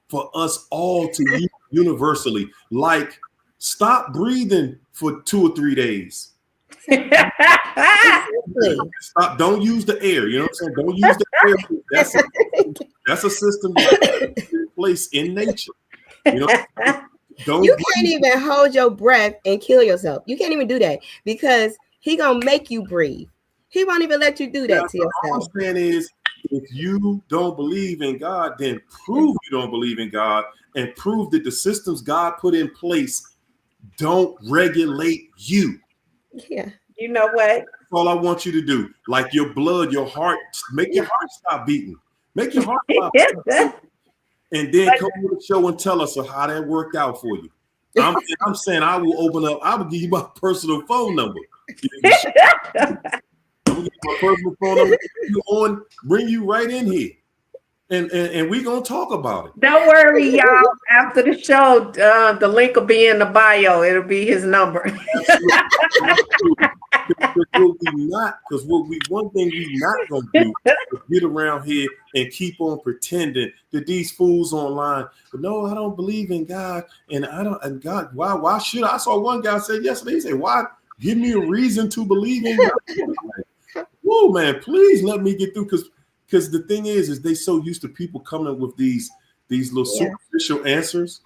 for us all to use universally. Like, stop breathing for 2 or 3 days. Stop. Don't use the air. You know what I'm saying? Don't use the air. That's a system that's in place in nature. You know, you can't even hold your breath and kill yourself. You can't even do that because he gonna make you breathe. He won't even let you do that to yourself. All I'm saying is, if you don't believe in God, then prove you don't believe in God and prove that the systems God put in place don't regulate you. Yeah. You know what? That's all I want you to do. Like your blood, your heart, make your heart stop beating. Make your heart stop beating. And then come on the show and tell us how that worked out for you. I'm saying I will open up. I will give you my personal phone number. I'm gonna give you my personal phone number. Bring you right in here, and we're gonna talk about it. Don't worry, y'all. After the show, the link will be in the bio. It'll be his number. Because one thing we not gonna do is get around here and keep on pretending that these fools online. But no, I don't believe in God, and I don't. And God, why should I? Saw one guy say yesterday. He said, "Why? Give me a reason to believe in God." Whoa, man! Please let me get through, because the thing is they so used to people coming with these little superficial answers.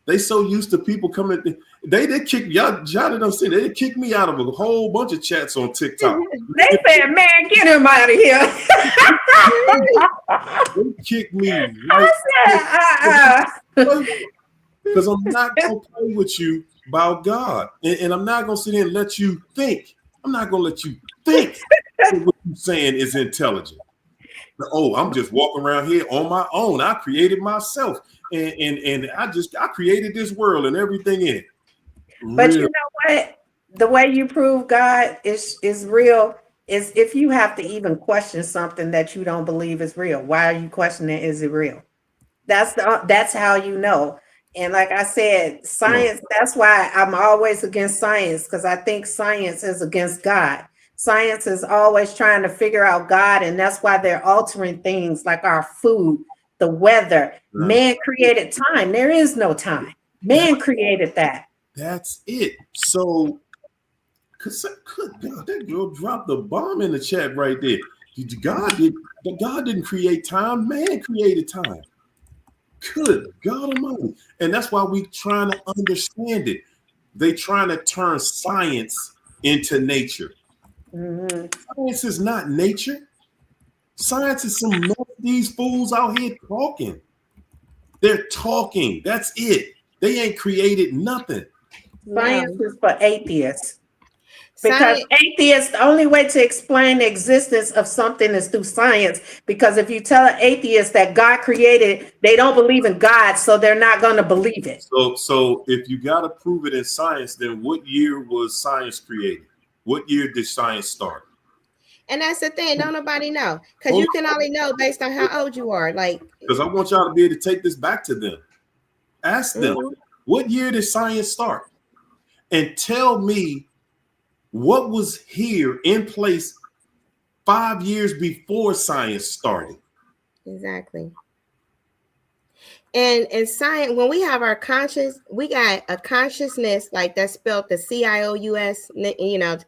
They so used to people coming. They kick y'all. Didn't say they kick me out of a whole bunch of chats on TikTok. They said, "Man, get him out of here." They kick me right. Because I'm not gonna play with you about God, and I'm not gonna sit here and let you think. I'm not gonna let you think that what you're saying is intelligent. Oh, I'm just walking around here on my own. I created myself, and I created this world and everything in it. But you know what? The way you prove God is real is if you have to even question something that you don't believe is real. Why are you questioning? Is it real? That's how you know. And like I said, science. That's why I'm always against science, because I think science is against God. Science is always trying to figure out God, and that's why they're altering things like our food, the weather. Man created time. There is no time. Man created that. That's it. So, God, that girl dropped the bomb in the chat right there. God didn't create time. Man created time. Good God Almighty. And that's why we trying to understand it. They trying to turn science into nature. Mm-hmm. Science is not nature. Science is some these fools out here talking. They're talking. That's it. They ain't created nothing. Science is for atheists. Because atheists, the only way to explain the existence of something is through science. Because if you tell an atheist that God created, they don't believe in God, so they're not going to believe it. So if you got to prove it in science, then what year was science created? What year did science start? And that's the thing. Don't nobody know. Because you can only know based on how old you are. Because I want y'all to be able to take this back to them. Ask them, what year did science start? And tell me what was here in place 5 years before science started. Exactly. And in science, when we have our conscious, we got a consciousness, like that's spelled the CIOUS,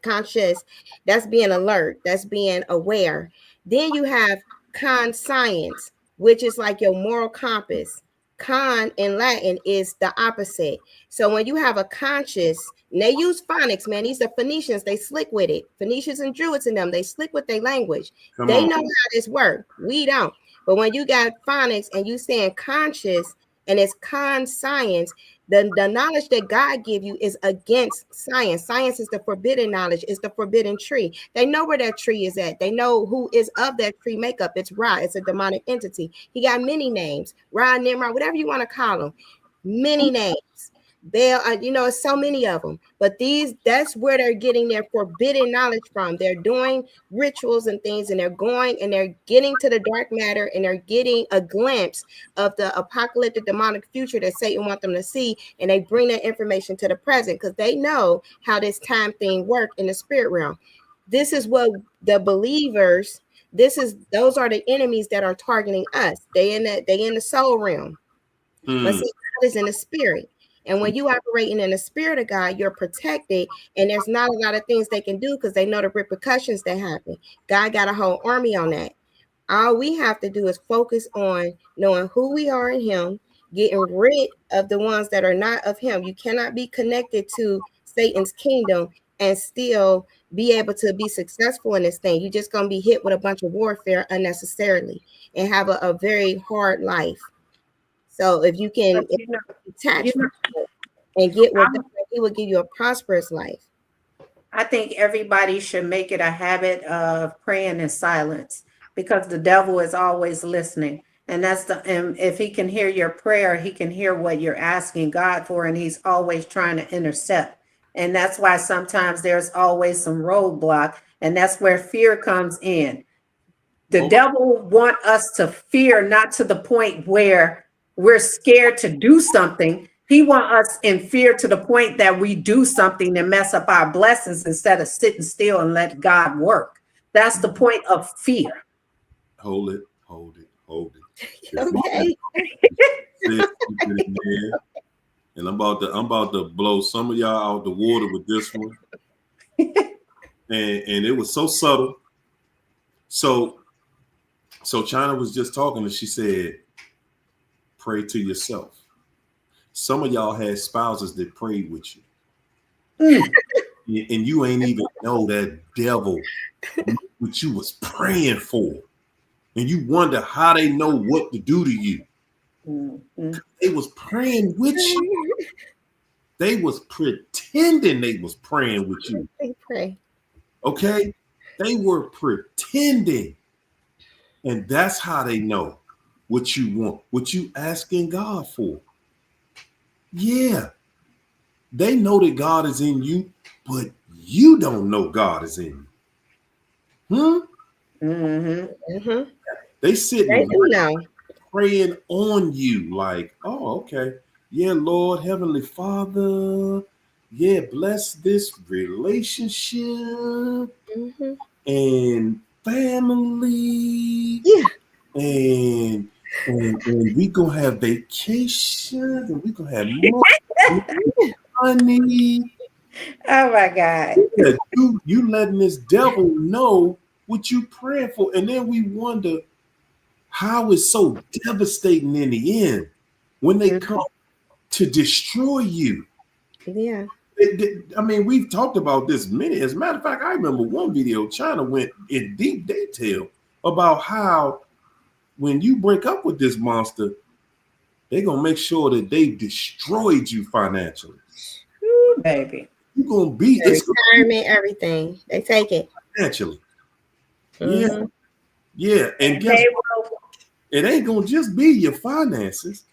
conscious, that's being alert, that's being aware. Then you have conscience, which is like your moral compass. Con in Latin is the opposite. So when you have a conscious, and they use phonics, man. These are Phoenicians. They slick with it. Phoenicians and Druids in them. They slick with their language. They know how this works. We don't. But when you got phonics and you saying conscious and it's conscience, the knowledge that God give you is against science. Science is the forbidden knowledge. It's the forbidden tree. They know where that tree is at. They know who is of that tree makeup. It's Ra. It's a demonic entity. He got many names. Ra, Nimrod, whatever you want to call him. Many names. Baal, it's so many of them. But that's where they're getting their forbidden knowledge from. They're doing rituals and things, and they're going and they're getting to the dark matter, and they're getting a glimpse of the apocalyptic demonic future that Satan wants them to see, and they bring that information to the present because they know how this time thing works in the spirit realm. This is what the believers, those are the enemies that are targeting us. They in the soul realm. But see, God is in the spirit. And when you operating in the spirit of God, you're protected, and there's not a lot of things they can do because they know the repercussions that happen. God got a whole army on that. All we have to do is focus on knowing who we are in Him, getting rid of the ones that are not of Him. You cannot be connected to Satan's kingdom and still be able to be successful in this thing. You're just going to be hit with a bunch of warfare unnecessarily and have a very hard life. So if you can detach from it and get with God, He will give you a prosperous life. I think everybody should make it a habit of praying in silence because the devil is always listening. And and if he can hear your prayer, he can hear what you're asking God for, and he's always trying to intercept. And that's why sometimes there's always some roadblock, and that's where fear comes in. The devil want us to fear, not to the point where we're scared to do something. He want us in fear to the point that we do something and mess up our blessings instead of sitting still and let God work. That's the point of fear. Hold it. Okay. And I'm about to blow some of y'all out the water with this one. and it was so subtle. So China was just talking and she said, pray to yourself. Some of y'all had spouses that prayed with you. And you ain't even know that devil what you was praying for. And you wonder how they know what to do to you. They was praying with you. They was pretending they was praying with you. They pray. Okay? They were pretending. And that's how they know what you want, what you asking God for. Yeah. They know that God is in you, but you don't know God is in you. They sitting praying on you like, oh, okay. Yeah, Lord, Heavenly Father. Yeah, bless this relationship and family. Yeah. And we gonna have vacations and we gonna have more money. Oh my God. Yeah, you letting this devil know what you praying for. And then we wonder how it's so devastating in the end when they come to destroy you. Yeah. I mean, we've talked about this many. As a matter of fact, I remember one video, China went in deep detail about how when you break up with this monster, they're going to make sure that they destroyed you financially. Ooh, baby. You're going to be retirement, everything. They take it. Financially. Yeah. Yeah. And guess what? It ain't going to just be your finances.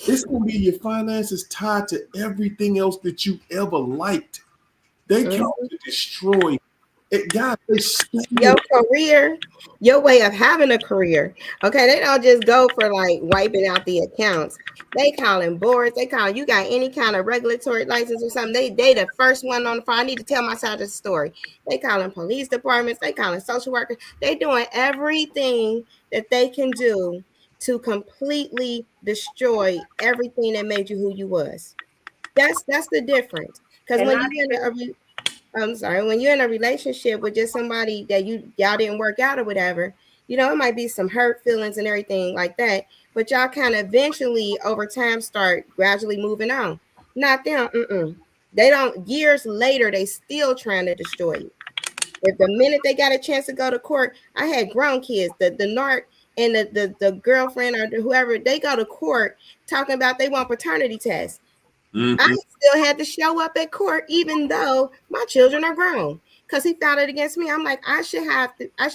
It's going to be your finances tied to everything else that you ever liked. They come to destroy it. God, your career, your way of having a career. Okay, they don't just go for like wiping out the accounts. They calling boards. They calling you got any kind of regulatory license or something. They the first one on the phone. I need to tell my side of the story. They calling police departments. They calling social workers. They doing everything that they can do to completely destroy everything that made you who you was. That's the difference. Because when you're in a relationship with just somebody that y'all didn't work out or whatever, it might be some hurt feelings and everything like that, but y'all kind of eventually over time start gradually moving on. Not them. They don't. Years later, they still trying to destroy you. If the minute they got a chance to go to court, I had grown kids, the narc and the girlfriend or whoever, they go to court talking about they want paternity tests. I still had to show up at court even though my children are grown because he filed it against me. I'm like, I should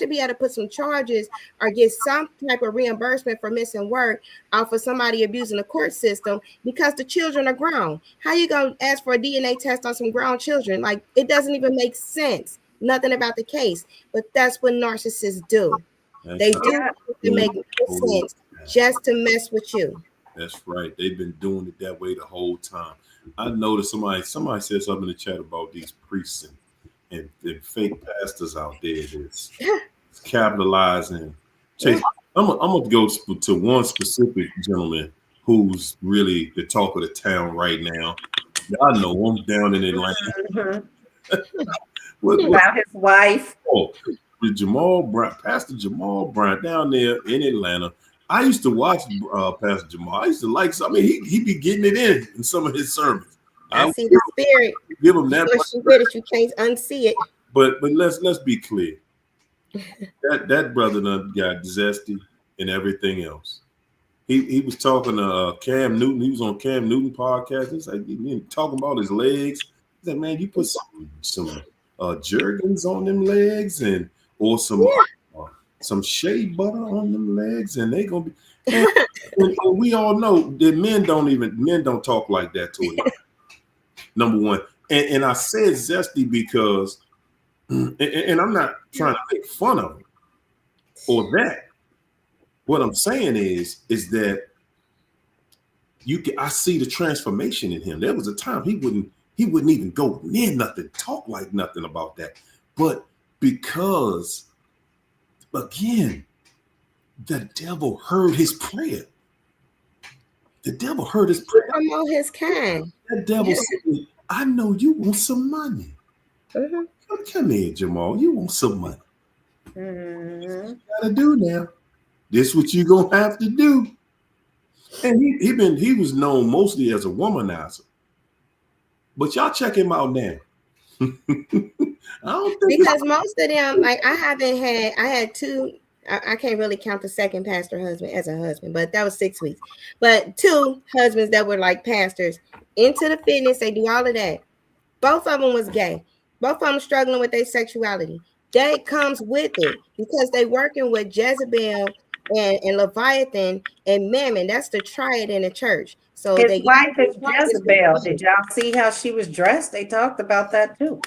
be able to put some charges or get some type of reimbursement for missing work off of somebody abusing the court system because the children are grown. How you gonna ask for a DNA test on some grown children? Like, it doesn't even make sense. Nothing about the case, but that's what narcissists do. They do to make sense just to mess with you. That's right. They've been doing it that way the whole time. I noticed somebody said something in the chat about these priests and fake pastors out there that's capitalizing. Chase, I'm gonna go to one specific gentleman who's really the talk of the town right now. Y'all know him down in Atlanta. About his wife. Oh, with Jamal Brown, Pastor Jamal Brown down there in Atlanta. I used to watch Pastor Jamal. I used to like. I mean, he be getting it in some of his sermons. I see the spirit. Give him that. You can't unsee it. But let's be clear. that brother done got zesty and everything else. He was talking to Cam Newton. He was on Cam Newton podcast. He's like talking about his legs. He's like, man, you put some Jergens on them legs or some shea butter on them legs, and they gonna be. And we all know that men don't talk like that to him. Number one, and I said zesty because, and I'm not trying to make fun of him or that. What I'm saying is that I see the transformation in him. There was a time he wouldn't even go near nothing, talk like nothing about that, but because. Again, the devil heard his prayer. The devil heard his prayer. Promote his kind. The devil said, I know you want some money. Come here, Jamal. You want some money. What you gotta do now. This what you gonna have to do. And he was known mostly as a womanizer. But y'all check him out now. I don't think because most of them, like I had two. I can't really count the second pastor husband as a husband, but that was 6 weeks. But two husbands that were like pastors into the fitness, they do all of that. Both of them was gay. Both of them struggling with their sexuality. That comes with it because they working with Jezebel and Leviathan and Mammon. That's the triad in the church. So his wife is Jezebel. Did y'all see how she was dressed? They talked about that too.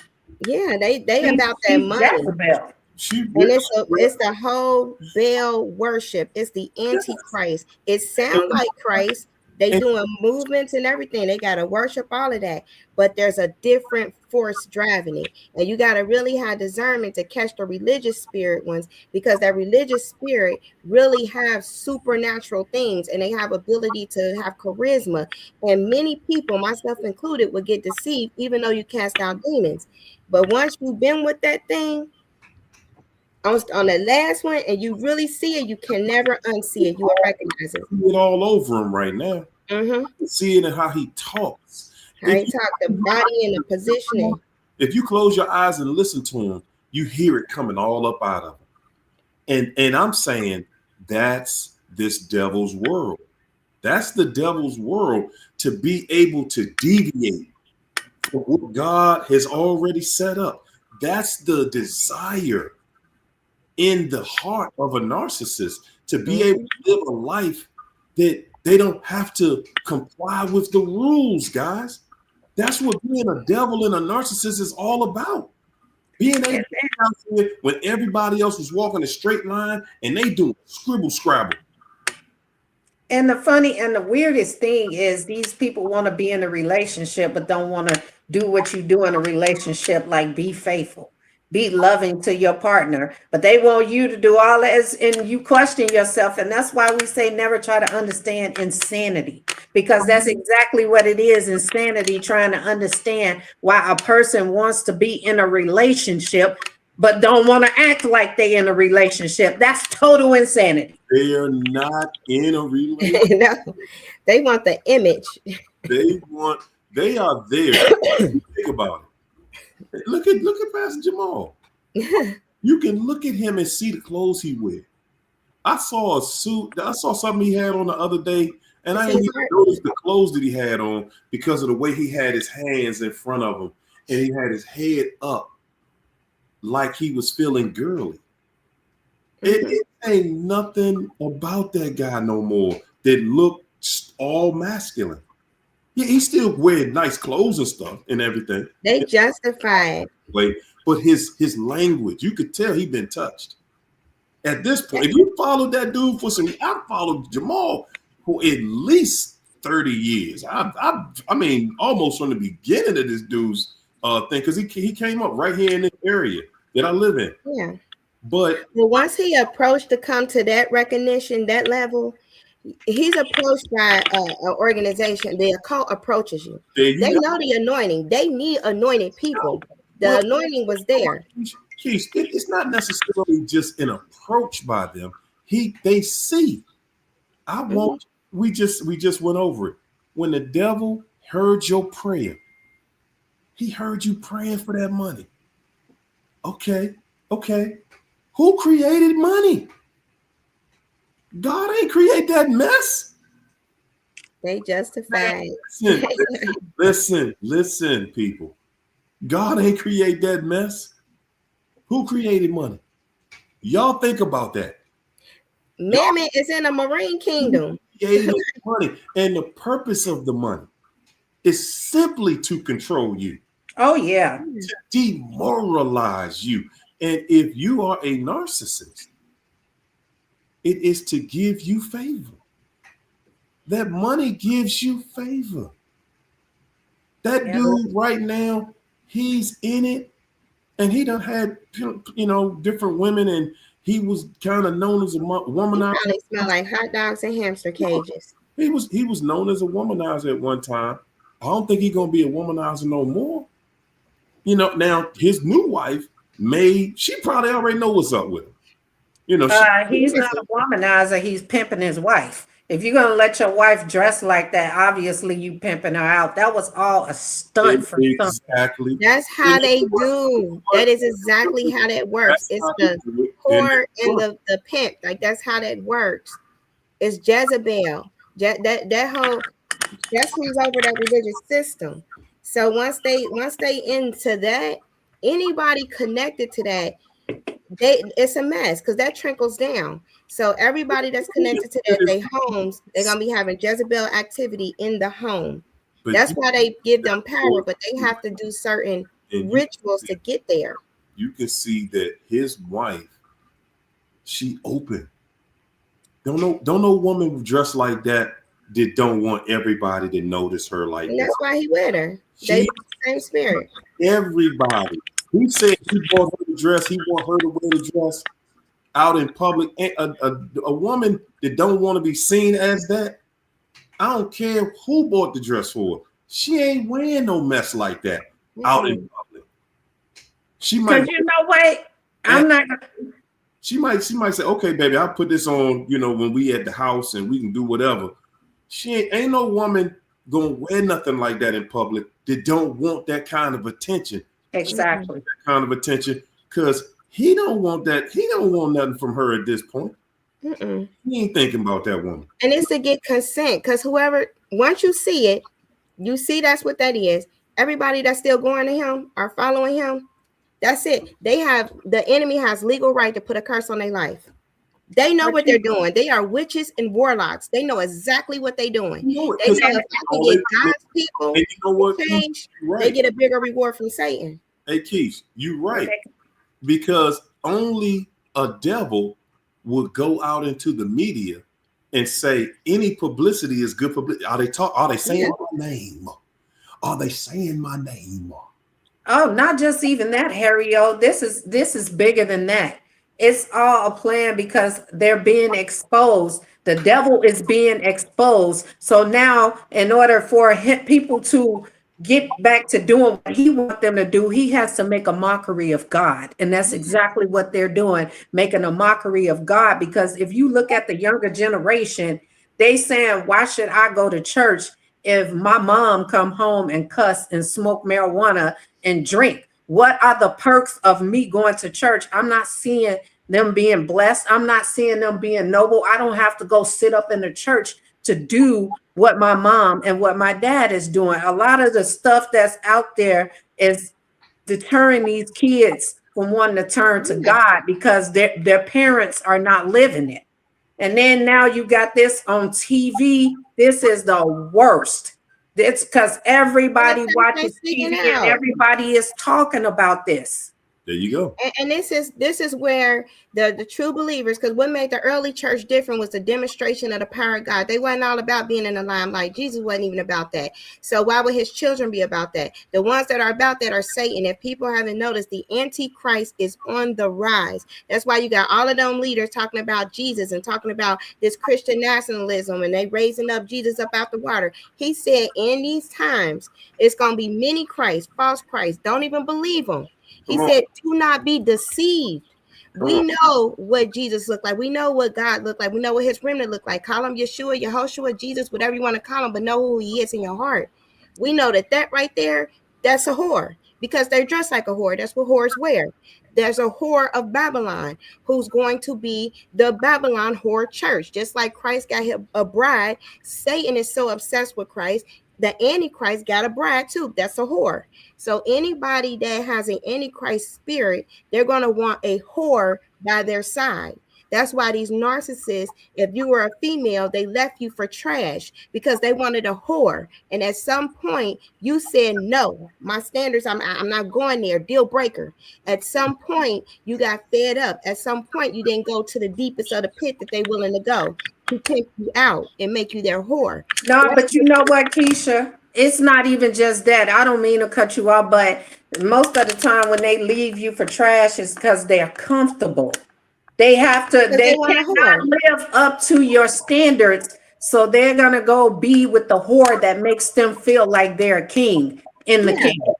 Yeah, they about that money. Jezebel. And it's the whole Baal worship. It's the Antichrist. It sounds like Christ. They doing movements and everything. They got to worship all of that. But there's a different force driving it. And you got to really have discernment to catch the religious spirit ones, because that religious spirit really have supernatural things and they have ability to have charisma. And many people, myself included, would get deceived even though you cast out demons. But once you've been with that thing, on the last one, and you really see it, you can never unsee it. You will recognize it. See it all over him right now. See it in how he talks. How he talks, the body and the positioning. If you close your eyes and listen to him, you hear it coming all up out of him. And I'm saying that's this devil's world. That's the devil's world, to be able to deviate from what God has already set up. That's the desire in the heart of a narcissist, to be able to live a life that they don't have to comply with the rules, guys. That's what being a devil and a narcissist is all about. Being able to out here when everybody else was walking a straight line and they do scribble scrabble. And the funny and the weirdest thing is these people want to be in a relationship but don't want to do what you do in a relationship, like be faithful, be loving to your partner, but they want you to do all that, and you question yourself. And that's why we say never try to understand insanity, because that's exactly what it is, insanity, trying to understand why a person wants to be in a relationship but don't want to act like they in a relationship. That's total insanity. They are not in a relationship. No, they want the image. They are there. Think about it. Look at Pastor Jamal. You can look at him and see the clothes he wears. I saw a suit. I saw something he had on the other day, and I didn't even notice the clothes that he had on because of the way he had his hands in front of him and he had his head up. like he was feeling girly. It ain't nothing about that guy no more that looked all masculine. Yeah, he still wearing nice clothes and stuff and everything. They justify it. But his language, you could tell he'd been touched. At this point, if you followed that dude for I followed Jamal for at least 30 years. I mean, almost from the beginning of this dude's thing, because he came up right here in this area that I live in. Yeah. But once he approached to come to that recognition, that level, he's approached by an organization. The occult approaches you. They know the anointing. They need anointed people. The anointing was there. Keith, it's not necessarily just an approach by them. They see. We just went over it. When the devil heard your prayer, he heard you praying for that money. Okay. Who created money? God ain't create that mess. They justify it. Listen, people. God ain't create that mess. Who created money? Y'all think about that. Mammon is in a marine kingdom. Created money, and the purpose of the money is simply to control you. Oh yeah, to demoralize you. And if you are a narcissist, it is to give you favor. That money gives you favor. That dude right now, he's in it, and he done had different women, and he was kind of known as a womanizer. He probably smell like hot dogs and hamster cages. He was known as a womanizer at one time. I don't think he's gonna be a womanizer no more. Now his new wife, she probably already know what's up with him. He's not a womanizer. He's pimping his wife. If you're gonna let your wife dress like that, obviously you pimping her out. That was all a stunt for exactly. That's how they do. That is exactly how that works. It's the whore and the pimp. Like that's how that works. It's Jezebel. That whole that's who's over that religious system. So once they into that, anybody connected to that, it's a mess because that trickles down. So everybody that's connected to that, their homes, they're gonna be having Jezebel activity in the home. But that's why they give them power, but they have to do certain rituals to get there. You can see that his wife, she open. Don't no woman dressed like that don't want everybody to notice her like that. And that's why he with her. They the same spirit. Everybody. He said he bought her the dress. He want her to wear the dress out in public. A woman that don't want to be seen as that, I don't care who bought the dress for her. She ain't wearing no mess like that out in public. She might. You know what? I'm not. She might say, "Okay, baby, I'll put this on. When we at the house and we can do whatever." She ain't no woman gonna wear nothing like that in public that don't want that kind of attention. Exactly. That kind of attention, because he don't want that. He don't want nothing from her at this point. He ain't thinking about that woman. And it's to get consent, because once you see it, you see that's what that is. Everybody that's still going to him or following him, that's it. The enemy has legal right to put a curse on their life. They know what they're doing. They are witches and warlocks. They know exactly what they're doing. They know if they get God's people to change, they get a bigger reward from Satan. Hey, Keith, you're right. Because only a devil would go out into the media and say any publicity is good publicity. Are they saying my name? Are they saying my name? Oh, not just even that, Harry. This is bigger than that. It's all a plan because they're being exposed. The devil is being exposed. So now, in order for people to get back to doing what he wants them to do, he has to make a mockery of God. And that's exactly what they're doing, making a mockery of God. Because if you look at the younger generation, they saying, why should I go to church if my mom come home and cuss and smoke marijuana and drink? What are the perks of me going to church? I'm not seeing them being blessed. I'm not seeing them being noble. I don't have to go sit up in the church to do what my mom and what my dad is doing. A lot of the stuff that's out there is deterring these kids from wanting to turn to God because their parents are not living it. And then now you got this on TV. This is the worst. It's because everybody watches TV and everybody is talking about this. There you go. And this is where the true believers, because what made the early church different was the demonstration of the power of God. They weren't all about being in the limelight. Jesus wasn't even about that. So why would his children be about that? The ones that are about that are Satan. If people haven't noticed, the Antichrist is on the rise. That's why you got all of them leaders talking about Jesus and talking about this Christian nationalism, and they raising up Jesus up out the water. He said in these times, it's going to be many Christ, false Christ. Don't even believe them. He said, do not be deceived. We know what Jesus looked like. We know what God looked like. We know what his remnant looked like. Call him Yeshua, Yehoshua, Jesus, whatever you want to call him, but know who he is in your heart. We know that right there, that's a whore, because they're dressed like a whore. That's what whores wear. There's a whore of Babylon who's going to be the Babylon whore church. Just like Christ got a bride, Satan is so obsessed with Christ. The Antichrist got a bride too. That's a whore. So anybody that has an Antichrist spirit, they're going to want a whore by their side. That's why these narcissists, if you were a female, they left you for trash because they wanted a whore. And at some point you said, no, my standards, I'm not going there, deal breaker. At some point you got fed up. At some point you didn't go to the deepest of the pit that they're willing to go to take you out and make you their whore. No, but you know what, Keisha? It's not even just that. I don't mean to cut you off, but most of the time when they leave you for trash, it's because they're comfortable. They cannot live up to your standards. So they're going to go be with the whore that makes them feel like they're a king in the kingdom.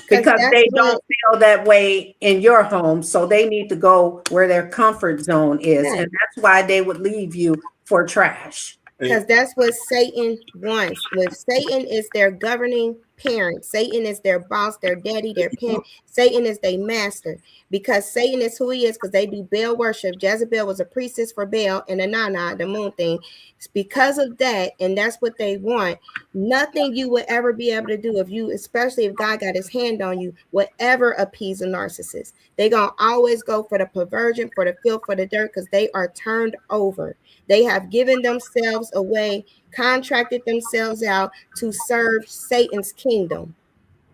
Because they don't feel that way in your home. So they need to go where their comfort zone is. And that's why they would leave you for trash. Because that's what Satan wants. When Satan is their governing parent, Satan is their boss, their daddy, their parent. Satan is their master. Because Satan is who he is, because they do Baal worship. Jezebel was a priestess for Baal and the Nana, the moon thing. It's because of that, and that's what they want. Nothing you would ever be able to do especially if God got his hand on you, would ever appease a narcissist. They're going to always go for the perversion, for the filth, for the dirt, because they are turned over. They have given themselves away, contracted themselves out to serve Satan's kingdom.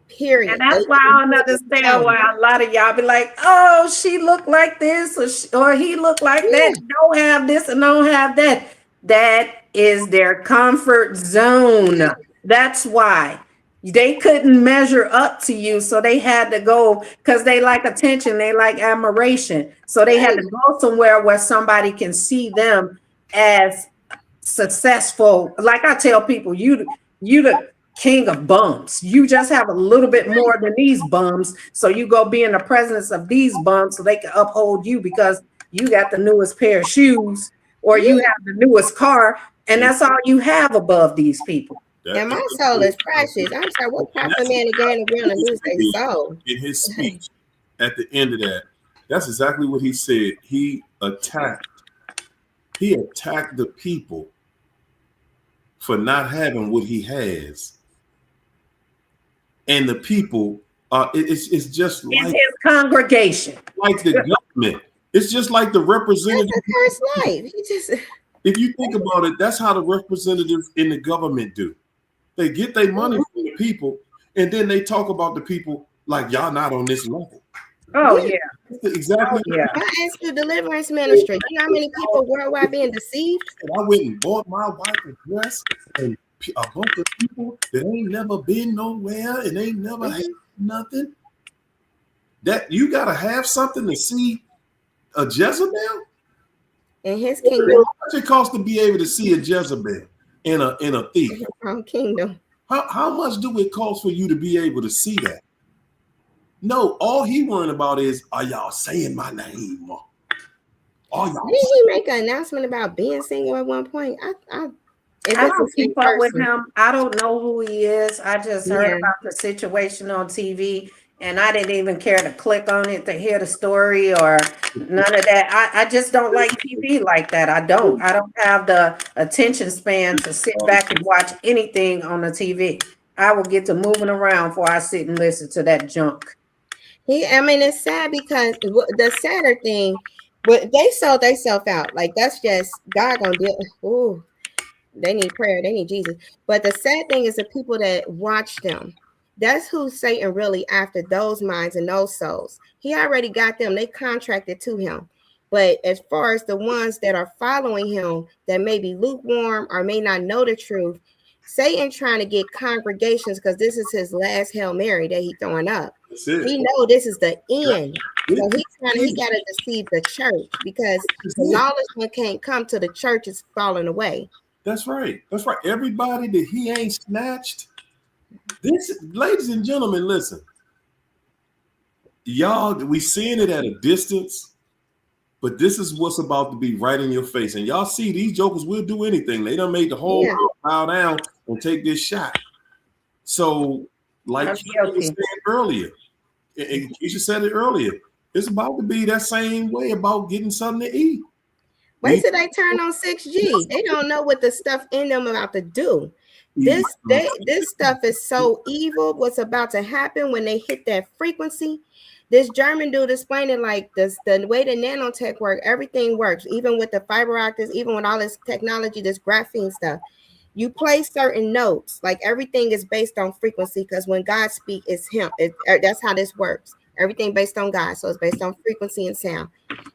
Period. And that's why I don't understand why a lot of y'all be like, oh, she looked like this or he looked like that. Don't have this and don't have that. That is their comfort zone. That's why they couldn't measure up to you. So they had to go because they like attention. They like admiration. So they had to go somewhere where somebody can see them as successful. Like I tell people, you the king of bums. You just have a little bit more than these bums. So you go be in the presence of these bums so they can uphold you because you got the newest pair of shoes or you have the newest car. And that's all you have above these people. And my soul is precious. I'm sorry, what profit man again around and lose their soul? In his speech, at the end of that, that's exactly what he said. He attacked the people for not having what he has. And the people, it's just like his congregation, like the government. It's just like the representative. That's the first life. If you think about it, that's how the representatives in the government do. They get their money from the people, and then they talk about the people like y'all not on this level. Oh yeah, exactly. Oh, yeah. I asked you deliverance ministry. You know how many people worldwide being deceived? I went and bought my wife a dress and a bunch of people that ain't never been nowhere and ain't never had nothing. That you gotta have something to see a Jezebel in his kingdom. How much it costs to be able to see a Jezebel in a thief? Kingdom. How much do it cost for you to be able to see that? No, all he worrying about is, are y'all saying my name? Didn't he make an announcement about being single at one point? I don't keep up with him. I don't know who he is. I just heard about the situation on TV, and I didn't even care to click on it to hear the story or none of that. I just don't like TV like that. I don't have the attention span to sit back and watch anything on the TV. I will get to moving around before I sit and listen to that junk. I mean, it's sad because the sadder thing, but they sold themselves out. Like that's just God gonna deal. Ooh, they need prayer. They need Jesus. But the sad thing is the people that watch them. That's who Satan really after, those minds and those souls. He already got them. They contracted to him. But as far as the ones that are following him that may be lukewarm or may not know the truth, Satan trying to get congregations because this is his last Hail Mary that he throwing up. That's it. He know this is the end. So That's he got to deceive the church because the knowledge one can't come to the church is falling away. That's right. That's right. Everybody that he ain't snatched. This, ladies and gentlemen, listen. Y'all, we seeing it at a distance, but this is what's about to be right in your face. And y'all see these jokers will do anything. They done made the whole world bow down and take this shot. So, like you said earlier, and Keisha said it earlier, it's about to be that same way about getting something to eat. Wait till they turn on 6G. They don't know what the stuff in them about to do. This stuff is so evil. What's about to happen when they hit that frequency? This German dude explained it like this: the way the nanotech work, everything works, even with the fiber optics, even with all this technology, this graphene stuff. You play certain notes, like everything is based on frequency, because when God speaks, it's him. That's how this works. Everything based on God, so it's based on frequency and sound.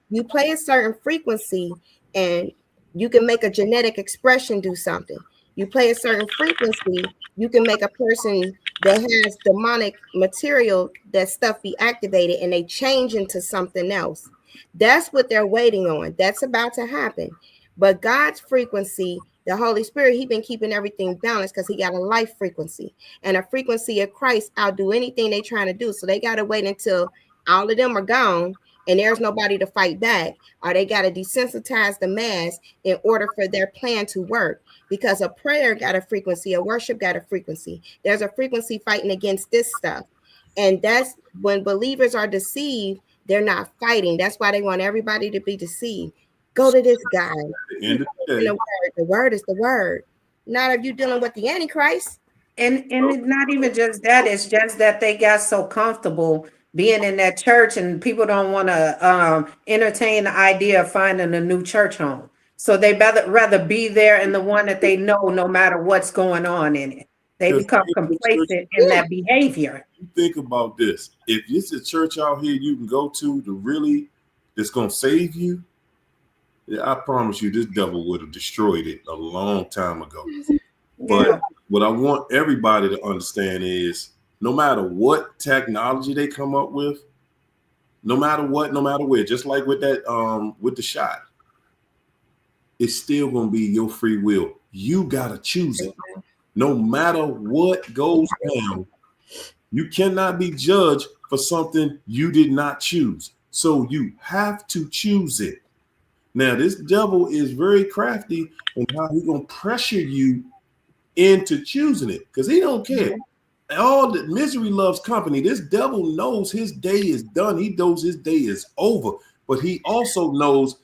You play a certain frequency, and you can make a genetic expression do something. You play a certain frequency, you can make a person that has demonic material, that stuff be activated and they change into something else. That's what they're waiting on. That's about to happen. But God's frequency, the Holy Spirit, he been keeping everything balanced because he got a life frequency, and a frequency of Christ outdo anything they trying to do. So they got to wait until all of them are gone and there's nobody to fight back, or they got to desensitize the mass in order for their plan to work. Because a prayer got a frequency, a worship got a frequency. There's a frequency fighting against this stuff. And that's when believers are deceived, they're not fighting. That's why they want everybody to be deceived. Go to this guy. The word is the word. Not if you dealing with the Antichrist. And it's not even just that, it's just that they got so comfortable being in that church, and people don't want to entertain the idea of finding a new church home. So they rather be there in the one that they know, no matter what's going on in it. They become complacent in that behavior. You think about this. If it's a church out here you can go to really, that's going to save you, I promise you this devil would have destroyed it a long time ago. But what I want everybody to understand is no matter what technology they come up with, no matter what, no matter where, just like with that, with the shot, it's still going to be your free will. You got to choose it. No matter what goes down, you cannot be judged for something you did not choose. So you have to choose it. Now, this devil is very crafty in how he's going to pressure you into choosing it, because he don't care. All the misery loves company. This devil knows his day is done. He knows his day is over, but he also knows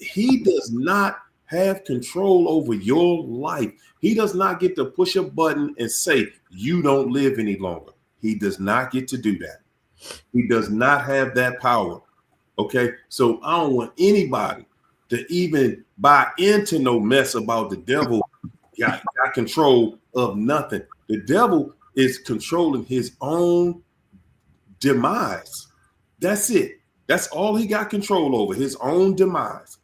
he does not have control over your life. He does not get to push a button and say you don't live any longer. He does not get to do that. He does not have that power. Okay, so I don't want anybody to even buy into no mess about the devil got control of nothing. The devil is controlling his own demise. That's it. That's all he got control over, his own demise.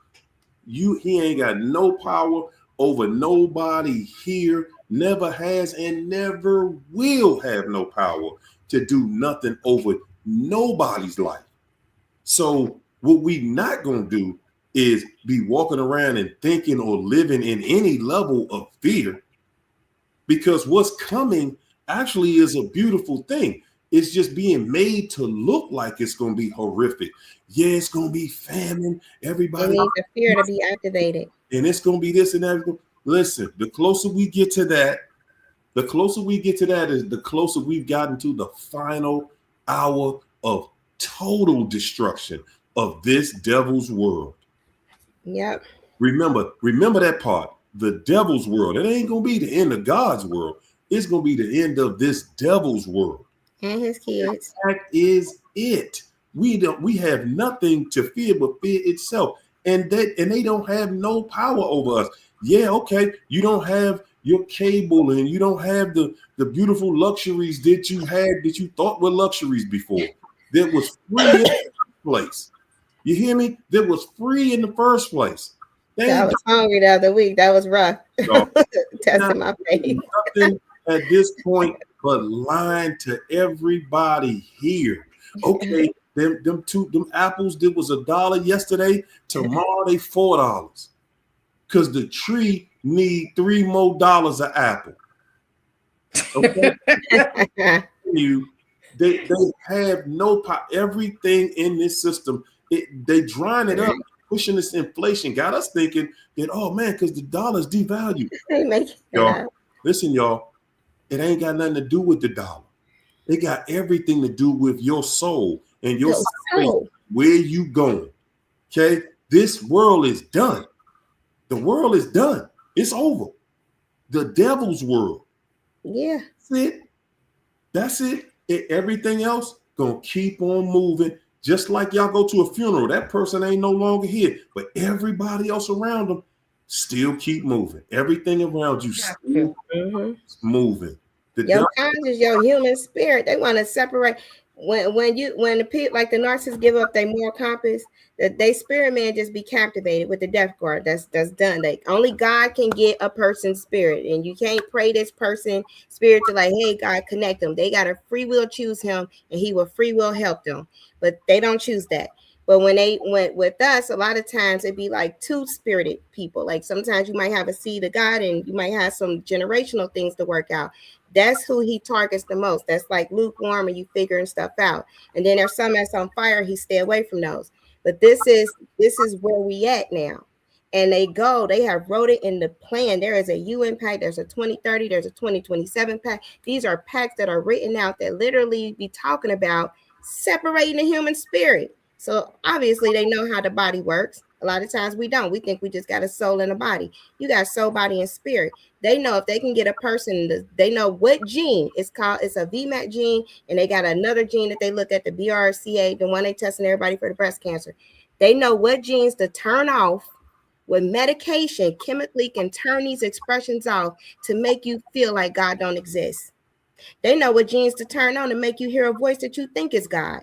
He ain't got no power over nobody here, never has and never will have no power to do nothing over nobody's life. So what we not going to do is be walking around and thinking or living in any level of fear, because what's coming actually is a beautiful thing. It's just being made to look like it's going to be horrific. Yeah, it's going to be famine. Everybody needs the fear to be activated. And it's going to be this and that. Listen, the closer we get to that is the closer we've gotten to the final hour of total destruction of this devil's world. Yep. Remember that part. The devil's world. It ain't going to be the end of God's world. It's going to be the end of this devil's world. and his kids. That is it. We have nothing to fear but fear itself. And they don't have no power over us. Yeah, okay. You don't have your cable and you don't have the beautiful luxuries that you had that you thought were luxuries before. That was free in the first place. You hear me? That was free in the first place. I was hungry the other week. That was rough. No, Testing my faith. Nothing at this point but lying to everybody here. Okay, them apples that was $1 yesterday, tomorrow they $4. Because the tree need $3 more an apple. Okay. They have no power. Everything in this system, they drying it up, pushing this inflation. Got us thinking that, oh man, because the dollar's devalued. Y'all, listen, y'all, it ain't got nothing to do with the dollar. It got everything to do with your soul and your soul. Where you going? Okay, this world is done. The world is done. It's over. The devil's world. Yeah. That's it. That's it. Everything else gonna keep on moving. Just like y'all go to a funeral, that person ain't no longer here, but everybody else around them still keep moving. Everything around you still moving. Your conscience is your human spirit. They want to separate. When the people like the narcissists give up their moral compass, that they spirit man just be captivated with the death guard. That's done. Like only God can get a person's spirit, and you can't pray this person spirit to like, hey God, connect them. They got to free will choose him, and he will free will help them. But they don't choose that. But when they went with us, a lot of times it'd be like two-spirited people. Like sometimes you might have a seed of God, and you might have some generational things to work out. That's who he targets the most. That's like lukewarm and you figuring stuff out. And then there's some that's on fire. He stay away from those. But this is where we at now. And they have wrote it in the plan. There is a UN pact. There's a 2030. There's a 2027 pact. These are pacts that are written out that literally be talking about separating the human spirit. So obviously they know how the body works. A lot of times we don't. We think we just got a soul and a body. You got soul, body, and spirit. They know if they can get a person, they know what gene it's called. It's a VMAT gene, and they got another gene that they look at, the BRCA, the one they testing everybody for the breast cancer. They know what genes to turn off with medication. Chemically can turn these expressions off to make you feel like God don't exist. They know what genes to turn on to make you hear a voice that you think is God.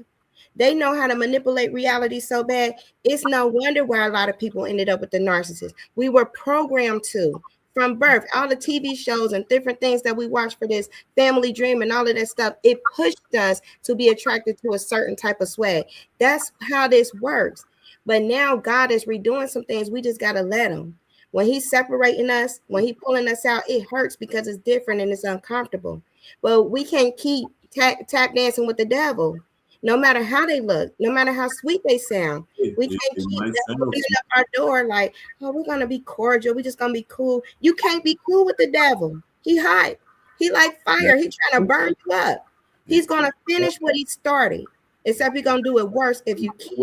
They know how to manipulate reality so bad. It's no wonder why a lot of people ended up with the narcissist. We were programmed to from birth. All the TV shows and different things that we watch for this family dream and all of that stuff, it pushed us to be attracted to a certain type of swag. That's how this works. But now God is redoing some things. We just got to let him. When he's separating us, when he's pulling us out, it hurts because it's different and it's uncomfortable. Well, we can't keep tap dancing with the devil. No matter how they look, no matter how sweet they sound, we can't keep opening up our door like, oh, we're going to be cordial. We're just going to be cool. You can't be cool with the devil. He hot. He like fire. He's trying to burn you up. He's going to finish what he started, except he's going to do it worse if you keep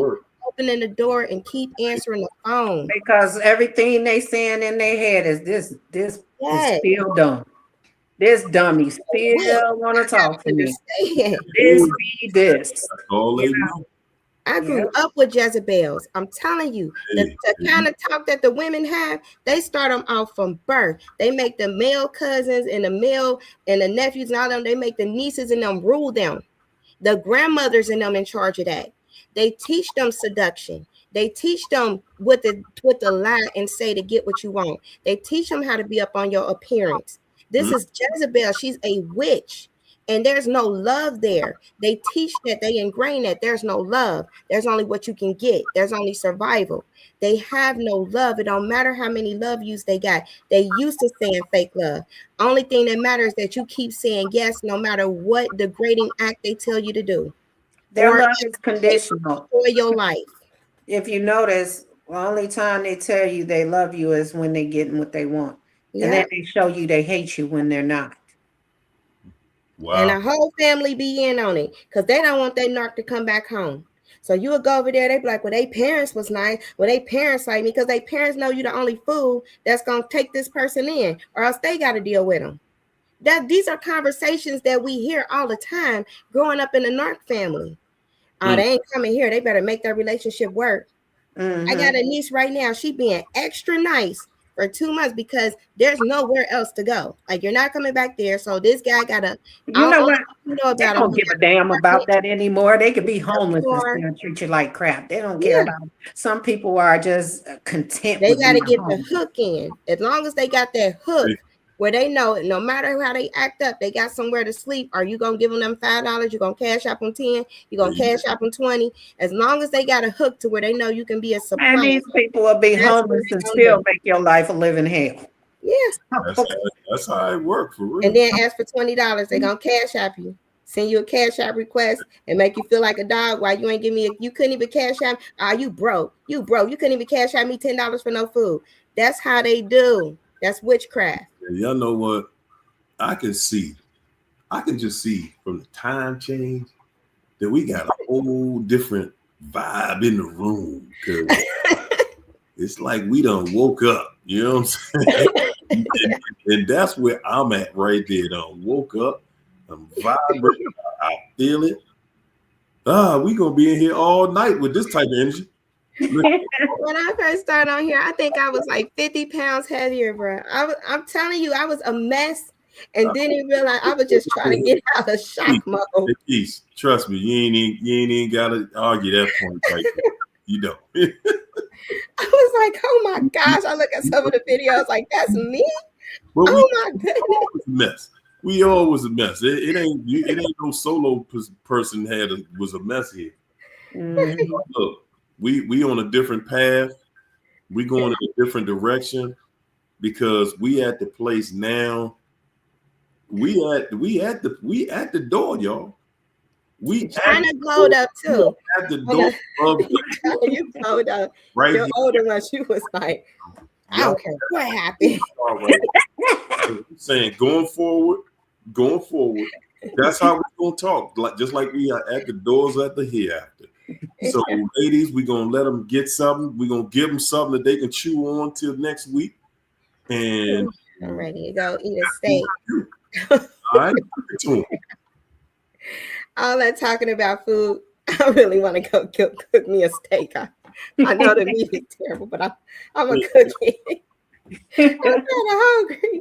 opening the door and keep answering the phone. Because everything they saying in their head is this is still dumb. This dummy still want to talk to me. This. I grew up with Jezebels. I'm telling you, the kind of talk that the women have, they start them off from birth. They make the male cousins and the male and the nephews and all them, they make the nieces and them rule them. The grandmothers and them in charge of that. They teach them seduction. They teach them what the lie and say to get what you want. They teach them how to be up on your appearance. This is Jezebel. She's a witch. And there's no love there. They teach that, they ingrain that there's no love. There's only what you can get. There's only survival. They have no love. It don't matter how many love yous they got. They used to saying fake love. Only thing that matters is that you keep saying yes, no matter what degrading act they tell you to do. Their love is conditional. For your life. If you notice, the only time they tell you they love you is when they're getting what they want. Yeah. And then they show you they hate you when they're not. Wow. And a whole family be in on it because they don't want their narc to come back home. So you would go over there, they be like, well, their parents was nice. Well, their parents like me because their parents know you the only fool that's going to take this person in or else they got to deal with them. That these are conversations that we hear all the time growing up in the Narc family. Oh, they ain't coming here. They better make their relationship work. I got a niece right now. She being extra nice for 2 months because there's nowhere else to go. Like, you're not coming back there. So this guy gotta, You know what? They about don't give a damn about that anymore. They could be homeless and still treat you like crap. They don't care about it. Some people are just content. They got to get the hook in. As long as they got that hook where they know no matter how they act up, they got somewhere to sleep. Are you gonna give them $5? You're gonna cash out them 10. You're gonna cash out them 20. As long as they got a hook to where they know you can be a supply. And these people will be homeless and still make your life a living hell. Yes, that's how it works for real. And then ask for $20. They're gonna cash app you. Send you a cash app request and make you feel like a dog. Why you ain't give me you couldn't even cash app? You broke. You couldn't even cash app me $10 for no food. That's how they do. That's witchcraft. Y'all know what? I can just see from the time change that we got a whole different vibe in the room. Cause it's like we done woke up. You know what I'm saying? and that's where I'm at right there. Done woke up. I'm vibrating. I feel it. We gonna be in here all night with this type of energy. When I first started on here, I think I was like 50 pounds heavier, bro. I'm telling you, I was a mess and didn't realize I was just trying to get out of shock mode. Peace. Trust me, you ain't even gotta argue that point right there. You don't. I was like, oh my gosh. I look at some of the videos like, that's me? Well, oh my goodness. Mess. We all was a mess. It ain't no solo person was a mess here. Look, we on a different path. We going in a different direction because we at the place now. We at the door, y'all. We trying to glowed up too. At the door of you glowed up. Right. Your older one, she was like, I don't care what happened. I'm saying going forward. That's how we're gonna talk. Just like we are at the doors at the hereafter. So, ladies, we're gonna let them get something. We're gonna give them something that they can chew on till next week. And I'm ready to go eat a steak. All right, all that talking about food, I really want to go cook me a steak. I know the meat is terrible, but I'm gonna cook it. I'm kind of hungry.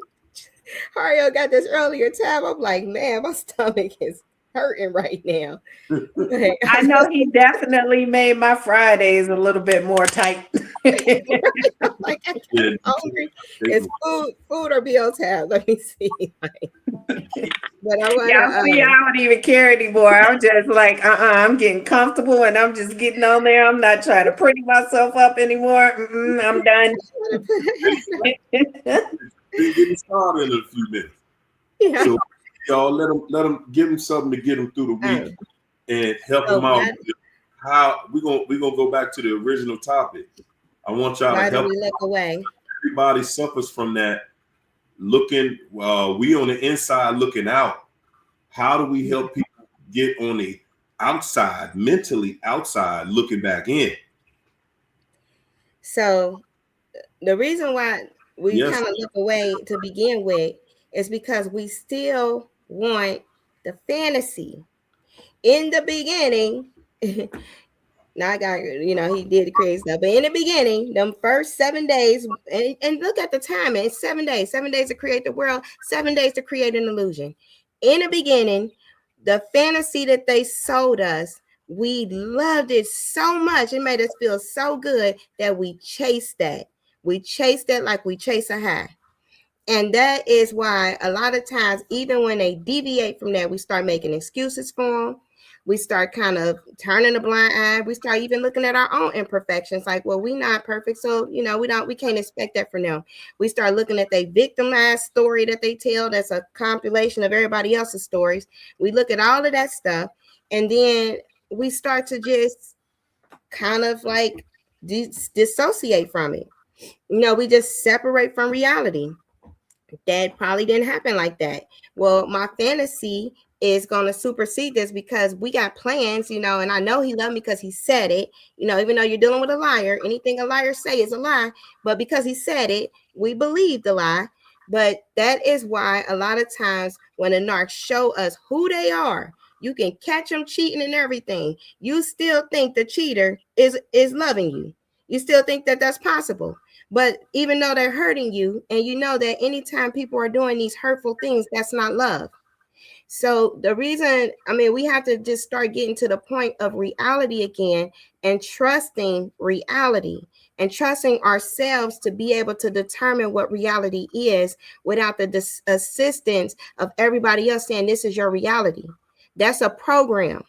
Hario got this earlier tab. I'm like, man, my stomach is hurting right now. I know he definitely made my Fridays a little bit more tight. I'm like, I'm hungry. It's food or BO tab. Let me see. But I want I don't even care anymore. I'm just like, I'm getting comfortable and I'm just getting on there. I'm not trying to pretty myself up anymore. I'm done. We're getting started in a few minutes. Yeah. So y'all let them give them something to get them through the week and help them out. How we're gonna go back to the original topic. I want y'all to help. We look away. Everybody suffers from that. Looking, we on the inside looking out. How do we help people get on the outside, mentally outside, looking back in? So the reason why we kind of look away to begin with is because we still want the fantasy. In the beginning, now I got, he did create stuff, but in the beginning, them first 7 days, and look at the time, it's 7 days to create the world, 7 days to create an illusion. In the beginning, the fantasy that they sold us, we loved it so much. It made us feel so good that we chased that. We chase that like we chase a high. And that is why a lot of times, even when they deviate from that, we start making excuses for them. We start kind of turning a blind eye. We start even looking at our own imperfections. Like, well, we're not perfect. So, we can't expect that from them. We start looking at their victimized story that they tell. That's a compilation of everybody else's stories. We look at all of that stuff. And then we start to just kind of like dissociate from it. We just separate from reality. That probably didn't happen like that. Well, my fantasy is going to supersede this because we got plans, and I know he loved me because he said it, even though you're dealing with a liar, anything a liar say is a lie, but because he said it, we believe the lie. But that is why a lot of times when a narc show us who they are, you can catch them cheating and everything. You still think the cheater is loving you. You still think that that's possible. But even though they're hurting you, and you know that anytime people are doing these hurtful things, that's not love. So the reason, I mean, we have to just start getting to the point of reality again and trusting reality and trusting ourselves to be able to determine what reality is without the assistance of everybody else saying this is your reality. That's a program.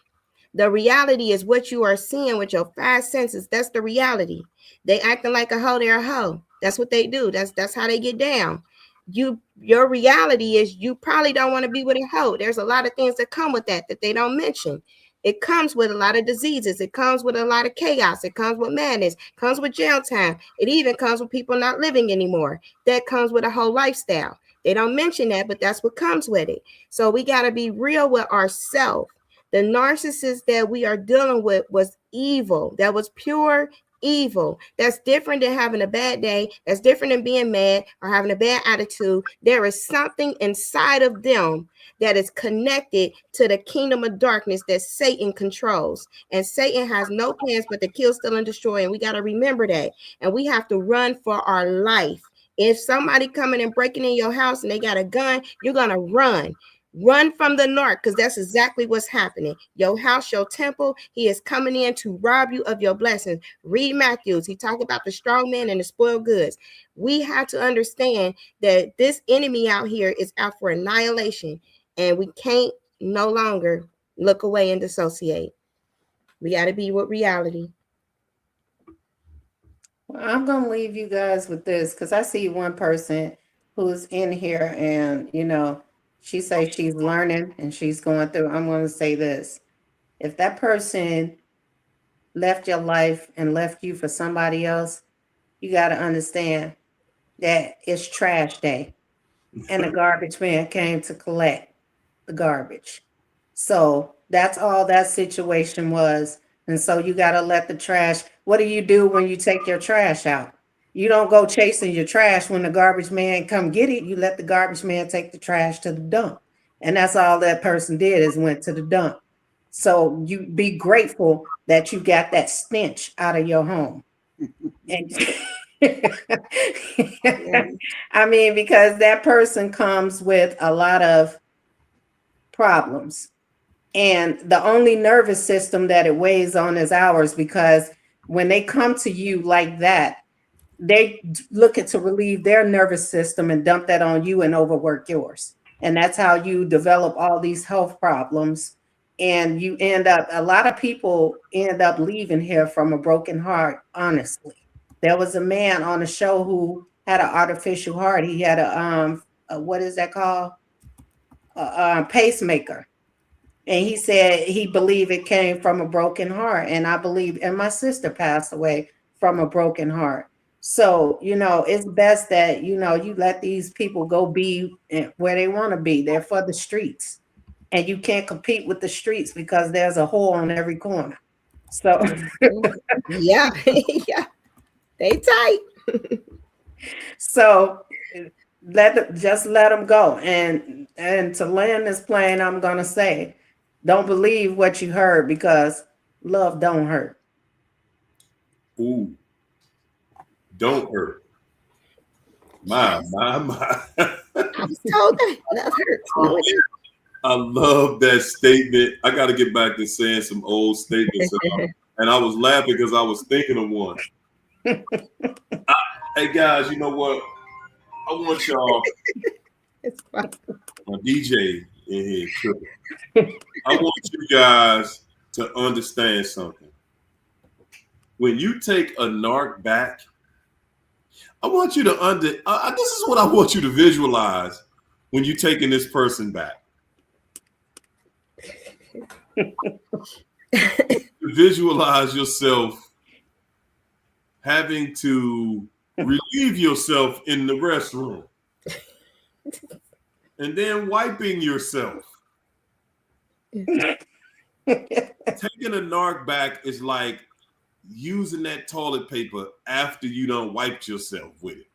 The reality is what you are seeing with your five senses. That's the reality. They acting like a hoe, they're a hoe. That's what they do. That's how they get down. Your reality is you probably don't want to be with a hoe. There's a lot of things that come with that they don't mention. It comes with a lot of diseases. It comes with a lot of chaos. It comes with madness. It comes with jail time. It even comes with people not living anymore. That comes with a whole lifestyle. They don't mention that, but that's what comes with it. So we got to be real with ourselves. The narcissist that we are dealing with was evil. That was pure evil. That's different than having a bad day. That's different than being mad or having a bad attitude. There is something inside of them that is connected to the kingdom of darkness that Satan controls. And Satan has no plans but to kill, steal, and destroy. And we got to remember that. And we have to run for our life. If somebody coming and breaking in your house and they got a gun, you're going to run. Run from the narc, because that's exactly what's happening. Your house, your temple, he is coming in to rob you of your blessings. Read Matthews. He talked about the strong man and the spoiled goods. We have to understand that this enemy out here is out for annihilation, and we can't no longer look away and dissociate. We got to be with reality. Well, I'm going to leave you guys with this because I see one person who's in here and, she says she's learning and she's going through. I'm going to say this. If that person left your life and left you for somebody else, you got to understand that it's trash day and the garbage man came to collect the garbage. So that's all that situation was. And so you got to let the trash. What do you do when you take your trash out? You don't go chasing your trash when the garbage man come get it. You let the garbage man take the trash to the dump. And that's all that person did is went to the dump. So you be grateful that you got that stench out of your home. And I mean, because that person comes with a lot of problems. And the only nervous system that it weighs on is ours, because when they come to you like that, they looking to relieve their nervous system and dump that on you and overwork yours. And that's how you develop all these health problems. And you end up, a lot of people end up leaving here from a broken heart, honestly. There was a man on the show who had an artificial heart. He had a what is that called? A pacemaker. And he said he believed it came from a broken heart. And I believe, and my sister passed away from a broken heart. So, it's best that, you let these people go be where they want to be. They're for the streets. And you can't compete with the streets because there's a hole on every corner. So, yeah, yeah, they tight. So just let them go. And to land this plane, I'm going to say, don't believe what you heard, because love don't hurt. Ooh, don't hurt. My. I was told that love hurts. No, it didn't. I love that statement. I got to get back to saying some old statements. And I was laughing because I was thinking of one. Hey, guys, you know what? I want y'all, my DJ in here tripping. I want you guys to understand something. When you take a narc back, I want you to this is what I want you to visualize when you're taking this person back. Visualize yourself having to relieve yourself in the restroom and then wiping yourself. Taking a narc back is like using that toilet paper after you done wiped yourself with it.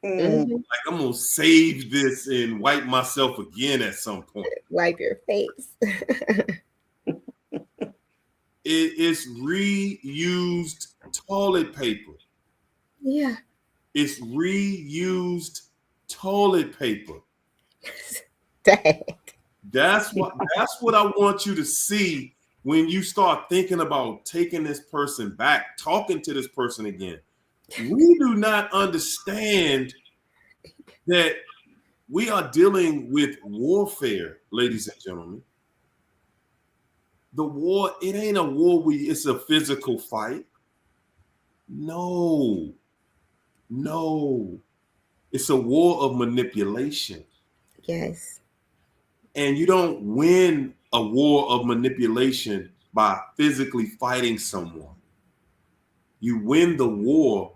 Mm-hmm. Like, I'm gonna save this and wipe myself again at some point. Wipe your face. It's reused toilet paper. Yeah. It's reused toilet paper. Dang. That's what I want you to see when you start thinking about taking this person back, talking to this person again. We do not understand that we are dealing with warfare, ladies and gentlemen. The war, it ain't a war it's a physical fight. No. It's a war of manipulation. Yes. And you don't win a war of manipulation by physically fighting someone. You win the war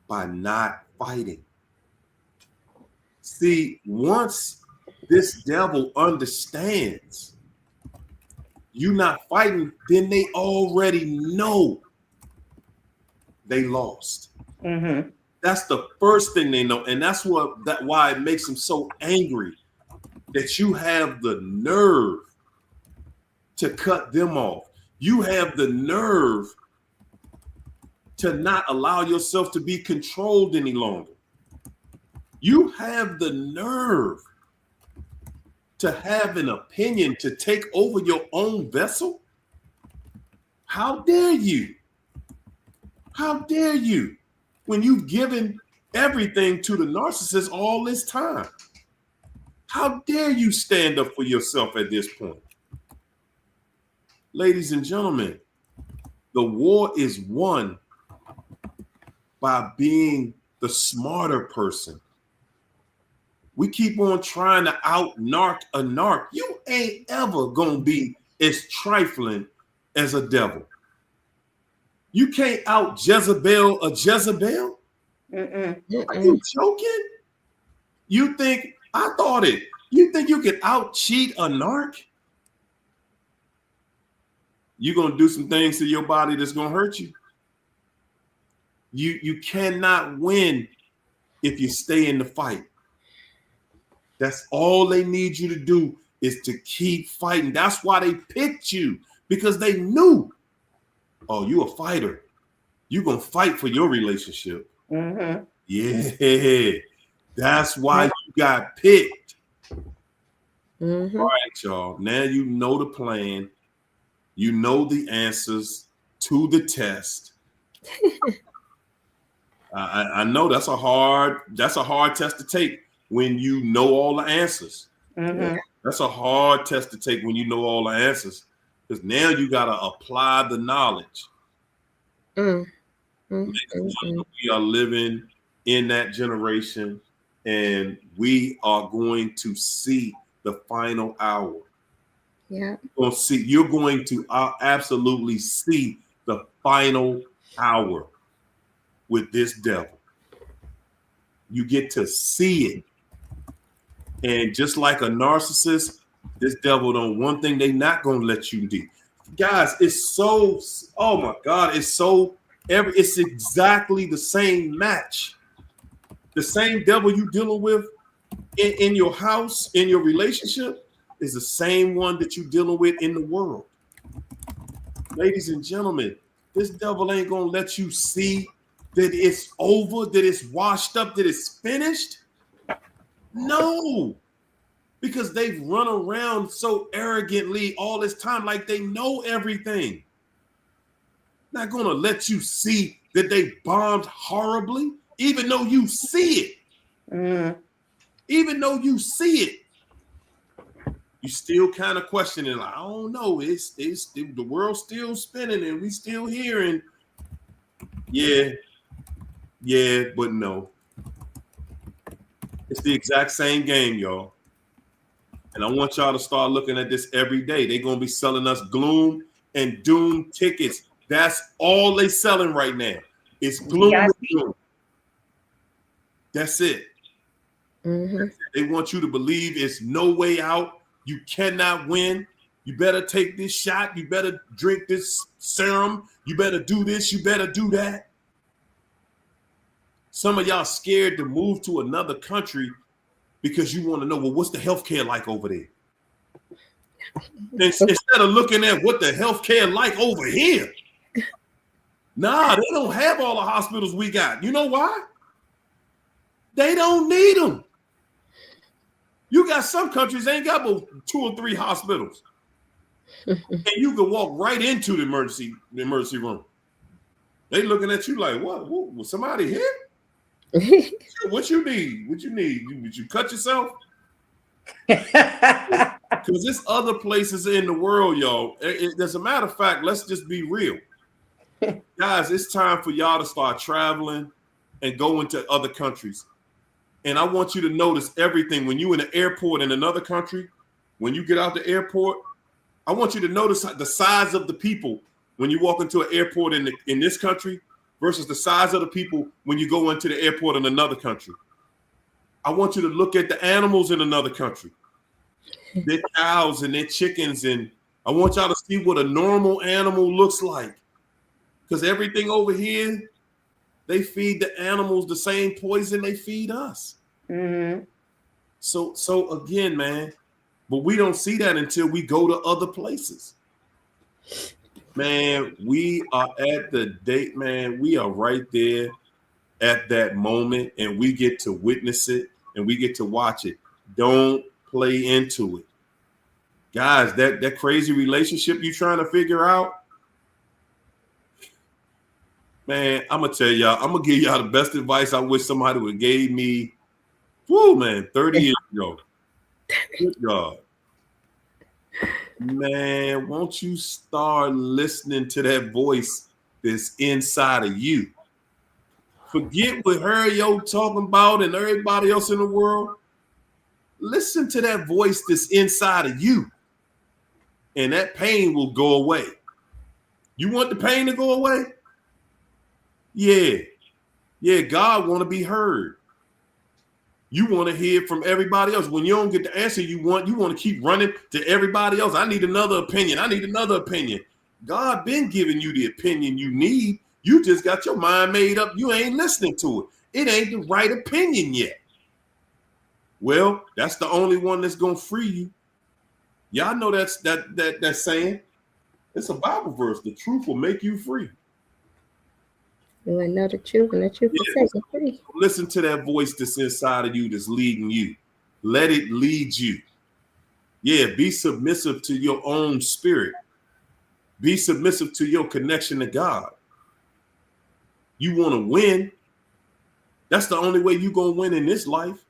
by not fighting. See, once this devil understands you not fighting, then they already know they lost. Mm-hmm. That's the first thing they know. And that's why it makes them so angry that you have the nerve to cut them off. You have the nerve to not allow yourself to be controlled any longer. You have the nerve to have an opinion, to take over your own vessel. How dare you? How dare you? When you've given everything to the narcissist all this time. How dare you stand up for yourself at this point? Ladies and gentlemen, the war is won by being the smarter person. We keep on trying to out-narc a narc. You ain't ever gonna be as trifling as a devil. You can't out-Jezebel a Jezebel? Are you joking? You think, I thought it, you think you can out-cheat a narc? You're gonna do some things to your body that's gonna hurt you. You cannot win if you stay in the fight. That's all they need you to do, is to keep fighting. That's why they picked you, because they knew, oh, you a fighter. You're going to fight for your relationship. Mm-hmm. Yeah, that's why you got picked. Mm-hmm. All right, y'all. Now you know the plan. You know the answers to the test. I know that's a hard test to take when you know all the answers. Mm-hmm. That's a hard test to take when you know all the answers, because now you got to apply the knowledge. We are living in that generation, and we are going to see the final hour. Yeah. You're going to absolutely see the final hour with this devil. You get to see it. And just like a narcissist, this devil don't, one thing they not going to let you do. Guys, it's so, oh my God, it's exactly the same match. The same devil you dealing with in your house, in your relationship, is the same one that you dealing with in the world. Ladies and gentlemen, this devil ain't going to let you see that it's over, that it's washed up, that it's finished. No, because they've run around so arrogantly all this time, like they know everything. Not going to let you see that they bombed horribly, even though you see it. Mm. Even though you see it, you still kind of questioning, like, I don't know, it's the world's still spinning and we still here, and yeah, but no. It's the exact same game, y'all. And I want y'all to start looking at this every day. They're going to be selling us gloom and doom tickets. That's all they selling right now. It's gloom and doom. That's it. Mm-hmm. They want you to believe it's no way out. You cannot win. You better take this shot. You better drink this serum. You better do this. You better do that. Some of y'all scared to move to another country because you want to know, well, what's the healthcare like over there? Instead of looking at what the healthcare like over here. Nah, they don't have all the hospitals we got. You know why? They don't need them. You got some countries ain't got but 2 or 3 hospitals. And you can walk right into the emergency room. They looking at you like, what? Was somebody here? What you need? What you need? Would you cut yourself? Because there's other places in the world, y'all. As a matter of fact, let's just be real. Guys, it's time for y'all to start traveling and go into other countries. And I want you to notice everything. When you're in an airport in another country, when you get out the airport, I want you to notice the size of the people when you walk into an airport in this country versus the size of the people when you go into the airport in another country. I want you to look at the animals in another country, their cows and their chickens. And I want y'all to see what a normal animal looks like. Because everything over here, they feed the animals the same poison they feed us. Mm-hmm. So again, man, but we don't see that until we go to other places. Man, we are at the date, man. We are right there at that moment, and we get to witness it and we get to watch it. Don't play into it. Guys, that crazy relationship you trying to figure out, man, I'm gonna tell y'all, I'm gonna give y'all the best advice I wish somebody would have gave me, 30 years ago. Good God. Man, won't you start listening to that voice that's inside of you? Forget what Harry-O talking about and everybody else in the world. Listen to that voice that's inside of you, and that pain will go away. You want the pain to go away? Yeah, God want to be heard. You want to hear from everybody else. When you don't get the answer you want to keep running to everybody else. I need another opinion. I need another opinion. God been giving you the opinion you need. You just got your mind made up. You ain't listening to it. It ain't the right opinion yet. Well, that's the only one that's gonna free you. Y'all know that saying. It's a Bible verse. The truth will make you free. You want to know the truth, and the truth will set you free. Listen to that voice that's inside of you that's leading you. Let it lead you. Yeah, be submissive to your own spirit. Be submissive to your connection to God. You want to win. That's the only way you're going to win in this life.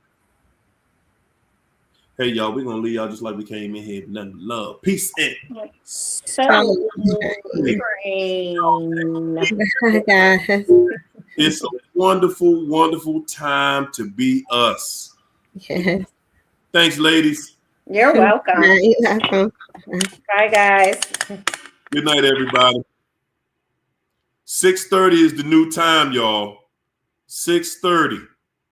Hey, y'all, we're going to leave y'all just like we came in here. Nothing but love. Peace and it's a wonderful, wonderful time to be us. Yes. Thanks, ladies. You're welcome. You're welcome. Bye, guys. Good night, everybody. 6:30 is the new time, y'all. 6:30.